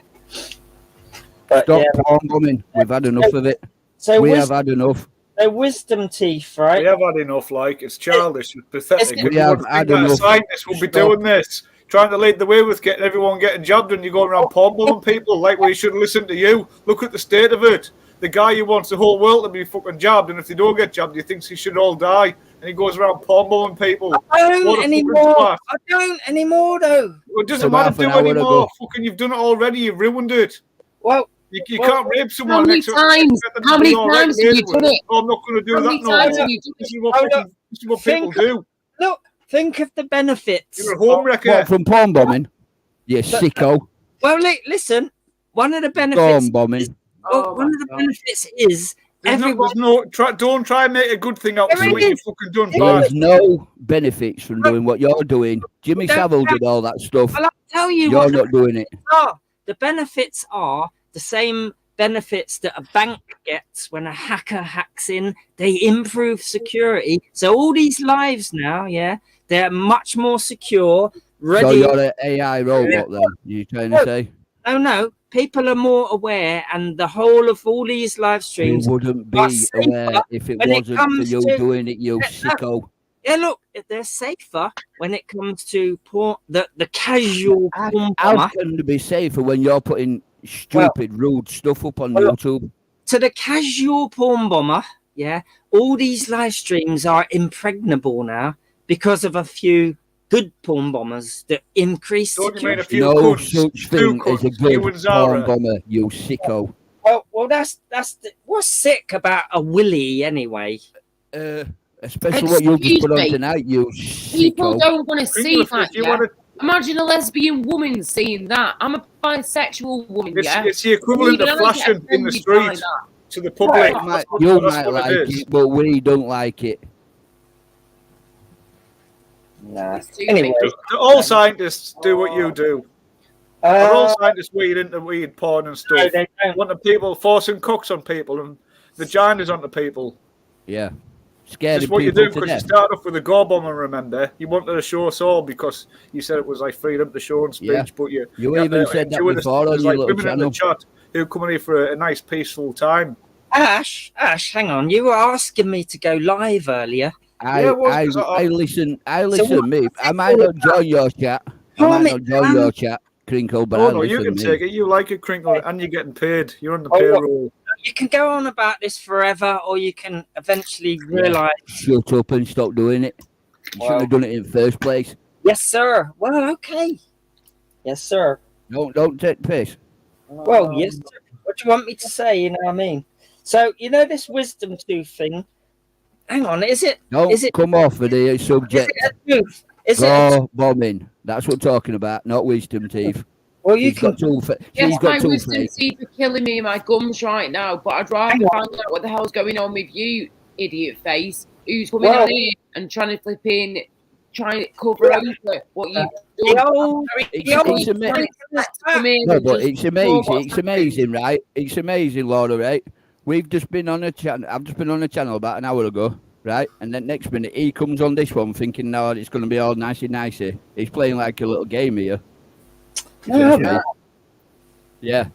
But, stop porn bombing. We've had enough of it. So we have had enough. They're wisdom teeth, right? We have had enough. Like, it's childish, it's pathetic. We have had enough. Scientists will be doing this, trying to lead the way with getting everyone getting jabbed, and you go around porn bombing people like we should listen to you. Look at the state of it. The guy who wants the whole world to be fucking jabbed, and if they don't get jabbed, he thinks he should all die, and he goes around porn bombing people. I don't anymore. I don't anymore, though. Well, it doesn't matter to do anymore. Fucking, you've done it already. You've ruined it. Well, you can't rape someone. How many times have you done it? I'm not going to do that now. This is what people do. Look, think of the benefits. You're a home wrecker. What, from porn bombing? You sicko. Well, listen. One of the benefits. Porn bombing. One of the benefits is don't try and make a good thing out of something you've fucking done bad. There's no benefits from doing what you're doing. Jimmy Savile did all that stuff. Well, I'll tell you you're not doing it. The benefits are the same benefits that a bank gets when a hacker hacks in. They improve security. So all these lives now, they're much more secure. Ready. So you're an AI robot then? You trying to say? No. People are more aware, and the whole of all these live streams. You wouldn't be aware if it wasn't for you doing it, you sicko. Yeah, look, they're safer when it comes to porn, the casual porn. How can they be safer when you're putting stupid, rude stuff up on YouTube? To the casual porn bomber, all these live streams are impregnable now because of a few good porn bombers that increase security. No such thing as a good porn bomber, you sicko. Well, that's what's sick about a willy anyway. Especially what you just put on tonight, you sicko. People don't want to see that. Imagine a lesbian woman seeing that. I'm a bisexual woman. It's the equivalent of flashing in the street to the public. You might like it, but we don't like it. Nah. Anyway, all scientists do what you do. All scientists weed into weed porn and stuff. No, they don't. Want the people forcing cocks on people and vaginas onto people. Yeah. Scared That's what you do, because you start off with a gore bomber, remember? You wanted to show us all because you said it was like freedom to show and speech, but you even said that before on your little channel. In the chat who come in here for a nice peaceful time. Ash, hang on. You were asking me to go live earlier. I listen, me. I might not join your chat. Crinkle, but no, you can take it. You like it, Crinkle, and you're getting paid. You're on the payroll. You can go on about this forever, or you can eventually realise. Shut up and stop doing it. You shouldn't have done it in the first place. Yes, sir. Well, okay. Yes, sir. Don't take the piss. Well, yes, sir. What do you want me to say? You know what I mean? So, this wisdom tooth thing. Hang on, is it? Come off of the subject. Is it bombing? That's what we're talking about, not wisdom teeth. Well, you can. My wisdom teeth are killing me in my gums right now, but I'd rather find out what the hell's going on with you, idiot face, who's coming on here and trying to flip in, trying to cover over what you've done. It's amazing. It's amazing, right? It's amazing, Laura, right? We've just been on a channel. I've just been on a channel about an hour ago, right? And then next minute he comes on this one thinking, no, it's going to be all nicey. He's playing like a little game here. Yeah,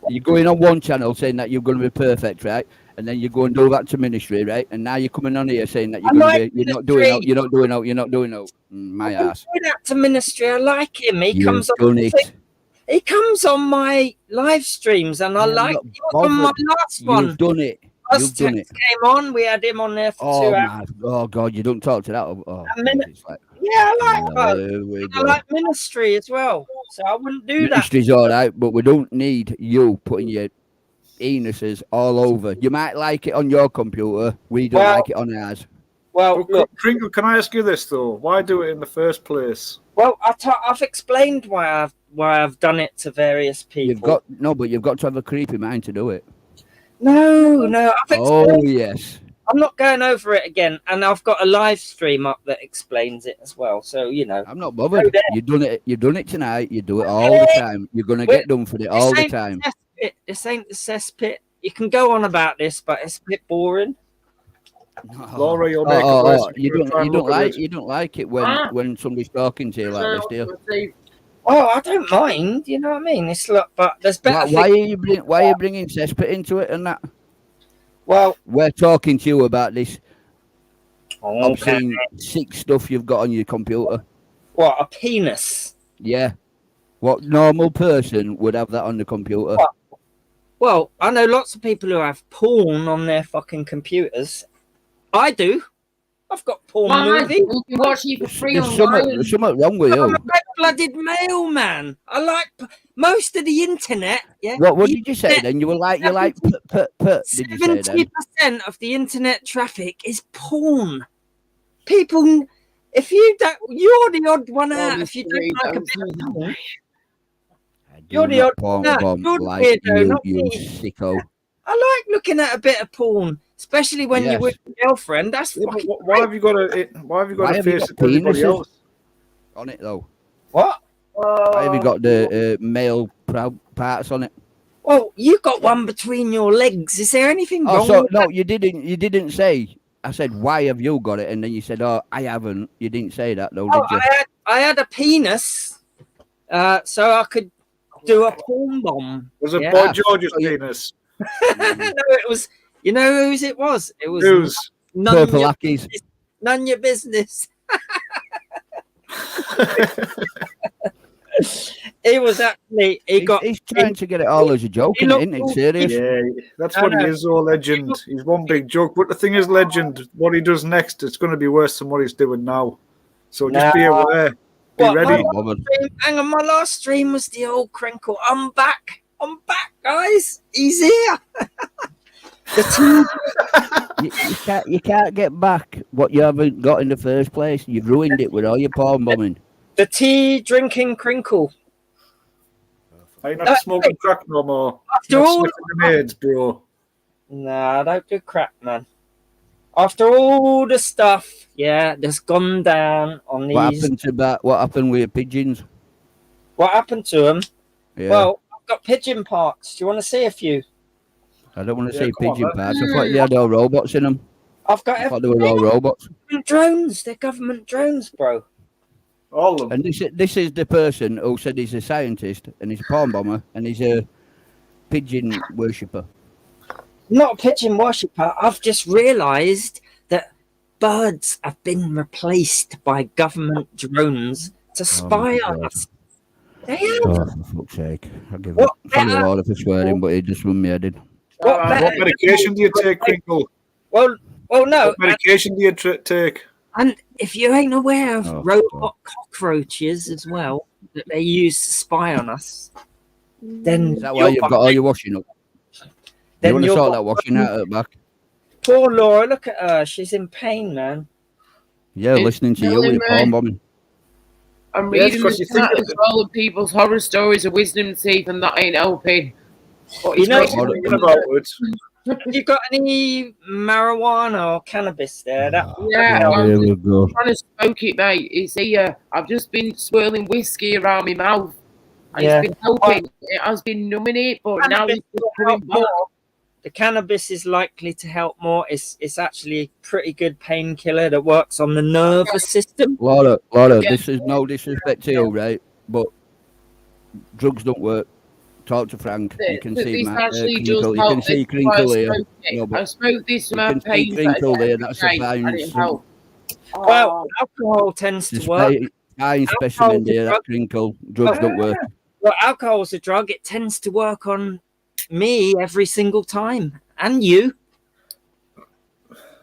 you're going on one channel saying that you're going to be perfect, right? And then you go and do that to ministry, right? And now you're coming on here saying that you're not doing out. My ass. I'm doing that to ministry. I like him. He comes on my live streams, and I like him on my last one. You've done it. Came on. We had him on there for 2 hours. Oh God, you don't talk to that. I like ministry as well. so I wouldn't do that. Ministry's all right, but we don't need you putting your anuses all over. You might like it on your computer. We don't like it on ours. Well, look, Crinkle, can I ask you this though? Why do it in the first place? well, I've explained why I've done it to various people. But you've got to have a creepy mind to do it. No, I've explained. Oh yes. I'm not going over it again, and I've got a live stream up that explains it as well. So I'm not bothered. You've done it tonight. You do it all the time. You're gonna get done for it all the time. This ain't the cesspit. You can go on about this, but it's a bit boring. Laura, you'll make it worse. You don't like it when somebody's talking to you like this, do you? Well, I don't mind. You know what I mean? It's but there's better. Why are you bringing cesspit into it and that? Well, we're talking to you about this obscene sick stuff you've got on your computer. What, a penis? Yeah. What normal person would have that on the computer? Well, I know lots of people who have porn on their fucking computers. I do. I've got porn movies. You can watch it for free online. There's something wrong with you. I'm a red-blooded mailman. I like most of the internet. Yeah. What did you say then? You like 70% of the internet traffic is porn. People, if you don't, you're the odd one out. If you don't like a bit of porn, you're the odd one out. You're the weirdo, not me. Sicko. I like looking at a bit of porn, especially when you're with your girlfriend. That's why have you got to face it to everybody else on it though? What? Why have you got the male parts on it? Well, you got one between your legs. Is there anything wrong? So no, you didn't. You didn't say. I said, why have you got it? And then you said, oh, I haven't. You didn't say that though, did you? I had a penis, so I could do a porn bomb. Was it Boy George's penis? No, it was. You know whose it was? It was Whose? Purple Lackeys. None your business. He was actually. He's trying to get it all as a joke, isn't it? Serious? Yeah, that's what he is, though, legend. He's one big joke. But the thing is, legend, what he does next, it's going to be worse than what he's doing now. So just be aware. Be ready. Hang on, my last stream was the old crinkle. I'm back, guys. He's here. You can't get back what you haven't got in the first place. You've ruined it with all your porn bombing. The tea drinking crinkle. Are you not smoking crack no more? After all grenades, bro. Nah, I don't do crack, man. After all the stuff, that's gone down on these. What happened with your pigeons? What happened to them? Yeah. Well, I've got pigeon parts. Do you want to see a few? I don't want to see pigeon parts. I thought they had all robots in them. I thought they were all robots. Drones. They're government drones, bro. All of them. And this is the person who said he's a scientist and he's a porn bomber and he's a pigeon worshipper. Not a pigeon worshipper. I've just realised that birds have been replaced by government drones to spy on us. They have. Oh, for fuck's sake. I'll give it a lot for swearing, but it just run me headed. What medication do you take, Crinkle? Well, no. What medication do you take? And if you ain't aware of robot cockroaches as well, that they use to spy on us, then... Is that why you've got all your washing up? You want to sort that washing out at the back? Poor Laura, look at her. She's in pain, man. Yeah, listening to you with your porn bombing. I'm reading the chat as well of people's horror stories of wisdom teeth, and that ain't helping. But you know, have you got any marijuana or cannabis there? I'm trying to smoke it, mate. It's here. I've just been swirling whiskey around my mouth. And it's been helping. It has been numbing it, but now it's coming back. The cannabis is likely to help more. It's actually a pretty good painkiller that works on the nervous system. Laura, this is no disrespect to you, right? But drugs don't work. Talk to Frank. You can see Crinkle. You can see Crinkle here. I smoked this for my pain. Crinkle there. That's a fine. Well, alcohol tends to work. Fine specimen there. That Crinkle. Drugs don't work. Well, alcohol is a drug. It tends to work on me every single time, and you.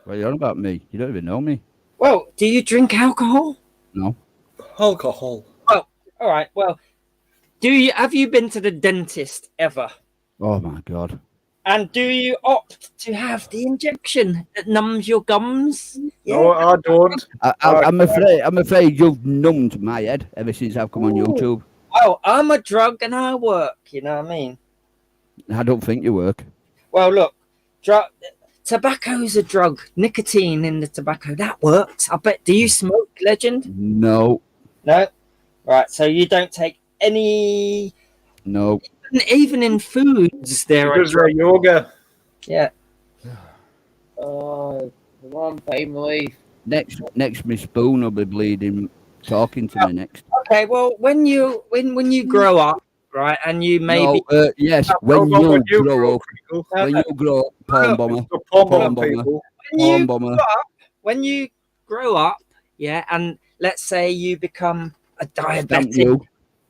What are you on about me? You don't even know me. Well, do you drink alcohol? No. Alcohol. Oh, all right. Well, have you been to the dentist ever? Oh my God. And do you opt to have the injection that numbs your gums? No, I don't. I'm afraid you've numbed my head ever since I've come on YouTube. Oh, I'm a drug and I work. You know what I mean? I don't think you work. Well, look, tobacco's a drug. Nicotine in the tobacco, that works. I bet. Do you smoke, Legend? No. No. Right. So you don't take any. No. Even in foods, there Because they're yoga. Yeah. Oh, come on, pain relief. Next, my spoon will be bleeding. Talking to me next. Okay. Well, when you grow up, right, and you maybe yes, when you grow up, porn bomber, when you grow up, yeah, and let's say you become a diabetic,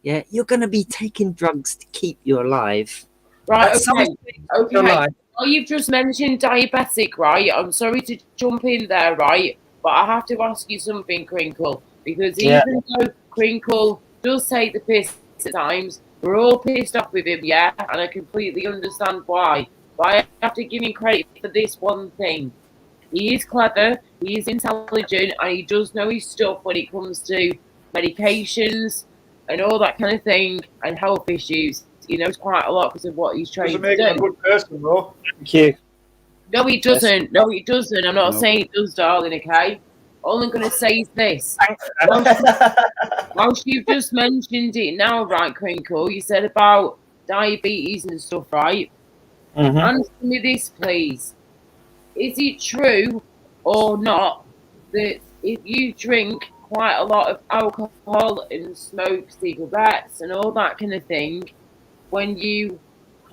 yeah, you're going to be taking drugs to keep you alive. Right, okay. Well, you've just mentioned diabetic, right? I'm sorry to jump in there, right? But I have to ask you something, Crinkle, because even though Crinkle does take the piss at times, we're all pissed off with him, yeah? And I completely understand why. But I have to give him credit for this one thing. He is clever, he is intelligent, and he does know his stuff when it comes to medications and all that kind of thing, and health issues. He knows quite a lot because of what he's trained to do. Doesn't make him a good person, though. Thank you. No, he doesn't. Yes. No, he doesn't. I'm not saying he does, darling, okay? All I'm going to say is this. Whilst you've just mentioned it now, right, Crinkle, you said about diabetes and stuff, right? Mm-hmm. Answer me this, please. Is it true or not that if you drink quite a lot of alcohol and smoke cigarettes and all that kind of thing, when you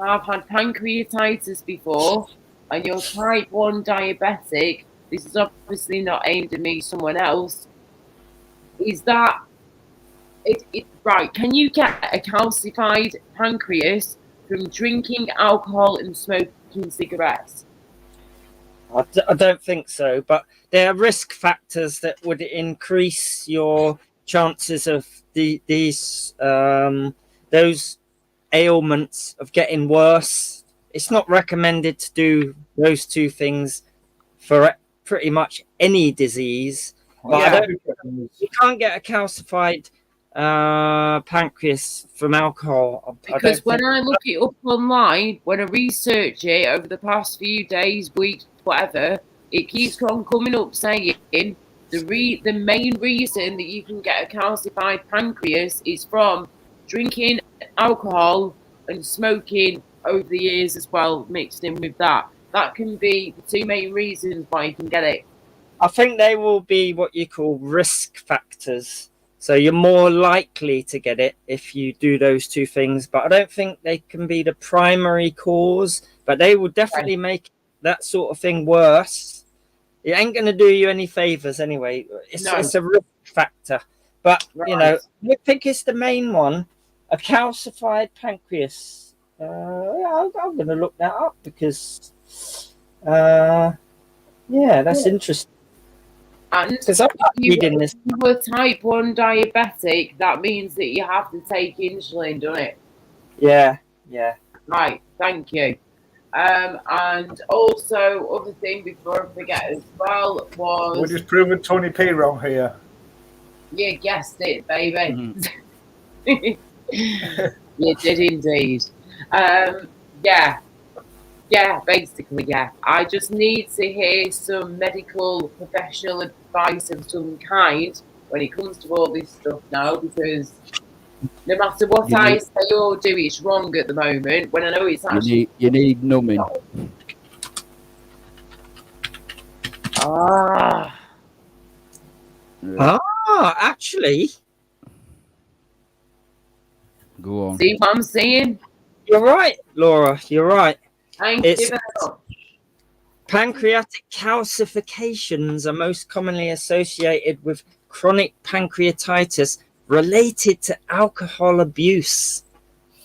have had pancreatitis before and you're type 1 diabetic, this is obviously not aimed at me, someone else, is that right? Can you get a calcified pancreas from drinking alcohol and smoking cigarettes? I don't think so, but there are risk factors that would increase your chances of those ailments of getting worse. It's not recommended to do those two things for pretty much any disease. But you can't get a calcified pancreas from alcohol. Because when I look it up online, when I research it over the past few days, weeks, whatever, it keeps on coming up saying the main reason that you can get a calcified pancreas is from drinking alcohol and smoking over the years as well, mixed in with that. That can be the two main reasons why you can get it. I think they will be what you call risk factors. So you're more likely to get it if you do those two things. But I don't think they can be the primary cause. But they will definitely make that sort of thing worse. It ain't going to do you any favors anyway. It's a risk factor. But, you know, I think it's the main one. A calcified pancreas. I'm going to look that up because, that's interesting. And if you were type 1 diabetic, that means that you have to take insulin, doesn't it? Yeah. Right, thank you. And also, other thing before I forget as well was... We're just proving Tony P wrong here. You guessed it, baby. You did indeed. Basically, yeah. I just need to hear some medical professional advice of some kind when it comes to all this stuff now, because no matter what I say or do, it's wrong at the moment, when I know it's actually... You need numbing. Actually... Go on. See what I'm saying? You're right, Laura. You're right. It's pancreatic calcifications are most commonly associated with chronic pancreatitis related to alcohol abuse.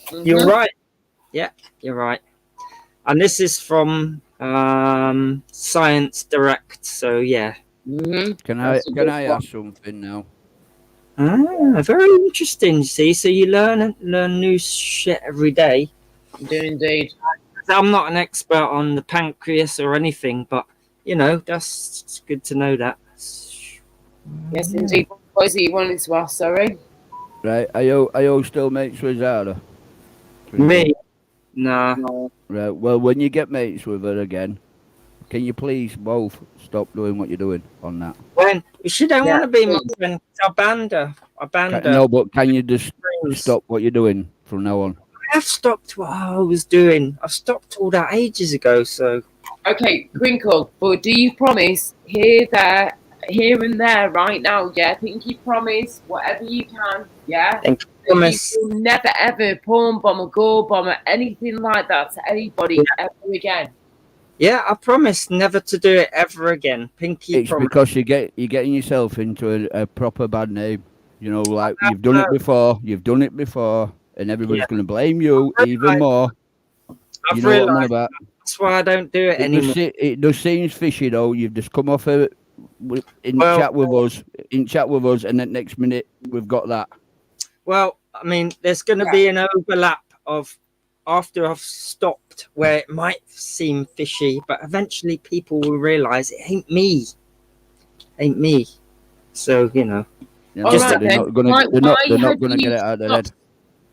Mm-hmm. You're right. Yeah, you're right. And this is from Science Direct. So yeah. Mm-hmm. Can I ask something now? Very interesting. See, so you learn new shit every day. Indeed. I'm not an expert on the pancreas or anything, but that's good to know that. Yes, indeed. What is it you wanted to ask? Sorry. Right, are you still mates with Zara? Me? Nah. Right, well, when you get mates with her again, can you please both stop doing what you're doing on that? When she don't want to be my friend, I banned her. No, but can you just stop what you're doing from now on? I have stopped what I was doing. I stopped all that ages ago. So okay, Crinkle. But do you promise here and there, right now? Yeah, pinky promise, whatever you can. Yeah. promise. You will never ever porn bomb or go bomb or anything like that to anybody ever again. Yeah, I promise never to do it ever again. Pinky It's promise. because you're getting yourself into a proper bad name. Like you've done it before, and everybody's going to blame you even more. I've You know what I'm on about? That's why I don't do it anymore. It does seem fishy though. You've just come off chat with us, and then next minute we've got that. Well, I mean, there's going to be an overlap of after I've stopped where it might seem fishy, but eventually people will realize it ain't me. So they're not going to get it out of their head.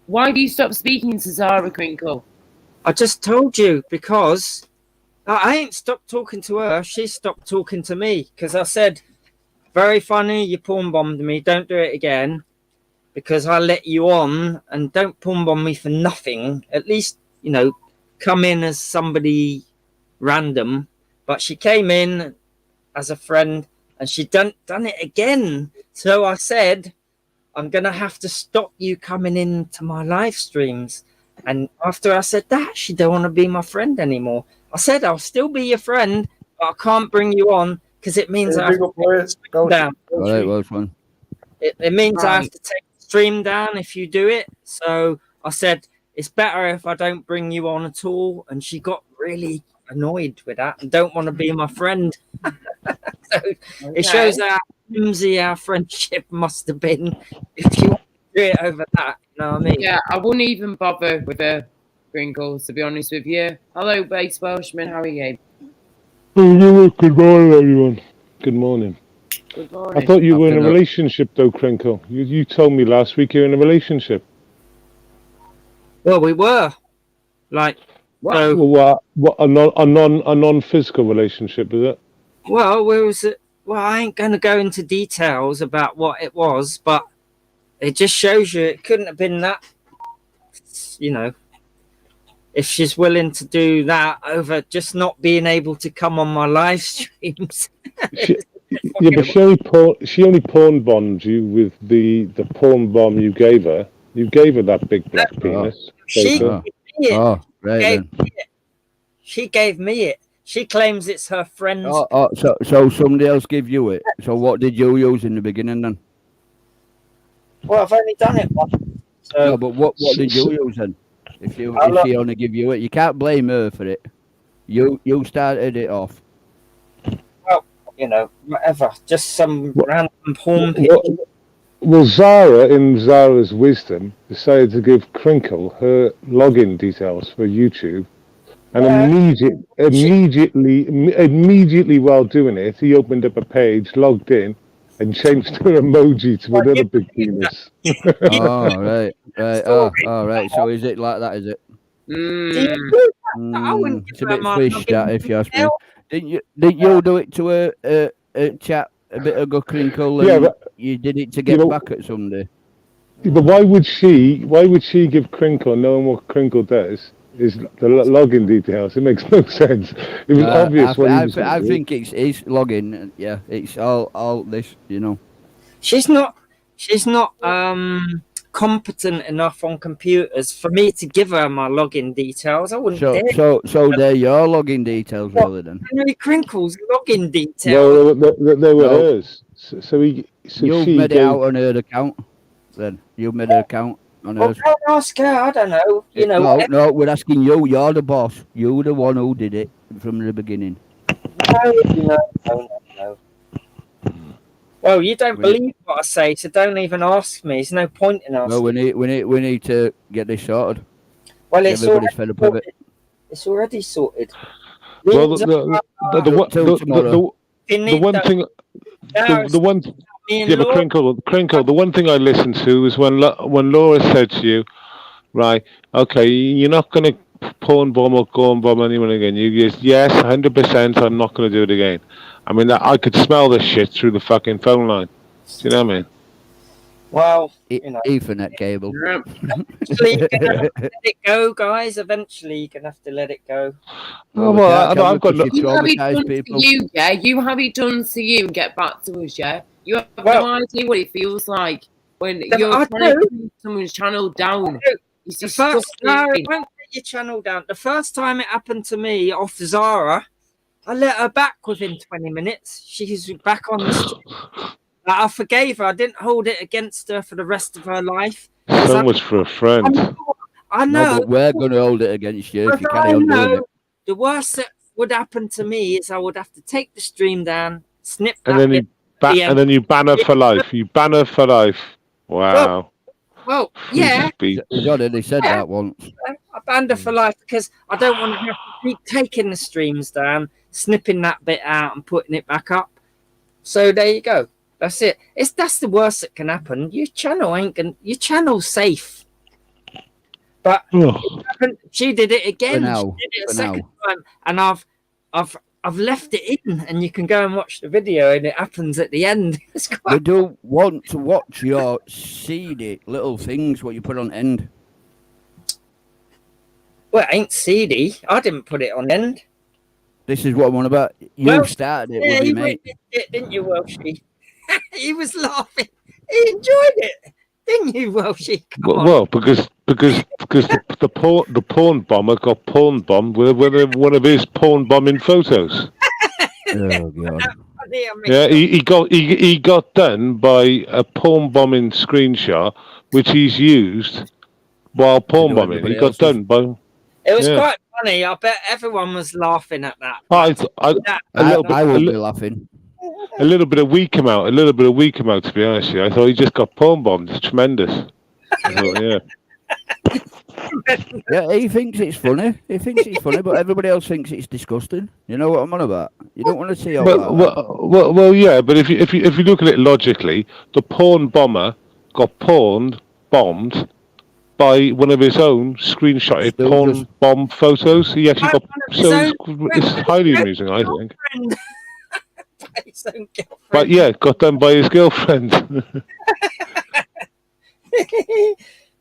Why do you stop speaking to Zara, Crinkle? I just told you, because I ain't stopped talking to her. She stopped talking to me because I said, very funny, you porn bombed me. Don't do it again because I let you on, and don't porn bomb me for nothing. At least, come in as somebody random. But she came in as a friend and she done it again. So I said, I'm going to have to stop you coming into my live streams. And after I said that, she don't want to be my friend anymore. I said, I'll still be your friend, but I can't bring you on because it means I have to take the stream down. It means I have to take the stream down if you do it. So I said, it's better if I don't bring you on at all. And she got really annoyed with that and don't want to be my friend. So it shows how flimsy our friendship must have been if you want to do it over that. You know what I mean? Yeah, I wouldn't even bother with her, Crinkle, to be honest with you. Hello, Base Welshman, how are you? Good morning, everyone. Good morning. Good morning. I thought you were in a relationship, though, Crinkle. You told me last week you're in a relationship. Well, we were. Like, so, what a non-physical relationship, is it? Well, where was it? Well, I ain't going to go into details about what it was, but it just shows you it couldn't have been that. If she's willing to do that over just not being able to come on my live streams. But she only porn bombed you with the porn bomb you gave her. You gave her that big black penis. She gave me it. She claims it's her friend's. So somebody else gave you it. So what did you use in the beginning then? Well, I've only done it once. So. No, but what did you use then? If she only give you it, you can't blame her for it. You started it off. Well, whatever. Just some random porn picture. Well, Zara, in Zara's wisdom, decided to give Crinkle her login details for YouTube. And immediately while doing it, he opened up a page, logged in, and changed her emoji to another big penis. Right. Right. So is it like that? Is it? It's a bit fish, that, if you ask me. Didn't you do it to a chat a bit ago, Crinkle? And you did it to get back at somebody. But why would she give Crinkle, knowing what Crinkle does, is the login details? It makes no sense. It was obvious what he was doing. I think it's login. Yeah, it's all this. She's not competent enough on computers for me to give her my login details. I wouldn't dare. So they're your login details, really, then? Henry Crinkle's login details. Well, they were hers. So you've made it out on her account. Then you've made an account on hers. Well, don't ask her. I don't know. No, we're asking you. You're the boss. You're the one who did it from the beginning. No. Well, you don't believe what I say, so don't even ask me. There's no point in asking. Well, we need to get this sorted. Well, it's Everybody's fed up of it. It's already sorted. Well, the one thing, yeah, but Crinkle, the one thing I listened to is when Laura said to you, right, okay, you're not going to porn bomb or go and bomb anyone again. You just, yes, 100%, I'm not going to do it again. I mean, I could smell this shit through the fucking phone line. Do you know what I mean? Well, Ethernet cable. Eventually, you're gonna have to let it go, guys. Eventually, you're gonna have to let it go. I've got you have it done to you, yeah. You have it done to you and get back to us, yeah. You have no idea what it feels like when you're trying to keep someone's channel down. No, it won't get your channel down. The first time it happened to me off Zara, I let her back within 20 minutes. She's back on the street. I forgave her. I didn't hold it against her for the rest of her life. So much for a friend. I know. No, but we're going to hold it against you if you carry on doing it. The worst that would happen to me is I would have to take the stream down, snip and then you ban her for life. You ban her for life. Wow. Well, yeah. He's already said that once. I banned her for life because I don't want to have to keep taking the streams down, snipping that bit out and putting it back up. So there you go. That's it. That's the worst that can happen. Your channel's safe. But she did it again. She did it a second time, and I've left it in, and you can go and watch the video, and it happens at the end. We don't want to watch your seedy little things what you put on end. Well, it ain't seedy. I didn't put it on end. This is what I'm on about. You started it with your mate. Didn't you, Welshie? He was laughing. He enjoyed it, didn't you, Welshie? Well, because the porn bomber got porn bombed with one of his porn bombing photos. Oh God! Yeah, he got done by a porn bombing screenshot, which he's used while porn bombing. He got done by. It was quite funny. I bet everyone was laughing at that. I would be laughing. A little bit of we come out, to be honest with you. I thought he just got porn bombed. It's tremendous. Yeah, he thinks it's funny. But everybody else thinks it's disgusting. You know what I'm on about? You don't want to see all that. Well, yeah, but if you look at it logically, the porn bomber got bombed by one of his own screenshotted porn bomb photos. He actually got it's highly amusing, I think. His own girlfriend. But yeah, got done by his girlfriend.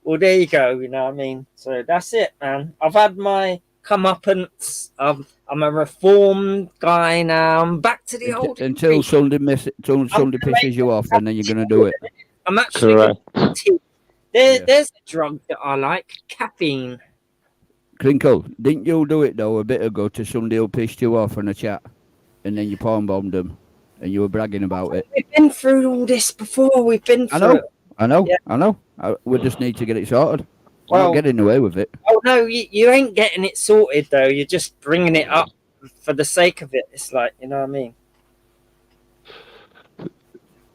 Well, there you go. You know what I mean? So that's it, man. I've had my comeuppance. I'm a reformed guy now. I'm back to the old. Until Sunday pisses you off, and then you're going to do it. I'm actually correct. There's a drug that I like, caffeine. Crinkle, didn't you do it though a bit ago to somebody who pissed you off in a chat? And then you porn bombed them, and you were bragging about it. We've been through all this before. We've been through it. I know. We just need to get it sorted. We're not getting away with it. Oh no, you ain't getting it sorted though. You're just bringing it up for the sake of it. It's like, you know what I mean.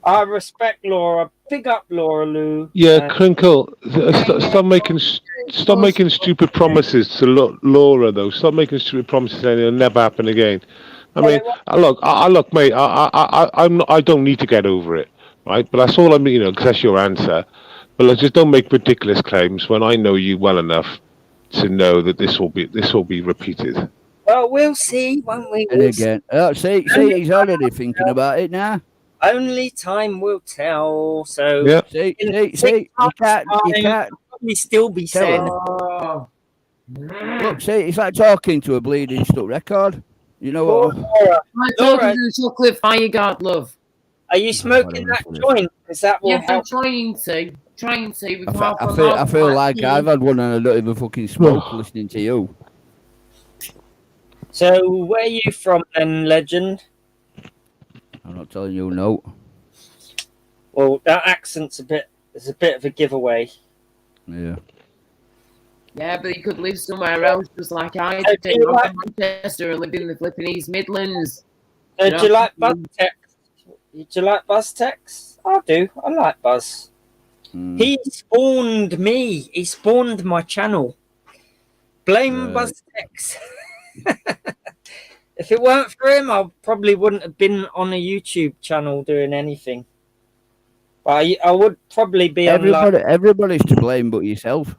I respect Laura. Big up Laura Lou. Yeah, Crinkle. Stop making stupid promises to Laura though. Stop making stupid promises saying it'll never happen again. I mean, look, mate. I don't need to get over it, right? But that's all I mean, because that's your answer. But just don't make ridiculous claims when I know you well enough to know that this will be repeated. Well, we'll see, won't we? And again, see, he's already thinking about it now. Only time will tell. So, yeah. See, you can't probably still be saying. Look, see, it's like talking to a bleeding stuck record. You know what? Laura, chocolate fire guard, love. Are you smoking that joint? Is that what? Yes, I'm trying to. I feel like I've had one and I don't even fucking smoke listening to you. So, where are you from then, legend? I'm not telling you no. Well, that accent's a bit of a giveaway. Yeah. Yeah, but you could live somewhere else, just like I did. I lived in Manchester and lived in the flipping East Midlands. Do you like Buzztext? Do you like BuzzTex? I do. I like Buzz. He spawned me. He spawned my channel. Blame BuzzTex. If it weren't for him, I probably wouldn't have been on a YouTube channel doing anything. But I would probably be everybody's to blame but yourself.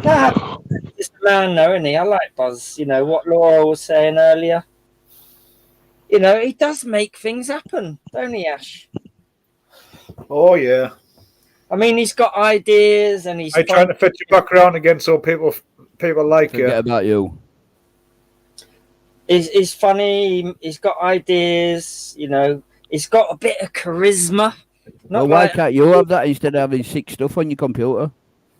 Nah, just a man, though, isn't he? I like Buzz. You know what Laura was saying earlier. You know, he does make things happen, don't he, Ash? Oh yeah. I mean, he's got ideas, and he's trying to fit you back around again so people like you. Forget about you. He's funny. He's got ideas. You know, he's got a bit of charisma. Well, why can't you have that instead of having 6 stuff on your computer?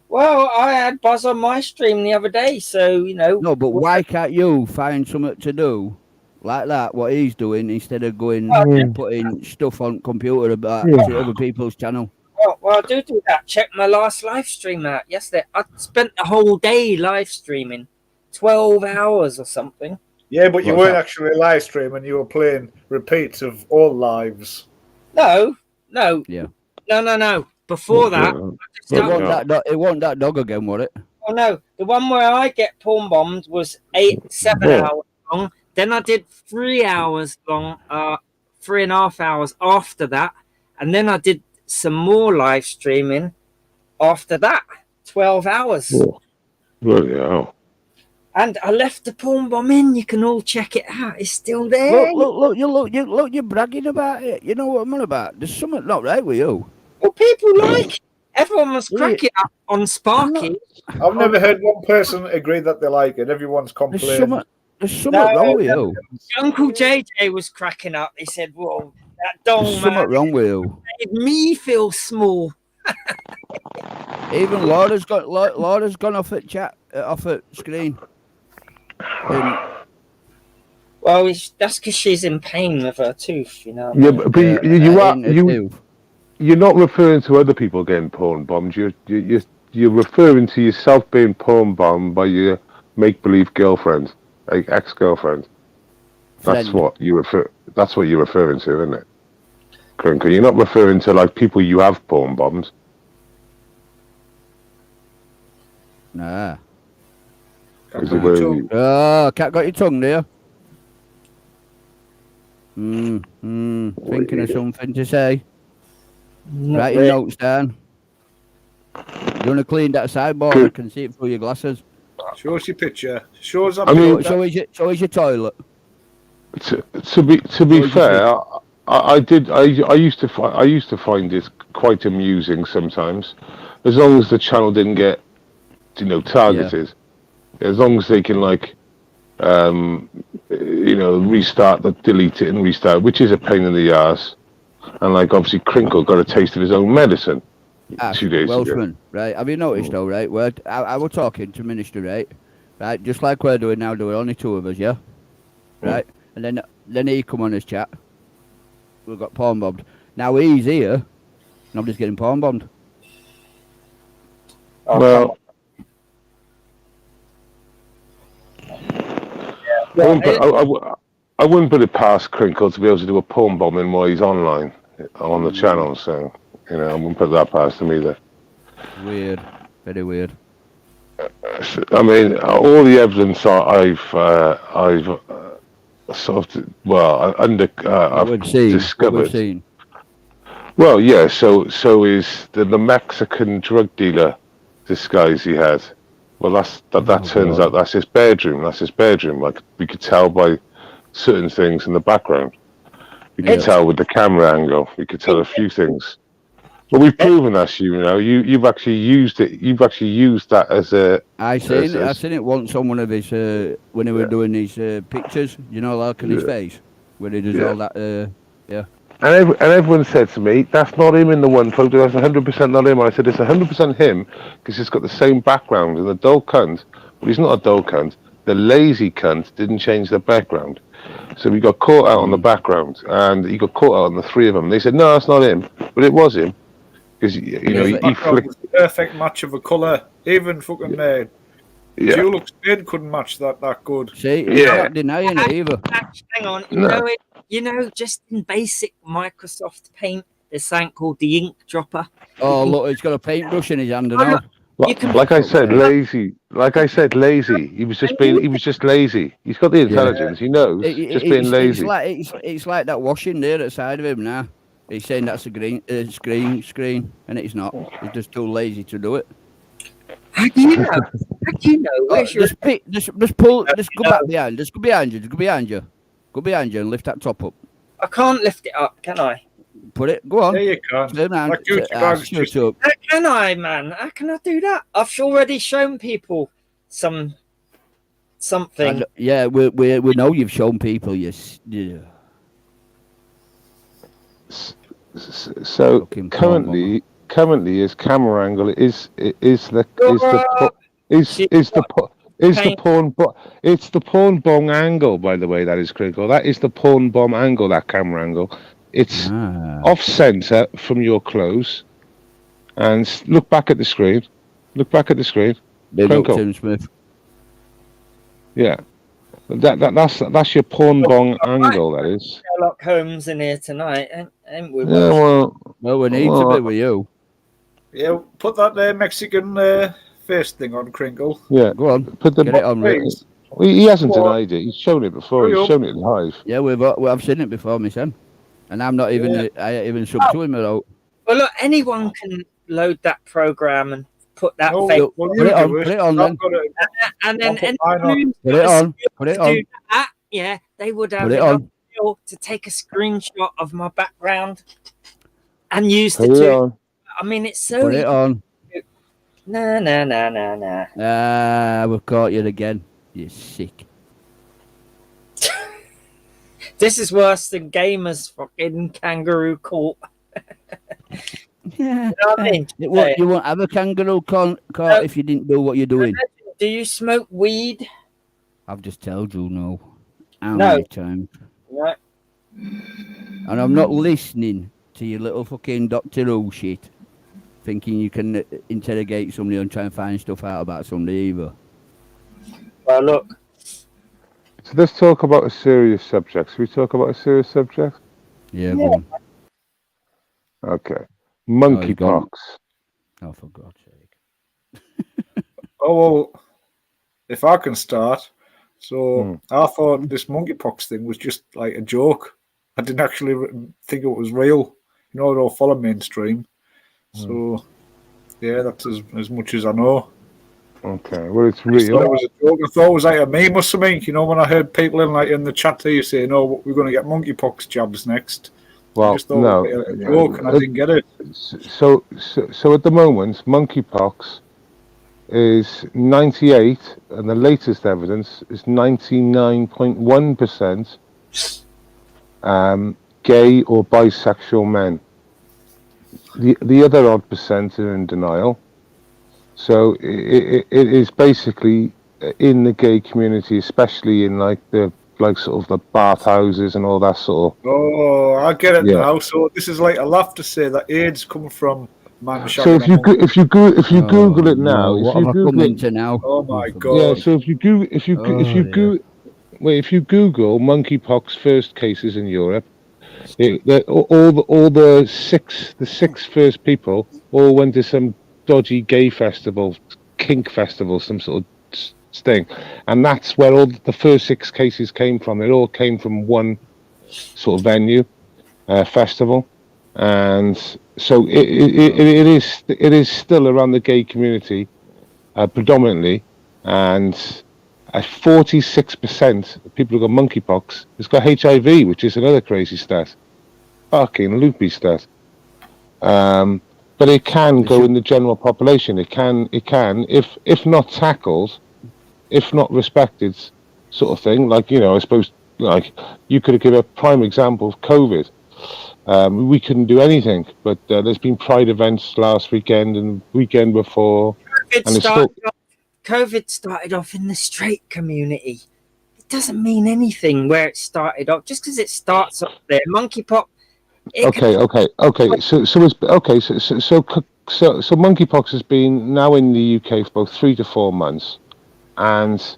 Well, I had Buzz on my stream the other day, so you know. No, but why can't you find something to do like that? What he's doing instead of going and putting stuff on computer about to other people's channel. Well, I do that. Check my last live stream out yesterday. I spent the whole day live streaming, 12 hours or something. Yeah, but you weren't actually live streaming. You were playing repeats of all lives. No. Yeah. No. Before that, it wasn't that dog again, was it? Oh no, the one where I get porn bombed was 7 hours long. Then I did 3 hours long, 3.5 hours after that, and then I did some more live streaming after that, 12 hours. Bloody hell. And I left the porn bomb in. You can all check it out. It's still there. Look, you're bragging about it. You know what I'm on about. There's something not right with you. Well, people like it. Everyone was cracking up on Sparky. I've never heard one person agree that they like it. Everyone's complaining. There's something wrong with you. Uncle JJ was cracking up. He said, "Whoa, that dong There's something wrong with you. Made me feel small." Even Laura's gone off at chat, off at screen. Well, that's because she's in pain with her tooth, you know. Yeah, but you're not referring to other people getting porn bombed. You're referring to yourself being porn bombed by your make-believe girlfriend, like ex-girlfriend. That's what you're referring to, isn't it? Crinkle, you're not referring to like people you have porn bombed. Nah. Cat got your tongue there. Thinking of something to say. Write your notes down. You want to clean that sideboard? I can see it through your glasses. Show us your picture. Show us. So is your toilet. To be fair, I used to find it quite amusing sometimes, as long as the channel didn't get, targeted. Yeah. As long as they can restart, delete it and restart, which is a pain in the ass. And obviously Crinkle got a taste of his own medicine 2 days Welshman, ago. Right? Have you noticed though, right? I was talking to Minister, right? Right, just like we're doing now, there were only 2 of us, yeah? Right? And then he come on his chat. We got porn bombed. Now he's here, nobody's getting porn bombed. Well, I wouldn't put it past Crinkle to be able to do a porn bombing while he's online on the channel. So, I wouldn't put that past him either. Weird. Very weird. I mean, all the evidence I've discovered. Well, yeah. So is the Mexican drug dealer disguise he had. Well, that turns out that's his bedroom. Like we could tell by certain things in the background. We could tell with the camera angle. We could tell a few things. Well, we've proven that, you've actually used it. You've actually used that as a. I seen it once on one of his when he was doing his pictures. Like on his face, where he does all that. And everyone said to me, "That's not him in the one photo. That's 100% not him." I said, "It's 100% him because he's got the same background." And the dull cunt, well, he's not a dull cunt. The lazy cunt didn't change the background, so we got caught out on the background, and he got caught out on the 3 of them. They said, "No, that's not him," but it was him because he flicked. The perfect match of a colour, even fucking Dulux Spade couldn't match that good. See, he's not denying it either. Hang on, You know, just in basic Microsoft Paint, there's something called the ink dropper. Oh, look, he's got a paintbrush in his hand now. Like I said, lazy. Like I said, lazy. He was just lazy. He's got the intelligence. He knows. Being lazy. It's like that washing there at the side of him now. He's saying that's a screen, and it's not. He's just too lazy to do it. How do you know? How do you know? Just pull. Just go back behind. Just go behind you. Go behind you and lift that top up. I can't lift it up, can I? Put it. Go on. There you can. How can I, man? How can I do that? I've already shown people something. Yeah, we know you've shown people. Yes. Yeah. So currently, his camera angle is the porn bong angle. By the way, that is critical. That is the porn bomb angle. That camera angle. It's off center from your close, and look back at the screen. Big up, Tim Smith. Yeah, that's your porn bong angle. That is. Sherlock Holmes in here tonight, ain't we? Yeah, well, we need to be with you. Yeah, put that Mexican face thing on, Crinkle. Yeah, go on. Get it on, Rick. He hasn't denied it. He's shown it before. He's shown it live. Yeah, I've seen it before, my son. And I'm not even. I ain't even sub to him at all. Well, look, anyone can load that program and put that. No, put it on, then. And then put it on. That, yeah, they would have to take a screenshot of my background and use the two. I mean, it's so. Put it on. Nah. We've caught you again. You're sick. This is worse than Gamer's fucking kangaroo court. Yeah. You know what I mean? You won't have a kangaroo court if you didn't do what you're doing. Do you smoke weed? I've just told you no. How many times? Right. And I'm not listening to your little fucking Doctor Who shit, thinking you can interrogate somebody and try and find stuff out about somebody either. Well, look. So let's talk about a serious subject. Should we talk about a serious subject? Yeah. Go on. Okay. Monkeypox. Oh, for God's sake. Well, if I can start. So I thought this monkeypox thing was just like a joke. I didn't actually think it was real. You know, I don't follow mainstream. So, yeah, that's as much as I know. Okay, well, it's real. It was a joke. I thought it was like a meme or something. You know, when I heard people in the chat here saying, "Oh, we're going to get monkeypox jabs next." Well, I just thought it was a joke, and I didn't get it. So at the moment, monkeypox is 98, and the latest evidence is 99.1% gay or bisexual men. The other odd percent are in denial. So it is basically in the gay community, especially in sort of the bathhouses and all that sort of. Oh, I get it now. So this is like a laugh to say that AIDS come from man. So if you Google it now, what have I come into now? Oh my God! Yeah. So if you Google monkeypox first cases in Europe, all the six first people all went to some dodgy gay festival, kink festival, some sort of thing, and that's where all the first 6 cases came from. It all came from one sort of venue, festival, and so it is still around the gay community, predominantly, and 46% of people who got monkeypox has got HIV, which is another crazy stat, fucking loopy stat. But it can go in the general population. It can, if not tackled, if not respected, sort of thing. Like, you know, I suppose, like, you could have given a prime example of COVID. We couldn't do anything, but there's been Pride events last weekend and weekend before. COVID started off in the straight community. It doesn't mean anything where it started off. Just because it starts up there, monkeypox. Okay. So monkeypox has been now in the UK for about 3 to 4 months, and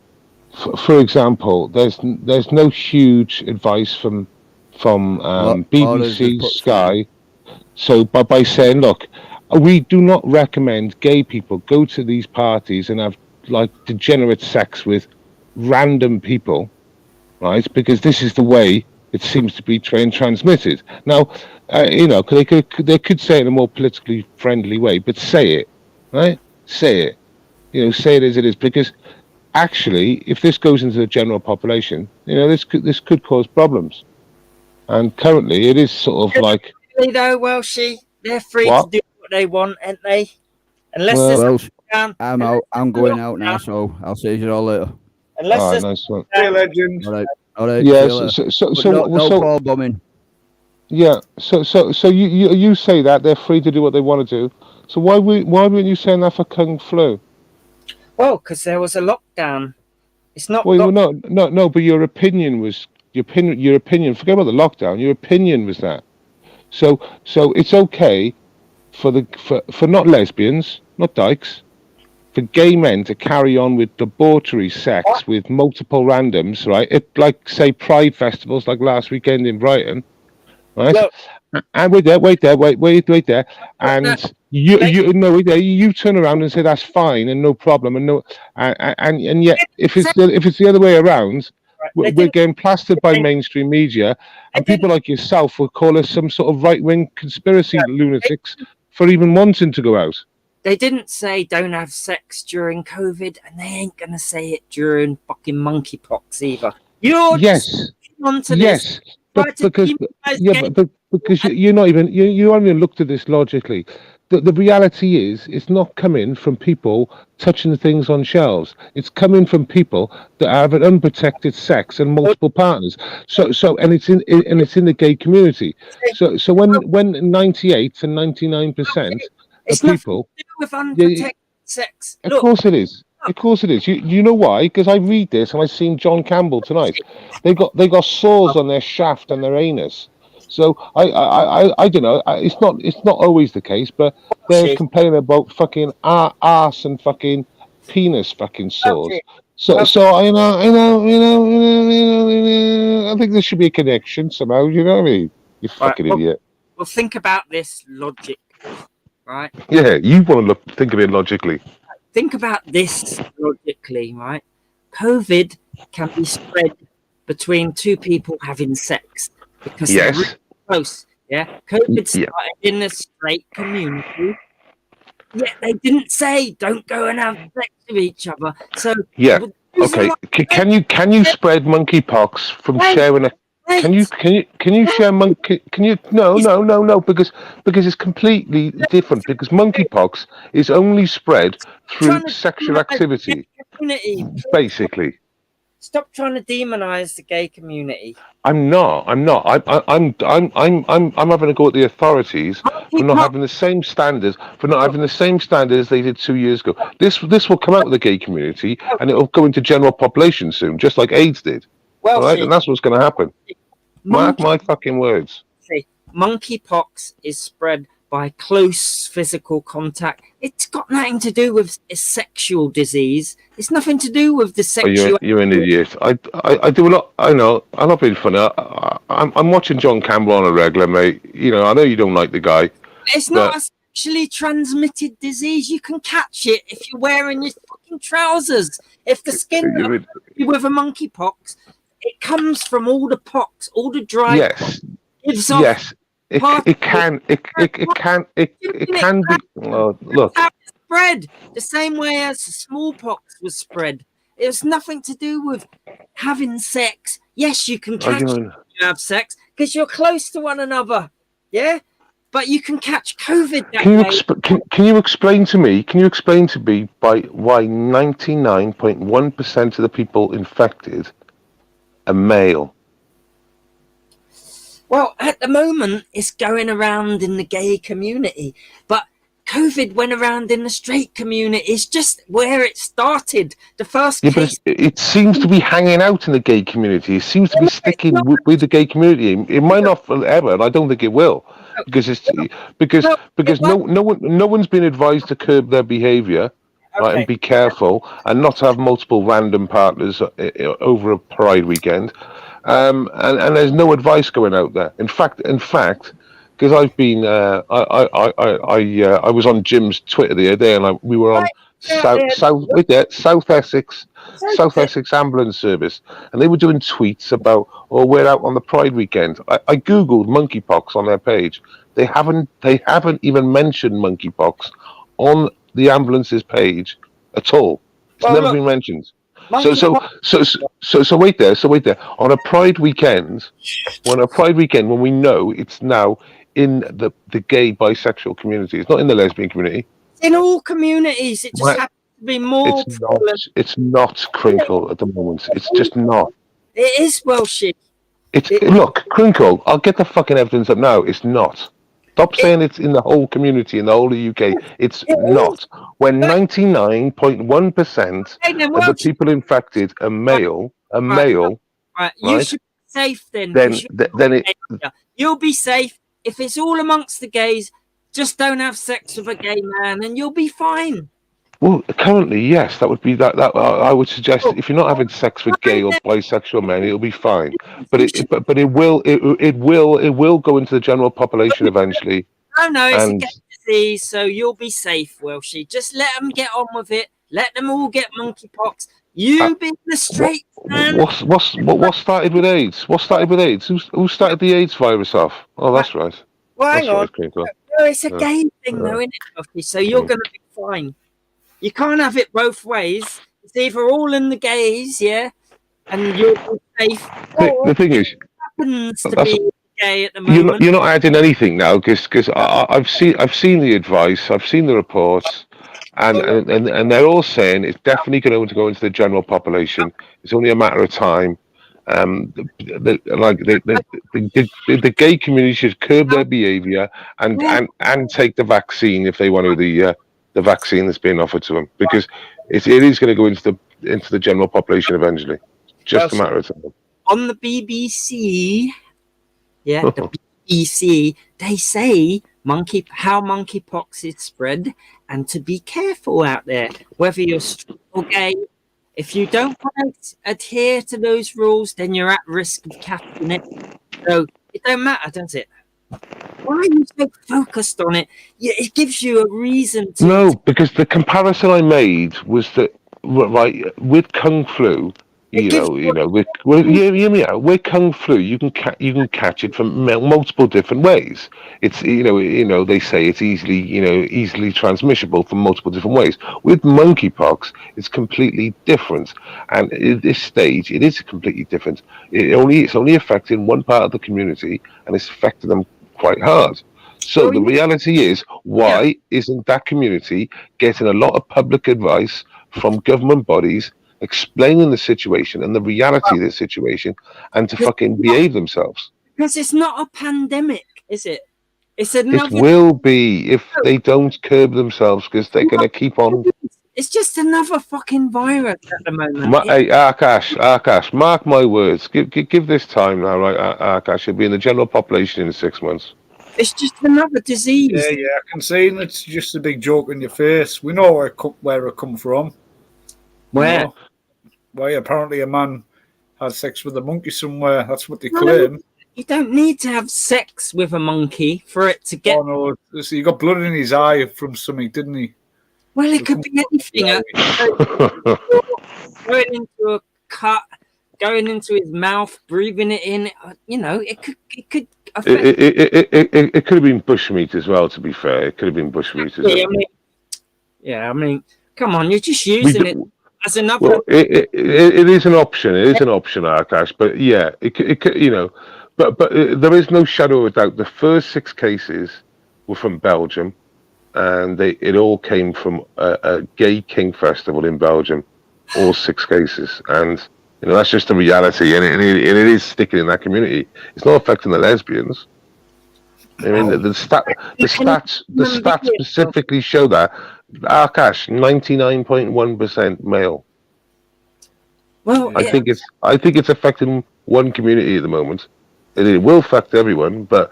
for example, there's no huge advice from BBC, Sky. So by saying, look, we do not recommend gay people go to these parties and have like degenerate sex with random people, right? Because this is the way it seems to be transmitted. Now, they could say it in a more politically friendly way, but say it, right? Say it. Say it as it is, because actually, if this goes into the general population, this could cause problems. And currently, it is sort of like. Really though, Welshie, they're free to do what they want, aren't they? Unless I'm out. I'm going out now, so I'll see you all later. Unless nice one. Hey, legend. All right. Yeah. So no ball bombing. Yeah. So you say that they're free to do what they want to do. So why weren't you saying that for Kung Flu? Well, because there was a lockdown. It's not. Well, no. But your opinion was your opinion. Forget about the lockdown. Your opinion was that. So it's okay for not lesbians, not dykes, for gay men to carry on with debauchery sex with multiple randoms, right? Like say Pride festivals, like last weekend in Brighton, right? Look, and wait there, and you turn around and say that's fine and no problem and yet if it's the other way around. We're getting plastered by mainstream media, and people like yourself will call us some sort of right-wing conspiracy lunatics for even wanting to go out. They didn't say don't have sex during COVID, and they ain't going to say it during fucking monkeypox either. You're onto this. But because you're not even you haven't even looked at this logically. The reality is, it's not coming from people touching things on shelves. It's coming from people that have an unprotected sex and multiple partners. So and it's in the gay community. So when 98 and 99% of people to do with unprotected sex. Of course it is. Of course it is. You know why? Because I read this and I've seen John Campbell tonight. They got sores on their shaft and their anus. So I don't know. It's not always the case, but they're complaining about fucking arse and fucking penis fucking sores. So I think there should be a connection somehow. You know what I mean? You fucking idiot. Well, think about this logically, right? Yeah, you want to think of it logically. Think about this logically, right? COVID can be spread between two people having sex. Because they're really close, COVID started in the straight community. Yet they didn't say don't go and have sex with each other. So okay. Can you spread monkeypox from sharing a? Can you share monkey? Can you? No. Because it's completely different. Because monkeypox is only spread through sexual activity. Basically. Stop trying to demonize the gay community. I'm not. I'm having to go at the authorities for not having the same standards. For not having the same standards they did 2 years ago. This will come out of the gay community and it will go into general population soon, just like AIDS did. Well, right, and that's what's going to happen. Mark my fucking words. See, monkeypox is spread by close physical contact. It's got nothing to do with a sexual disease. It's nothing to do with the sexual. You're an idiot. I do a lot. I know. I'm not being funny. I'm watching John Campbell on a regular, mate. I know you don't like the guy. It's not a sexually transmitted disease. You can catch it if you're wearing your fucking trousers. If the skin with a monkeypox, it comes from all the pox, all the dry. Yes. Yes. It can be. Oh, look. It's spread the same way as smallpox was spread. It was nothing to do with having sex. Yes, you can catch it when you have sex because you're close to one another. Yeah, but you can catch COVID that way. Can you explain to me? Can you explain to me why 99.1% of the people infected are male? Well, at the moment, it's going around in the gay community, but COVID went around in the straight community. It's just where it started. The first case. But it seems to be hanging out in the gay community. It seems to be sticking with the gay community. It might not forever, and I don't think it will, because no one's been advised to curb their behaviour. Right, and be careful, and not have multiple random partners over a Pride weekend. and there's no advice going out there. In fact, because I've been, I was on Jim's Twitter the other day, and we were on South Essex Ambulance Service, and they were doing tweets about, we're out on the Pride weekend. I googled monkeypox on their page. They haven't even mentioned monkeypox on the ambulance's page at all. It's never been mentioned. So wait there. On a Pride weekend, when we know it's now in the gay bisexual community, it's not in the lesbian community. In all communities, it just happens to be more. It's not Crinkle at the moment. It's just not. It is Welsh. Look, Crinkle. I'll get the fucking evidence up now. It's not. Stop saying it's in the whole community, in the whole of the UK. It's not. When 99.1% of the people infected are male, right? You should be safe then. You'll be safe if it's all amongst the gays. Just don't have sex with a gay man, and you'll be fine. Well, currently, yes, that would be that. I would suggest if you're not having sex with gay or bisexual men, it'll be fine. But it will go into the general population eventually. No, it's a gay disease, so you'll be safe, Welshie. Just let them get on with it. Let them all get monkeypox. You be the straight man. What started with AIDS? What started with AIDS? Who started the AIDS virus off? Oh, that's right. Well, hang on. It's a gay thing, though, isn't it, Welshie? So you're going to be fine. You can't have it both ways. It's either all in the gays, and you're safe. The thing is, happens to be gay at the moment. You're not adding anything now, because I've seen the advice, I've seen the reports, and they're all saying it's definitely going to go into the general population. It's only a matter of time. The gay community should curb their behaviour and take the vaccine if they want to. The vaccine that's being offered to them, because it is going to go into the general population eventually. Just a matter of time. On the BBC, the BBC, they say how monkeypox is spread, and to be careful out there, whether you're straight or gay. If you don't adhere to those rules, then you're at risk of catching it. So it don't matter, does it? Why are you so focused on it? It gives you a reason to. No, because the comparison I made was that with Kung Flu, with Kung Flu, you can catch it from multiple different ways. It's they say it's easily transmissible from multiple different ways. With monkeypox, it's completely different, and at this stage, it is completely different. It's only affecting one part of the community, and it's affecting them quite hard. So the reality is, why isn't that community getting a lot of public advice from government bodies explaining the situation and the reality of the situation, and to fucking behave themselves? Because it's not a pandemic, is it? It's another. It will be if they don't curb themselves, because they're going to keep on. It's just another fucking virus at the moment. Hey, Akash, mark my words. Give this time now, right? Akash, it'll be in the general population in 6 months. It's just another disease. Yeah, I can see it's just a big joke in your face. We know where it come from. Where? Why apparently a man had sex with a monkey somewhere. That's what they claim. You don't need to have sex with a monkey for it to get. Oh no! So he got blood in his eye from something, didn't he? Well, it could be anything. Going into a cut, going into his mouth, breathing it in. It could. It could have been bushmeat as well. To be fair, it could have been bushmeat as well. I mean, come on, you're just using it as another. Well, it is an option. It is an option, Akash. But it could, But there is no shadow of a doubt. The first 6 cases were from Belgium, and it all came from a gay king festival in Belgium. All 6 cases, and that's just the reality, and it is sticking in that community. It's not affecting the lesbians. I mean, the stats specifically show that. Akash, 99.1% male. Well, I think it's affecting one community at the moment. It will affect everyone, but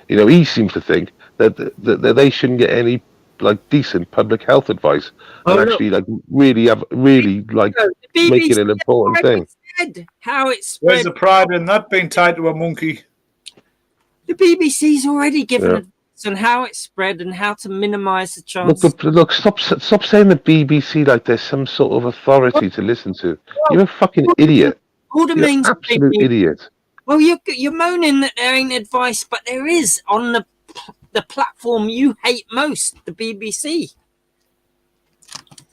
he seems to think that they shouldn't get any decent public health advice and actually make it an important thing. said how it's Where's spread. the pride in that being tied to a monkey? The BBC's already given advice on how it's spread and how to minimise the chance. Look, stop saying the BBC like there's some sort of authority to listen to. You're a fucking idiot. All the You're an mainstream absolute idiot. Well, you're moaning that there ain't advice, but there is on the platform you hate most, the BBC.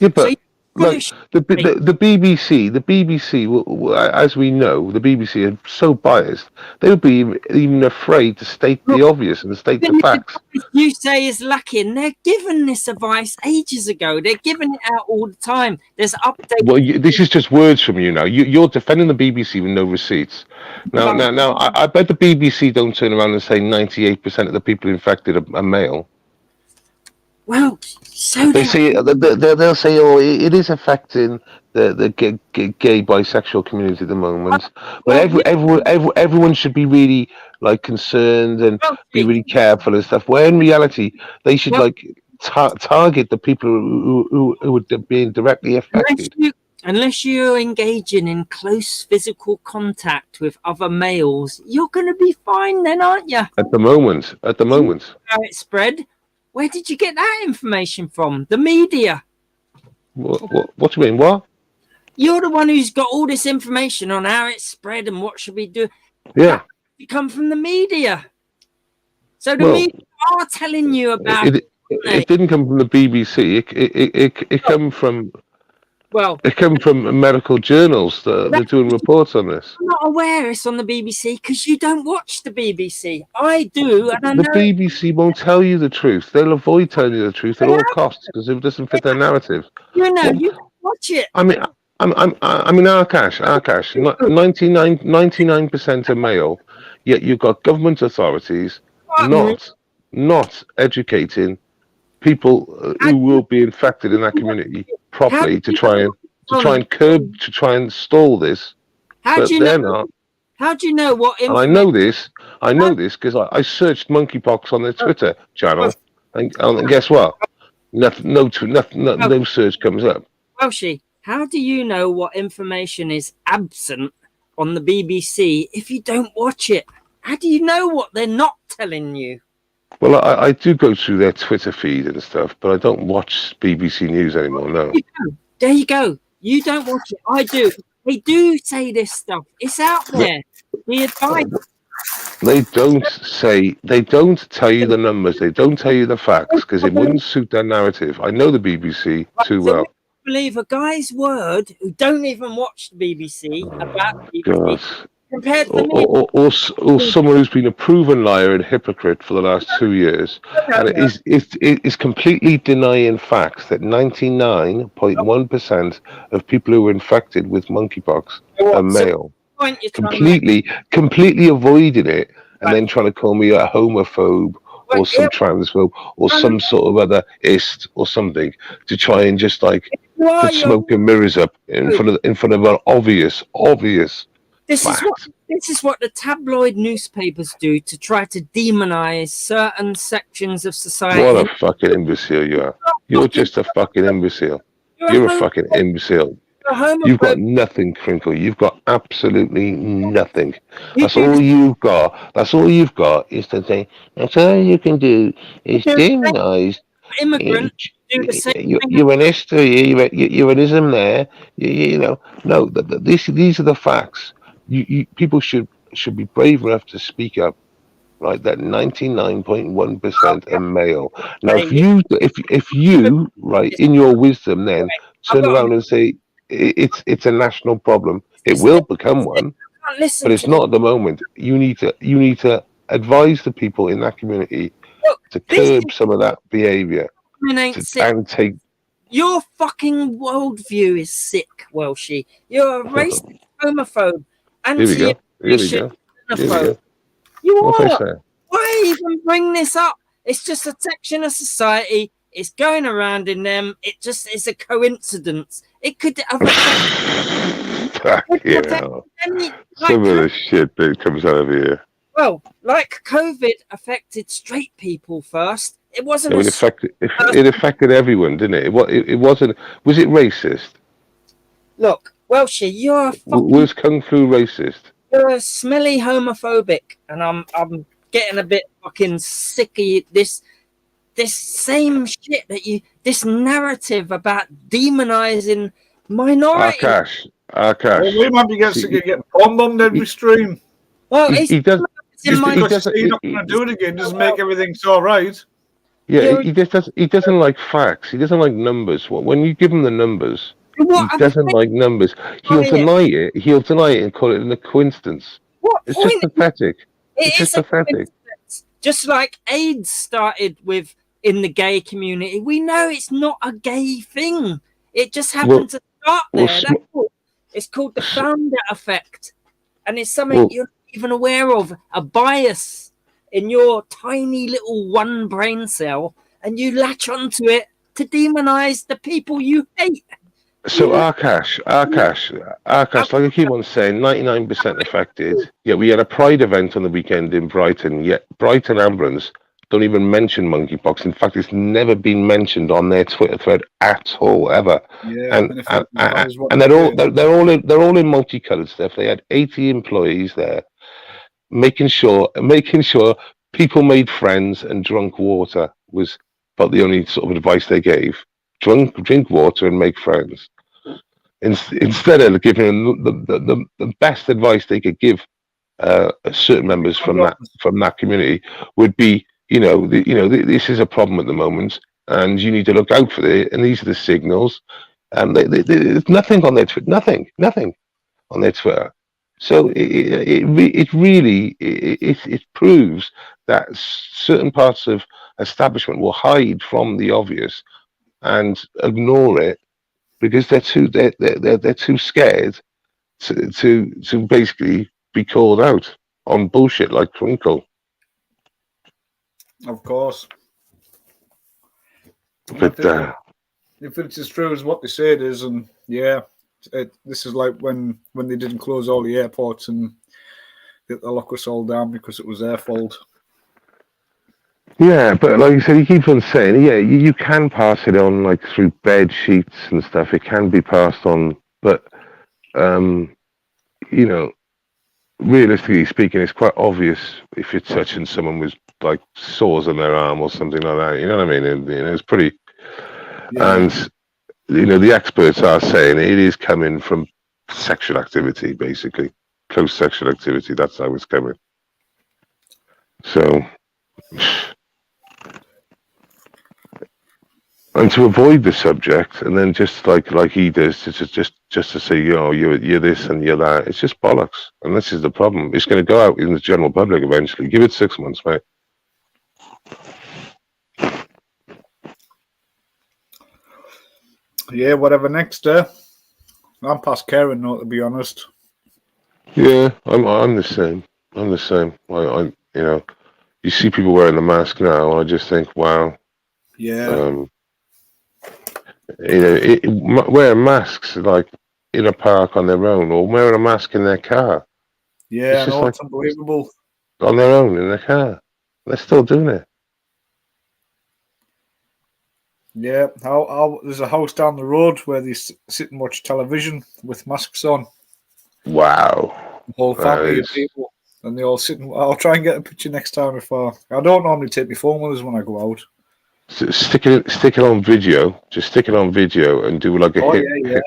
Yeah, but So like the BBC, as we know, the BBC are so biased. They would be even afraid to state the obvious and state the facts. You say is lacking. They're given this advice ages ago. They're giving it out all the time. There's updates. Well, this is just words from you now. You're defending the BBC with no receipts. Now, I bet the BBC don't turn around and say 98% of the people infected are male. Well, so they'll say, oh, it is affecting the gay bisexual community at the moment, but everyone should be really like concerned and be really careful and stuff. Where in reality, they should like target the people who are being directly affected. Unless you're engaging in close physical contact with other males, you're going to be fine then, aren't you? At the moment. How it spread. Where did you get that information from? The media. What do you mean? What? You're the one who's got all this information on how it spread and what should we do. Yeah. It come from the media. So the media are telling you about it didn't come from the BBC. It came from it came from medical journals that they're doing reports on this. I'm not aware it's on the BBC because you don't watch the BBC. I do, and I know the BBC won't tell you the truth. They'll avoid telling you the truth at all costs because it doesn't fit their narrative. You know, you watch it. I mean, Akash, 99% are male, yet you've got government authorities not educating people who will be infected in that community properly to try and stall this. But they're not. How do you know what? And I know this because I searched monkeypox on their Twitter channel, and guess what? No search comes up. Welshie, how do you know what information is absent on the BBC if you don't watch it? How do you know what they're not telling you? Well, I do go through their Twitter feed and stuff, but I don't watch BBC News anymore, no. There you go. You don't watch it. I do. They do say this stuff. It's out there. The advice. They don't tell you the numbers. They don't tell you the facts because it wouldn't suit their narrative. I know the BBC too well. Believe a guy's word who don't even watch the BBC about the BBC. God. Compared to me. Or someone who's been a proven liar and hypocrite for the last 2 years, and is completely denying facts that 99.1% of people who are infected with monkeypox are male. Completely avoiding it, and then trying to call me a homophobe or some transphobe or some sort of other ist or something to try and just like put smoke and mirrors up in front of an obvious. This is what the tabloid newspapers do to try to demonize certain sections of society. What a fucking imbecile you are. You're just a fucking imbecile. You're a fucking imbecile. You've got nothing, Crinkle. You've got absolutely nothing. That's all you've got. That's all you've got is to say, that's all you can do is demonize. Immigrant do the same you're an history. You're an ism there. You know. No, these are the facts. People should be brave enough to speak up, right? That 99.1% are male. Now, if you right in your wisdom then turn around and say it's a national problem, it will become one, but it's not at the moment. You need to advise the people in that community to curb some of that behaviour and take. Your fucking worldview is sick, Welshie. You're a racist, homophobe. Here we go. You are. Why even bring this up? It's just a section of society. It's going around in them. It just is a coincidence. It could have some of the shit that comes out of here. Well, like COVID affected straight people first. It wasn't. It affected everyone, didn't it? It wasn't. Was it racist? Look, Welshie, you're a Was Kung Fu racist? you're a smelly homophobic, and I'm getting a bit fucking sick of you, this same shit this narrative about demonizing minorities. Akash. We might be getting bomb-bombed every stream. Well, He does. Just He because doesn't. you're not going to do it again doesn't make everything so right. Yeah, he just does. He doesn't like facts. He doesn't like numbers. When you give him the numbers, what he doesn't like numbers. He'll deny it. He'll deny it and call it an coincidence. What It's just pathetic. It's just pathetic. Just like AIDS started with in the gay community, we know it's not a gay thing. It just happened to start there. It's called the founder effect, and it's something you're not even aware of. A bias in your tiny little one brain cell, and you latch onto it to demonize the people you hate. So Akash, like I keep on saying, 99% affected. Yeah, we had a Pride event on the weekend in Brighton. Yet Brighton Ambulance don't even mention monkeypox. In fact, it's never been mentioned on their Twitter thread at all, ever. Yeah, and they're all in multicolored stuff. They had 80 employees there, making sure people made friends, and drunk water was about the only sort of advice they gave. Drink water and make friends. Instead of giving the best advice they could give certain members from that community would be, this is a problem at the moment, and you need to look out for it. And these are the signals. And there's nothing on their Twitter. Nothing on their Twitter. So it really proves that certain parts of establishment will hide from the obvious and ignore it because they're too scared to basically be called out on bullshit like Twinkle. Of course. But if it's as true as what they say it is, and this is like when they didn't close all the airports and they lock us all down because it was their fault. Yeah, but like you said, he keeps on saying, you can pass it on like through bed sheets and stuff. It can be passed on, but realistically speaking, it's quite obvious if you're touching someone with like sores on their arm or something like that. You know what I mean? It's pretty. Yeah. And the experts are saying it is coming from sexual activity, basically close sexual activity. That's how it's coming. So. And to avoid the subject, and then just like he does, just to say, you're this and you're that, it's just bollocks. And this is the problem. It's going to go out in the general public eventually. Give it 6 months, mate. Yeah, whatever next. I'm past caring, though, to be honest. Yeah, I'm the same. I'm the same. You see people wearing the mask now, and I just think, wow. Yeah. Wearing masks like in a park on their own, or wearing a mask in their car. Yeah, it's unbelievable. On their own in their car, they're still doing it. Yeah, there's a house down the road where they sit and watch television with masks on. Wow, the whole family of people, and they all sit. I'll try and get a picture next time I don't normally take my phone with us when I go out. So stick it on video. Just stick it on video and do like a hit. Yeah.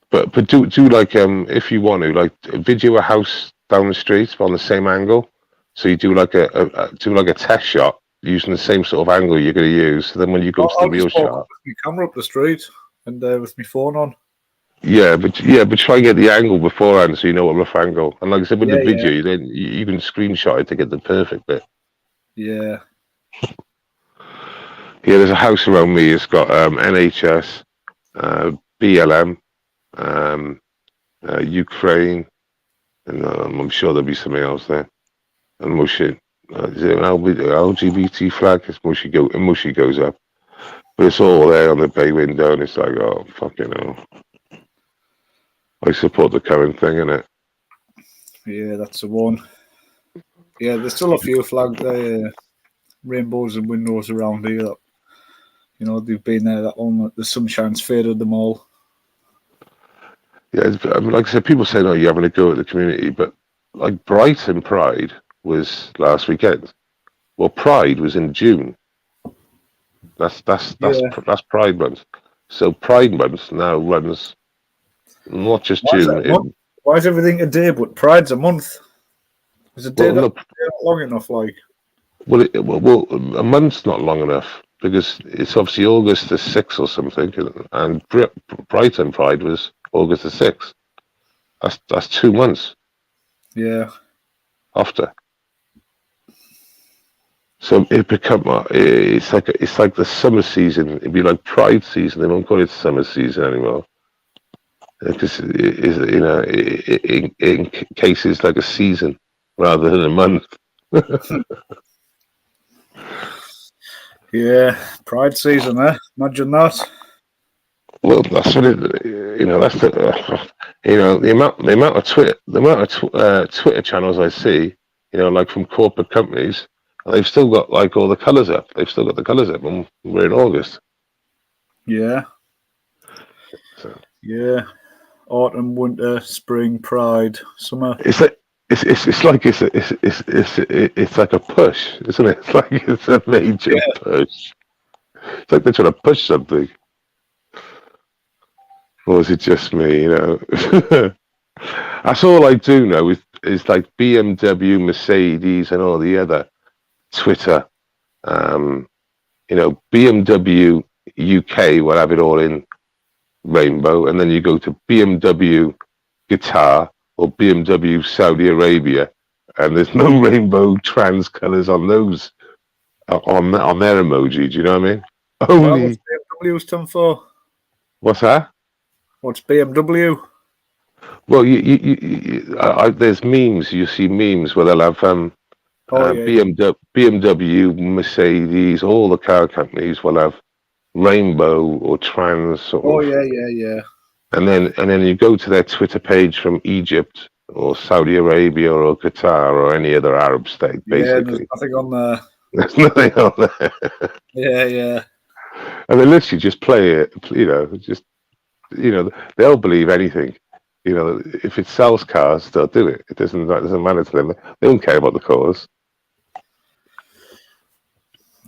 But do like if you want to like video a house down the street on the same angle. So you do like a test shot using the same sort of angle you're going to use. So then when you go to the real shot, with my camera up the street and with my phone on. Yeah, but try and get the angle beforehand so you know what rough angle. And like I said, with the video, you can screenshot it to get the perfect bit. Yeah. Yeah, there's a house around me. It's got NHS, BLM, Ukraine, and I'm sure there'll be something else there. And Mushy, is it an LGBT flag? It's Mushy goes up, but it's all there on the bay window, and it's like, oh fucking hell. I support the current thing, innit? Yeah, that's the one. Yeah, there's still a few flags there, rainbows and windows around here. That, they've been there that long. The sunshine's faded them all. Yeah, I mean, like I said, people say, "No, you're having a go at the community," but like Brighton Pride was last weekend. Well, Pride was in June. That's Pride Month. So Pride Month now runs not just Why is that June. a month? Why is everything a day, but Pride's a month? Is a day not long enough? Like, well, a month's not long enough because it's obviously August the 6th or something, and Brighton Pride was August the 6th. That's 2 months yeah, after. So it's like the summer season. It'd be like Pride season. They won't call it summer season anymore because in case it's like a season rather than a month. yeah, Pride season, eh? Imagine that. Well, that's what it. That's the. The amount of Twitter channels I see. Like from corporate companies, and they've still got like all the colours up. They've still got the colours up, and we're in August. Yeah. So. Yeah. Autumn, winter, spring, Pride, summer. It's like it's like a push, isn't it? It's like it's a major push. It's like they're trying to push something. Or is it just me? That's all I do know is like BMW, Mercedes, and all the other Twitter. BMW UK will have it all in rainbow, and then you go to BMW Qatar or BMW Saudi Arabia, and there's no rainbow trans colours on those on their emoji. Do you know what I mean? Only. What's BMW stand for? What's that? What's BMW? Well, there's memes. You see memes where they'll have BMW, Mercedes, all the car companies will have rainbow or trans sort of. Yeah. And then you go to their Twitter page from Egypt or Saudi Arabia or Qatar or any other Arab state, basically. Yeah, there's nothing on there. There's nothing on there. Yeah. And they literally just play it, they'll believe anything. If it sells cars, they'll do it. It doesn't matter to them. They don't care about the cause.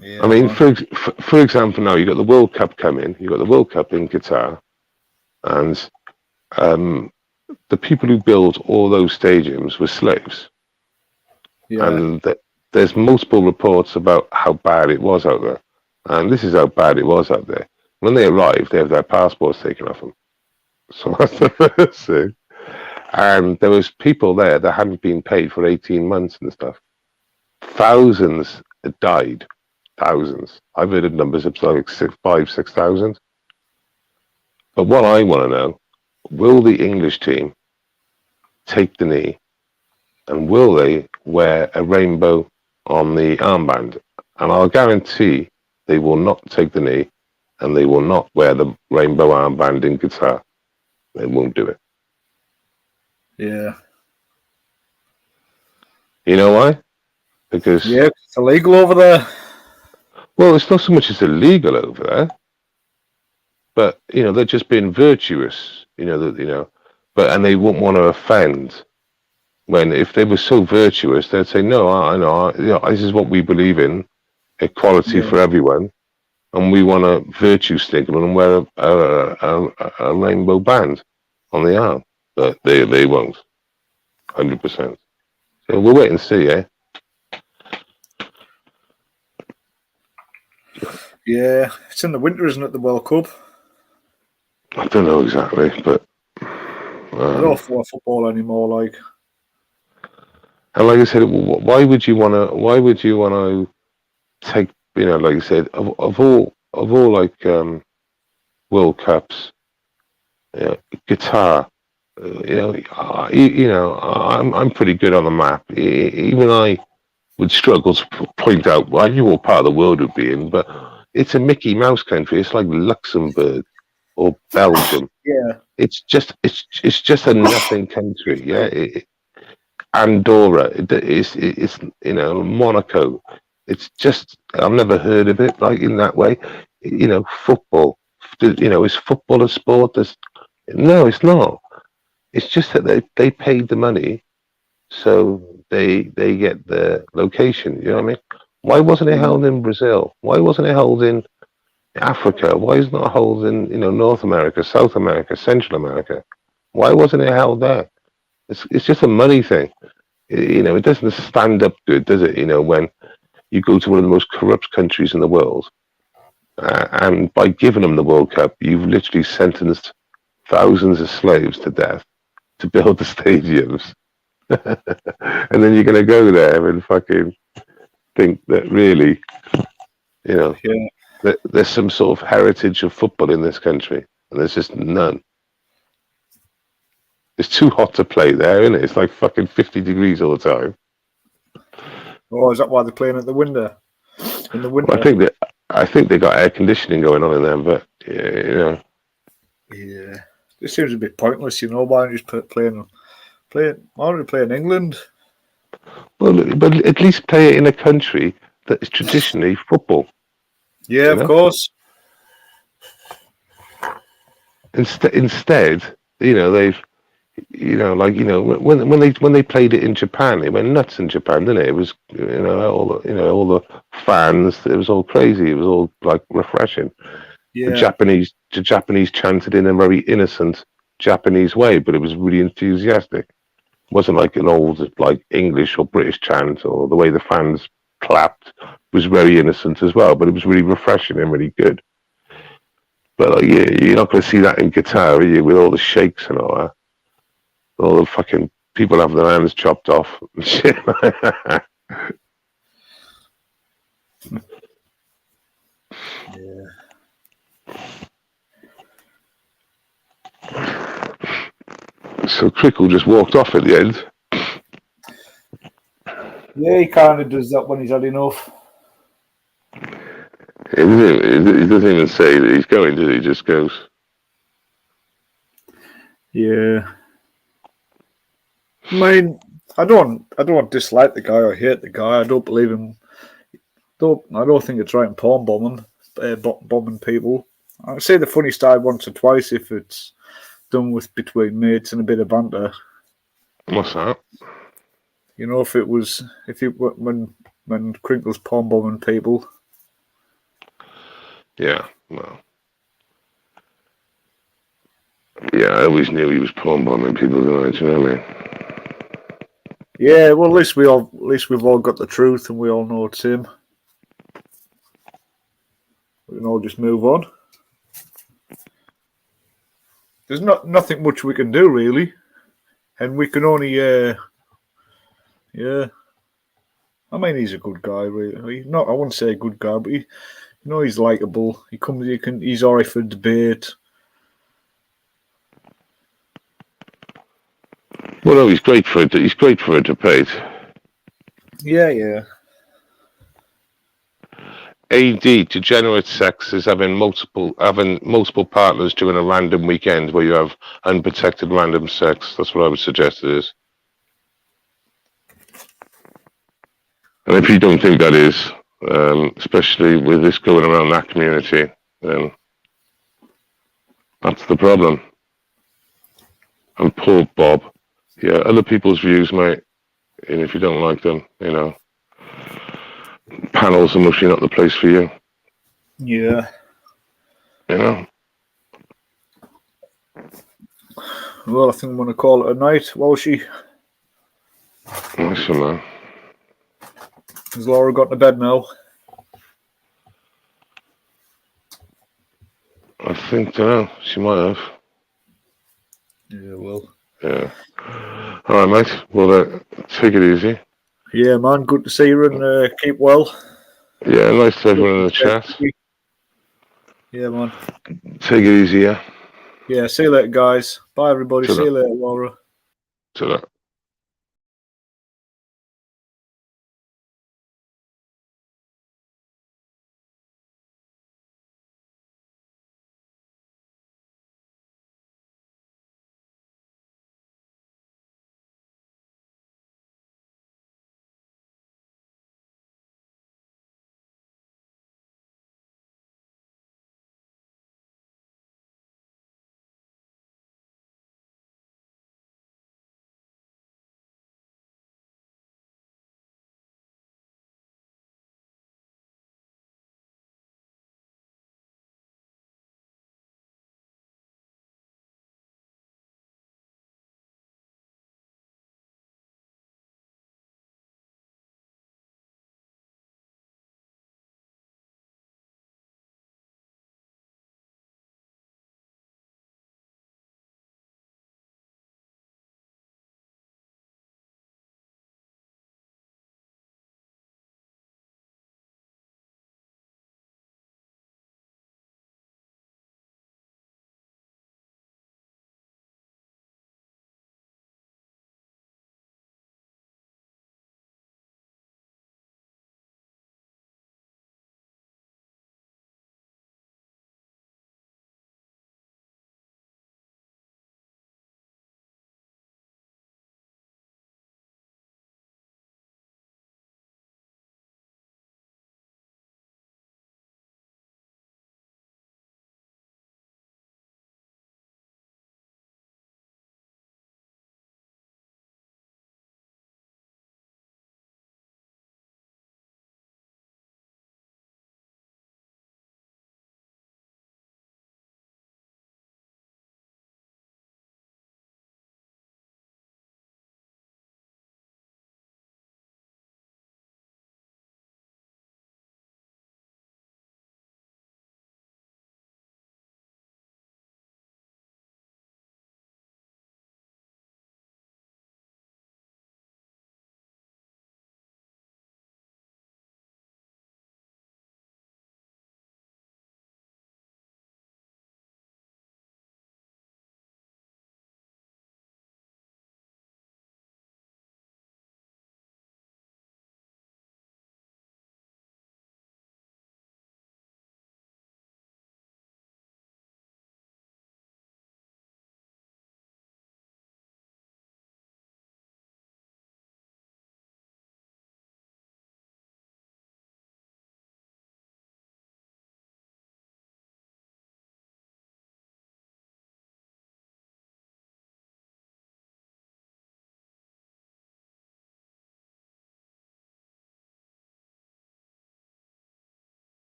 Yeah, I mean, for example, now you've got the World Cup coming. You've got the World Cup in Qatar. And the people who built all those stadiums were slaves. Yeah. And there's multiple reports about how bad it was out there. And this is how bad it was out there. When they arrived, they have their passports taken off them. So that's the first thing. And there was people there that hadn't been paid for 18 months and stuff. Thousands had died. Thousands. I've heard of numbers of like 6,000. But what I want to know, will the English team take the knee and will they wear a rainbow on the armband? And I'll guarantee they will not take the knee and they will not wear the rainbow armband in Qatar. They won't do it. Yeah. You know why? Because it's illegal over there. Well, it's not so much as illegal over there, but they're just being virtuous. But and they wouldn't want to offend. When if they were so virtuous, they'd say, "No, I know. This is what we believe in: equality for everyone, and we want a virtue signal and wear a rainbow band on the arm." But they won't. 100%. So we'll wait and see, eh? Yeah, it's in the winter, isn't it? The World Cup. I don't know exactly, but I don't follow football anymore. Like, and like I said, why would you want to take? Like you said, of all like World Cups, Qatar. I'm pretty good on the map. Even I would struggle to point out why you all part of the world would be in, but it's a Mickey Mouse country. It's like Luxembourg or Belgium. Yeah. It's just a nothing country. Yeah. Andorra. It's Monaco. It's just I've never heard of it like in that way. Football. Is football a sport? No, it's not. It's just that they paid the money, so they get the location. You know what I mean? Why wasn't it held in Brazil? Why wasn't it held in Africa? Why is it not held in North America, South America, Central America? Why wasn't it held there? It's just a money thing. It doesn't stand up good, does it? When you go to one of the most corrupt countries in the world, and by giving them the World Cup, you've literally sentenced thousands of slaves to death to build the stadiums. And then you're going to go there and fucking think that really, that there's some sort of heritage of football in this country, and there's just none. It's too hot to play there, isn't it? It's like fucking 50 degrees all the time. Oh, is that why they're playing at the window? In the winter? Well, I think they got air conditioning going on in there, but Yeah, it seems a bit pointless. Why don't you just play in England? Well, but at least play it in a country that is traditionally football. Yeah, of course. Instead, they've, when they played it in Japan, it went nuts in Japan, didn't it? It was, all the fans. It was all crazy. It was all like refreshing. Yeah. The Japanese chanted in a very innocent Japanese way, but it was really enthusiastic. It wasn't like an old like English or British chant, or the way the fans clapped was very innocent as well. But it was really refreshing and really good. But you're not going to see that in Qatar, are you? With all the sheikhs and all that, all the fucking people having their hands chopped off and shit. Yeah. So Crickle just walked off at the end. Yeah, he kind of does that when he's had enough. He doesn't even say that he's going, does he? He just goes. Yeah. I mean, I don't dislike the guy or hate the guy. I don't believe him. I don't think it's right in porn bombing people. I say the funny style once or twice if it's done with between mates and a bit of banter. What's that? When Crinkle's porn bombing people. Yeah, well. Yeah, I always knew he was porn bombing people, do you know what I mean? Yeah, well, at least we've all got the truth and we all know it's him. We can all just move on. There's nothing much we can do really, and we can only yeah. I mean, he's a good guy, really. I wouldn't say a good guy, but he's likable. He's alright for debate. Well, no, he's great for a debate. Yeah. AD, degenerate sex, is having multiple partners during a random weekend where you have unprotected random sex. That's what I would suggest it is. And if you don't think that is, especially with this going around that community, then that's the problem. And poor Bob. Yeah, other people's views, mate. And if you don't like them, panels are mostly not the place for you. Yeah. Well, I think I'm going to call it a night, Walshy. Nice one, man. Has Laura got to bed now? I think, she might have. Yeah, well. Yeah. All right, mate. Well, take it easy. Yeah, man. Good to see you and keep well. Yeah, nice to have everyone in the chat. Yeah, man. Take it easy, yeah? Yeah, see you later, guys. Bye, everybody. See you later, Laura. Ta-ra.